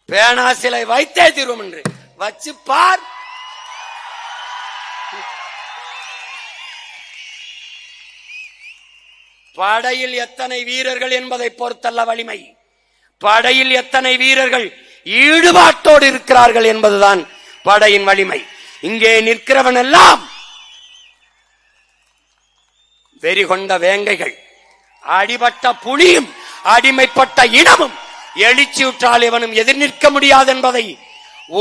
பேனா சிலை வைத்தே தீர்வோம் என்று வச்சு பார். படையில் எத்தனை வீரர்கள் என்பதை பொறுத்தல்ல வலிமை, படையில் எத்தனை வீரர்கள் ஈடுபாட்டோடு இருக்கிறார்கள் என்பதுதான் படையின் வலிமை. இங்கே நிற்கிறவன் எல்லாம் வெறி கொண்ட வேங்கைகள், அடிபட்ட புலியும் அடிமைப்பட்ட இனமும் எழுச்சியுற்றால் இவனும் எதிர் நிற்க முடியாது என்பதை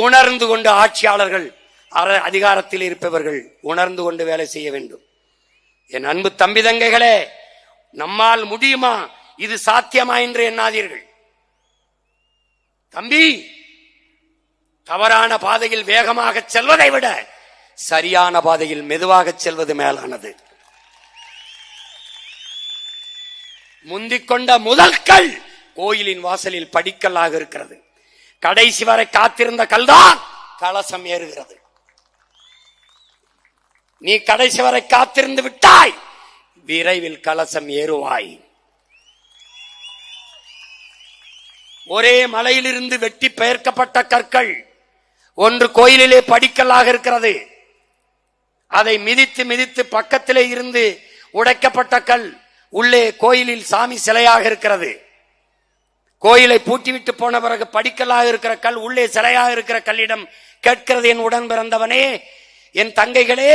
உணர்ந்து கொண்டு ஆட்சியாளர்கள், அதிகாரத்தில் இருப்பவர்கள் உணர்ந்து கொண்டு வேலை செய்ய வேண்டும். என் அன்பு தம்பி தங்கைகளே, நம்மால் முடியுமா, இது சாத்தியமா என்று எண்ணாதீர்கள். தம்பி, தவறான பாதையில் வேகமாக செல்வதை விட சரியான பாதையில் மெதுவாக செல்வது மேலானது. முந்திக்கொண்ட முதல் கல் கோயிலின் வாசலில் படிக்கல்லாக இருக்கிறது. கடைசி வரை காத்திருந்த கல்தான் கலசம் ஏறுகிறது. நீ கடைசி வரை காத்திருந்து விட்டாய், விரைவில் கலசம் ஏறுவாய். ஒரே மலையிலிருந்து வெட்டி பெயர்க்கப்பட்ட கற்கள் ஒன்று கோயிலிலே படிக்கல்லாக இருக்கிறது. அதை மிதித்து மிதித்து பக்கத்திலே இருந்து உடைக்கப்பட்ட கல் உள்ளே கோயிலில் சாமி சிலையாக இருக்கிறது. கோயிலை பூட்டிவிட்டு போன பிறகு படிக்கல்லாக இருக்கிற கல் உள்ளே சிலையாக இருக்கிற கல்லிடம் கேட்கிறது, என் உடன் பிறந்தவனே, என் தங்கைகளே,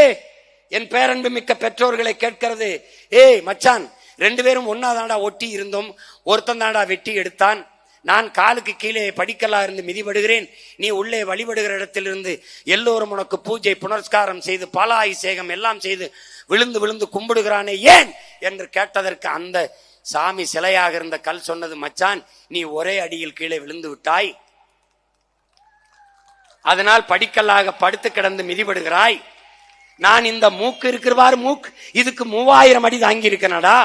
என் பேரன்பு மிக்க பெற்றோர்களை கேட்கிறது, ஏய் மச்சான், 2 பேரும் ஒன்னாதாண்டா ஒட்டி இருந்தோம், ஒருத்தன் தாண்டா வெட்டி எடுத்தான், நான் காலுக்கு கீழே படிக்கல்லா இருந்து மிதிபடுகிறேன், நீ உள்ளே வழிபடுகிற இடத்திலிருந்து எல்லோரும் உனக்கு பூஜை புனஸ்காரம் செய்து பாலாபிஷேகம் எல்லாம் செய்து விழுந்து விழுந்து கும்பிடுகிறானே ஏன் என்று கேட்டதற்கு அந்த சாமி சிலையாக இருந்த கல் சொன்னது, மச்சான், நீ ஒரே அடியில் கீழே விழுந்து விட்டாய், அதனால் படிக்கல்லாக படுத்து கிடந்து மிதிபடுகிறாய். நான் இந்த மூக்கு இருக்கிறவாறு மூக்கு, இதுக்கு 3000 அடி தாங்கி இருக்கனடா.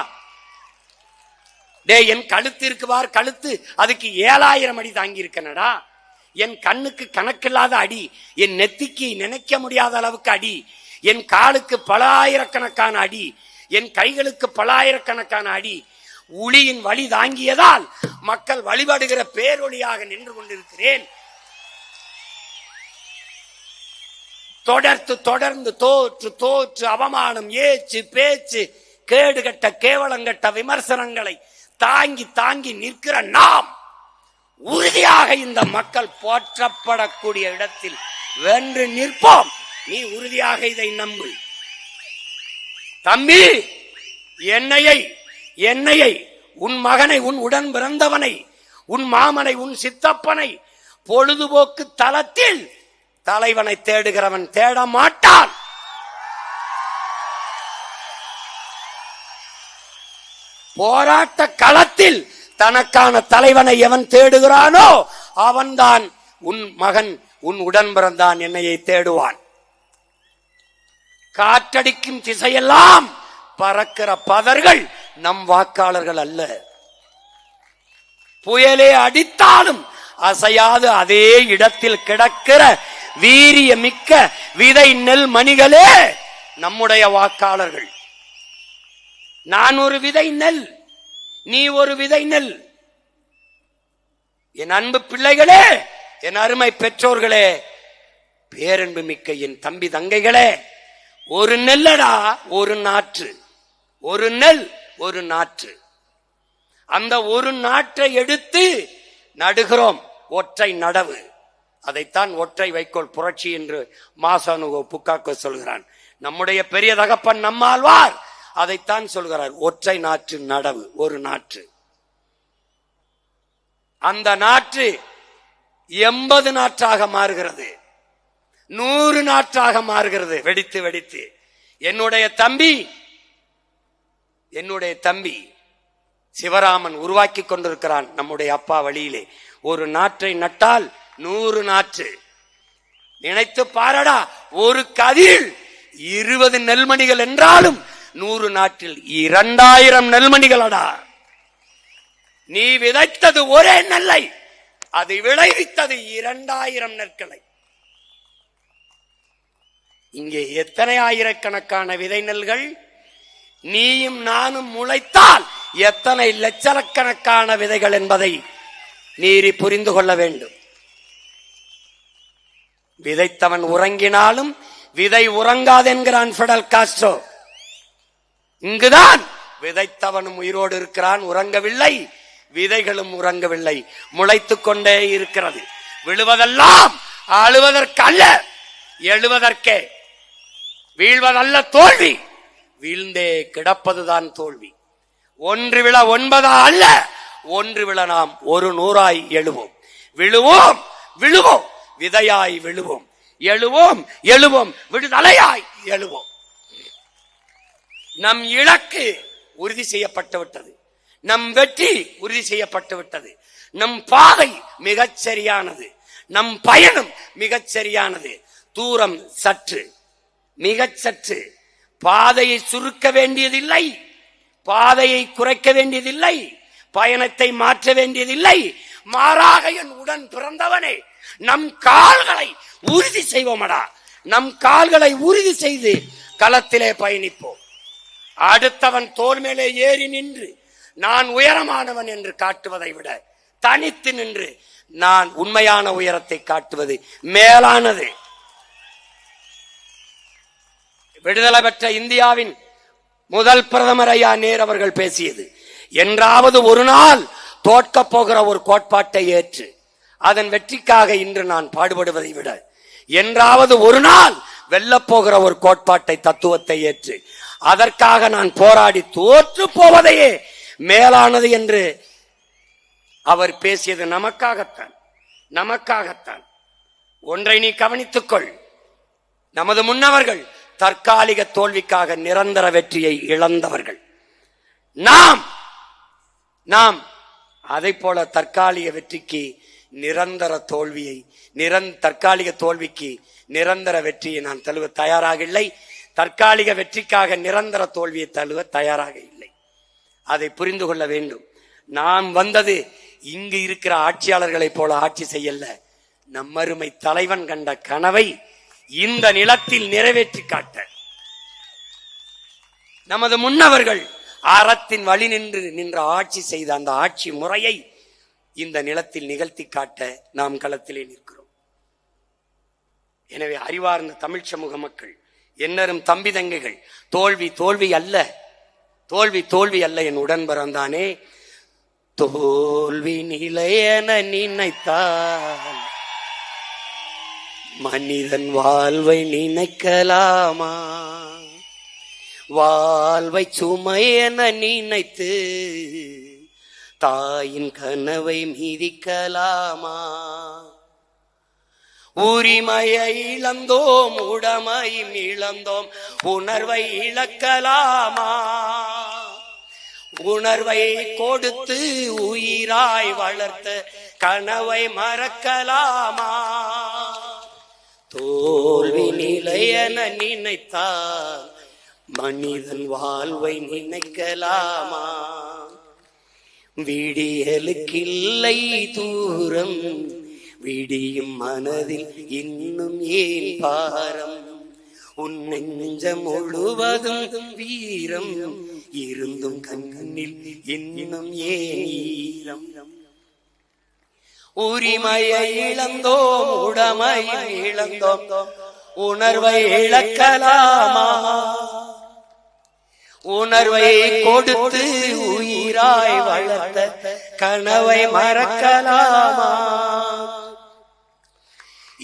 டே, என் கழுத்து இருக்குவார் கழுத்து, அதுக்கு 7000 அடி தாங்கி இருக்கனடா. என் கண்ணுக்கு கணக்கில்லாத அடி, என் நெத்திக்கு நினைக்க முடியாத அளவுக்கு அடி, என் காலுக்கு பல ஆயிரக்கணக்கான அடி, என் கைகளுக்கு பல ஆயிரக்கணக்கான அடி. ஒளியின் வழி தாங்கியதால் மக்கள் வழிபடுகிற பேரொளியாக நின்று கொண்டிருக்கிறேன். தொடர்ந்து தொடர்ந்து தோற்று தோற்று அவமானம், ஏச்சு, பேச்சு, கேடுகட்ட கேவலங்கட்ட விமர்சனங்களை தாங்கி தாங்கி நிற்கிற நாம் உறுதியாக இந்த மக்கள் போற்றப்படக்கூடிய இடத்தில் வென்று நிற்போம். நீ உறுதியாக இதை நம்பு தம்பி. என்னையை உன் மகனை, உன் உடன் பிறந்தவனை, உன் மாமனை, உன் சித்தப்பனை பொழுதுபோக்கு தளத்தில் தலைவனை தேடுகிறவன் தேட மாட்டான். போராட்ட களத்தில் தனக்கான தலைவனை எவன் தேடுகிறானோ அவன்தான் உன் மகன், உன் உடன் பிறந்தான் என்னையை தேடுவான். காற்றடிக்கும் திசையெல்லாம் பறக்கிற பதர்கள் நம் வாக்காளர்கள் அல்ல. புயலே அடித்தாலும் அசையாது அதே இடத்தில் கிடக்கிற வீரிய மிக்க விதை நெல் மணிகளே நம்முடைய வாக்காளர்கள். நான் ஒரு விதை நெல், நீ ஒரு விதை நெல். என் அன்பு பிள்ளைகளே, என் அருமை பெற்றோர்களே, பேரன்பு மிக்க என் தம்பி தங்கைகளே, ஒரு நெல்லடா ஒரு நாற்று, ஒரு நெல் ஒரு நாற்று. அந்த ஒரு நாற்றை எடுத்து நடுகிறோம், ஒற்றை நடவு. அதைத்தான் ஒற்றை வைக்கோல் புரட்சி என்று மாசானுகோ புக்காக்கோ சொல்கிறான். நம்முடைய பெரிய தகப்பன் நம்மாழ்வார் அதைத்தான் சொல்கிறார், ஒற்றை நாற்று நடவு, ஒரு நாற்று. அந்த நாற்று 80 நாற்றாக மாறுகிறது, 100 நாற்றாக மாறுகிறது, வெடித்து வெடித்து. என்னுடைய தம்பி சிவராமன் உருவாக்கி கொண்டிருக்கிறான் நம்முடைய அப்பா வழியிலே. ஒரு நாற்றை நட்டால் 100 நாற்று. நினைத்து பாரடா, ஒரு கதிரில் 20 நெல்மணிகள் என்றாலும் 100 நாற்றில் 2000 நெல்மணிகளடா. நீ விதைத்தது ஒரே நெல்லை, அது விளைவித்தது 2000 நெற்களை. இங்கே எத்தனை ஆயிரக்கணக்கான விதை நெல்கள்? நீயும் நானும் முளைத்தால் எத்தனை லட்சக்கணக்கான விதைகள் என்பதை நீரி புரிந்து கொள்ள வேண்டும். விதைத்தவன் உறங்கினாலும் விதை உறங்காது என்கிறான் பிடல் காஸ்ட்ரோ. இங்குதான் விதைத்தவனும் உயிரோடு இருக்கிறான், உறங்கவில்லை, விதைகளும் உறங்கவில்லை, முளைத்துக் கொண்டே இருக்கிறது. விழுவதெல்லாம் அழுவதற்கல்ல, எழுவதற்கே. வீழ்வதல்ல தோல்வி, வீழ்ந்தே கிடப்பதுதான் தோல்வி. 1 விழ 9 அல்ல, 1 விழ நாம் 100 எழுவோம். விழுவோம் விழுவோம், விதையாய் விழுவோம், எழுவோம் எழுவோம், விடுதலையாய் எழுவோம். நம் இலக்கு உறுதி செய்யப்பட்டு விட்டது, நம் வெற்றி உறுதி செய்யப்பட்டு விட்டது, நம் பாதை மிகச் சரியானது, நம் பயணம் மிகச் சரியானது. தூரம் சற்று, மிகச் சற்று. பாதையை சுருக்க வேண்டியதில்லை, பாதையை குறைக்க வேண்டியதில்லை, பயணத்தை மாற்ற வேண்டியதில்லை. மாறாக என் உடன் பிறந்தவனே, நம் கால்களை உறுதி செய்வோமடா. நம் கால்களை உறுதி செய்து களத்திலே பயணிப்போம். அடுத்தவன் தோள் மேலே ஏறி நின்று நான் உயரமானவன் என்று காட்டுவதை விட தனித்து நின்று நான் உண்மையான உயரத்தை காட்டுவது மேலானது. விடுதலை பெற்ற இந்தியாவின் முதல் பிரதமர் ஐயா நேரு அவர்கள் பேசியது, என்றாவது ஒரு நாள் தோற்க போகிற ஒரு கோட்பாட்டை ஏற்று அதன் வெற்றிக்காக இன்று நான் பாடுபடுவதை விட என்றாவது ஒரு நாள் வெல்லப் போகிற ஒரு கோட்பாட்டை, தத்துவத்தை ஏற்று அதற்காக நான் போராடி தோற்று போவதையே மேலானது என்று அவர் பேசியது நமக்காகத்தான். ஒன்றை நீ கவனித்துக்கொள், நமது முன்னவர்கள் தற்காலிக தோல்விக்காக நிரந்தர வெற்றியை இழந்தவர்கள். நாம் அதை போல தற்காலிக வெற்றிக்கு நிரந்தர தோல்வியை, தற்காலிக தோல்விக்கு நிரந்தர வெற்றியை நான் தழுவ தயாராக இல்லை. தற்காலிக வெற்றிக்காக நிரந்தர தோல்வியை தழுவ தயாராக இல்லை. அதை புரிந்து கொள்ள வேண்டும். நாம் வந்தது இங்கு இருக்கிற ஆட்சியாளர்களைப் போல ஆட்சி செய்யல. நம்மருமை தலைவன் கண்ட கனவை இந்த நிலத்தில் நிறைவேற்றி காட்ட, நமது முன்னவர்கள் அறத்தின் வழி நின்ற ஆட்சி செய்த அந்த ஆட்சி முறையை இந்த நிலத்தில் நிகழ்த்தி காட்ட நாம் களத்திலே நிற்கிறோம். எனவே அறிவார்ந்த தமிழ் சமூக மக்கள், என்னரும் தம்பி தங்கைகள், தோல்வி அல்ல என் உடன் பிறந்தானே. தோல்வி நிலையென நினைத்தால் மனிதன் வாழ்வை நினைக்கலாமா? வாழ்வை சுமை என நினைத்து தாயின் கனவை மீதிக்கலாமா? உரிமையை இழந்தோம், உடமையும் இழந்தோம், உணர்வை இழக்கலாமா? உணர்வை கொடுத்து உயிராய் வளர்த்த கனவை மறக்கலாமா? தோல்வி நிலையென நினைத்தால் மனிதன் வாழ்வை நினைக்கலாமா? விடியலுக்கில்லை தூரம், விடியும் மனதில் இன்னும் ஏன் பாரம்? உன் நெஞ்சம் முழுவதும் வீரம் இருந்தும் கண்ணில் இன்னும் ஏன் ஈரம்? உரிமையை இழந்தோம், உடமையை இழந்தோம், உணர்வை இழக்கலாமா? உணர்வை கொடுத்து உயிராய் வளர்த்த கனவை மறக்கலாமா?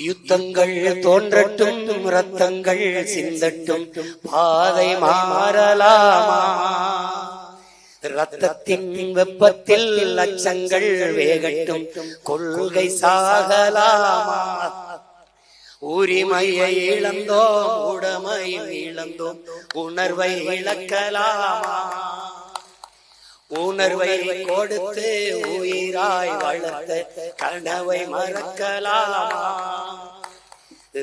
யுத்தங்கள் தோன்றட்டும், ரத்தங்கள் சிந்தட்டும், பாதை மாறலாமா? ரத்தத்தின் வெப்பத்தில் லட்சங்கள் வேகட்டும், கொள்கை சாகலாமா? உரிமையை இழந்தோம், உடமையை இழந்தோம், உணர்வை இழக்கலாமா? உணர்வை கொடுத்து உயிராய் வளர்த்த கனவை மறக்கலாமா?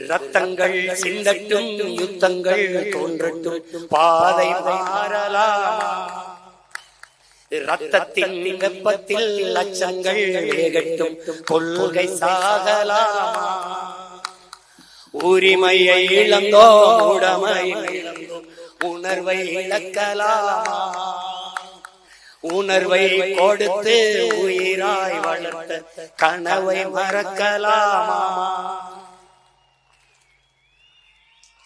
ரத்தங்கள் சிந்தட்டும், யுத்தங்கள் தோன்றட்டும், பாதை மாறலாமா? ரத்தத்தின் வெப்பத்தில் லட்சங்கள் வேகட்டும், கொள்கை சாகலாமா? உரிமையை இழந்தோம், உடமையை இழந்தோம், உணர்வை இழக்கலாமா? உணர்வை கொடுத்து உயிராய் வளர்த்த கனவை மறக்கலாமா?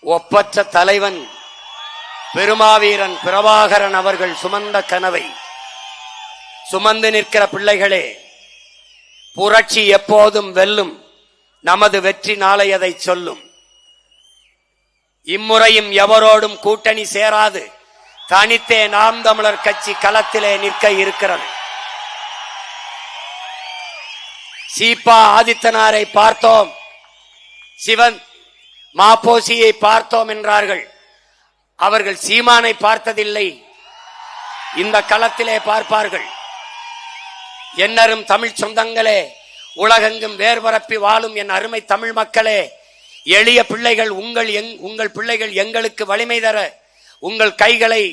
ஒப்பற்ற தலைவன் பெருமாவீரன் பிரபாகரன் அவர்கள் சுமந்த கனவை சுமந்து நிற்கிற பிள்ளைகளே, புரட்சி எப்போதும் வெல்லும். நமது வெற்றி நாளை அதை சொல்லும். இம்முறையும் எவரோடும் கூட்டணி சேராது, தனித்தே நாம் தமிழர் கட்சி களத்திலே நிற்க இருக்கிறது. சீபா ஆதித்தனாரை பார்த்தோம், சிவன் மாப்போசியை பார்த்தோம் என்றார்கள். அவர்கள் சீமானை பார்த்ததில்லை, இந்த களத்திலே பார்ப்பார்கள். என்னரும் தமிழ் சொந்தங்களே, உலகெங்கும் வேர்பரப்பி வாழும் என் அருமை தமிழ் மக்களே, எளிய பிள்ளைகள் உங்கள் பிள்ளைகள் எங்களுக்கு வலிமை தர உங்கள் கைகளை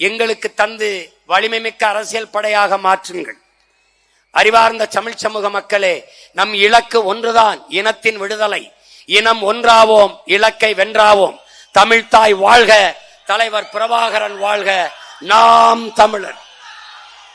எங்களுக்கு தந்து வலிமை மிக்க அரசியல் படையாக மாற்றுங்கள். அறிவார்ந்த தமிழ் சமூக மக்களே, நம் இலக்கு ஒன்றுதான், இனத்தின் விடுதலை. இனம் ஒன்றாவோம், இலக்கை வென்றாவோம். தமிழ்தாய் வாழ்க, தலைவர் பிரபாகரன் வாழ்க, நாம் தமிழர்.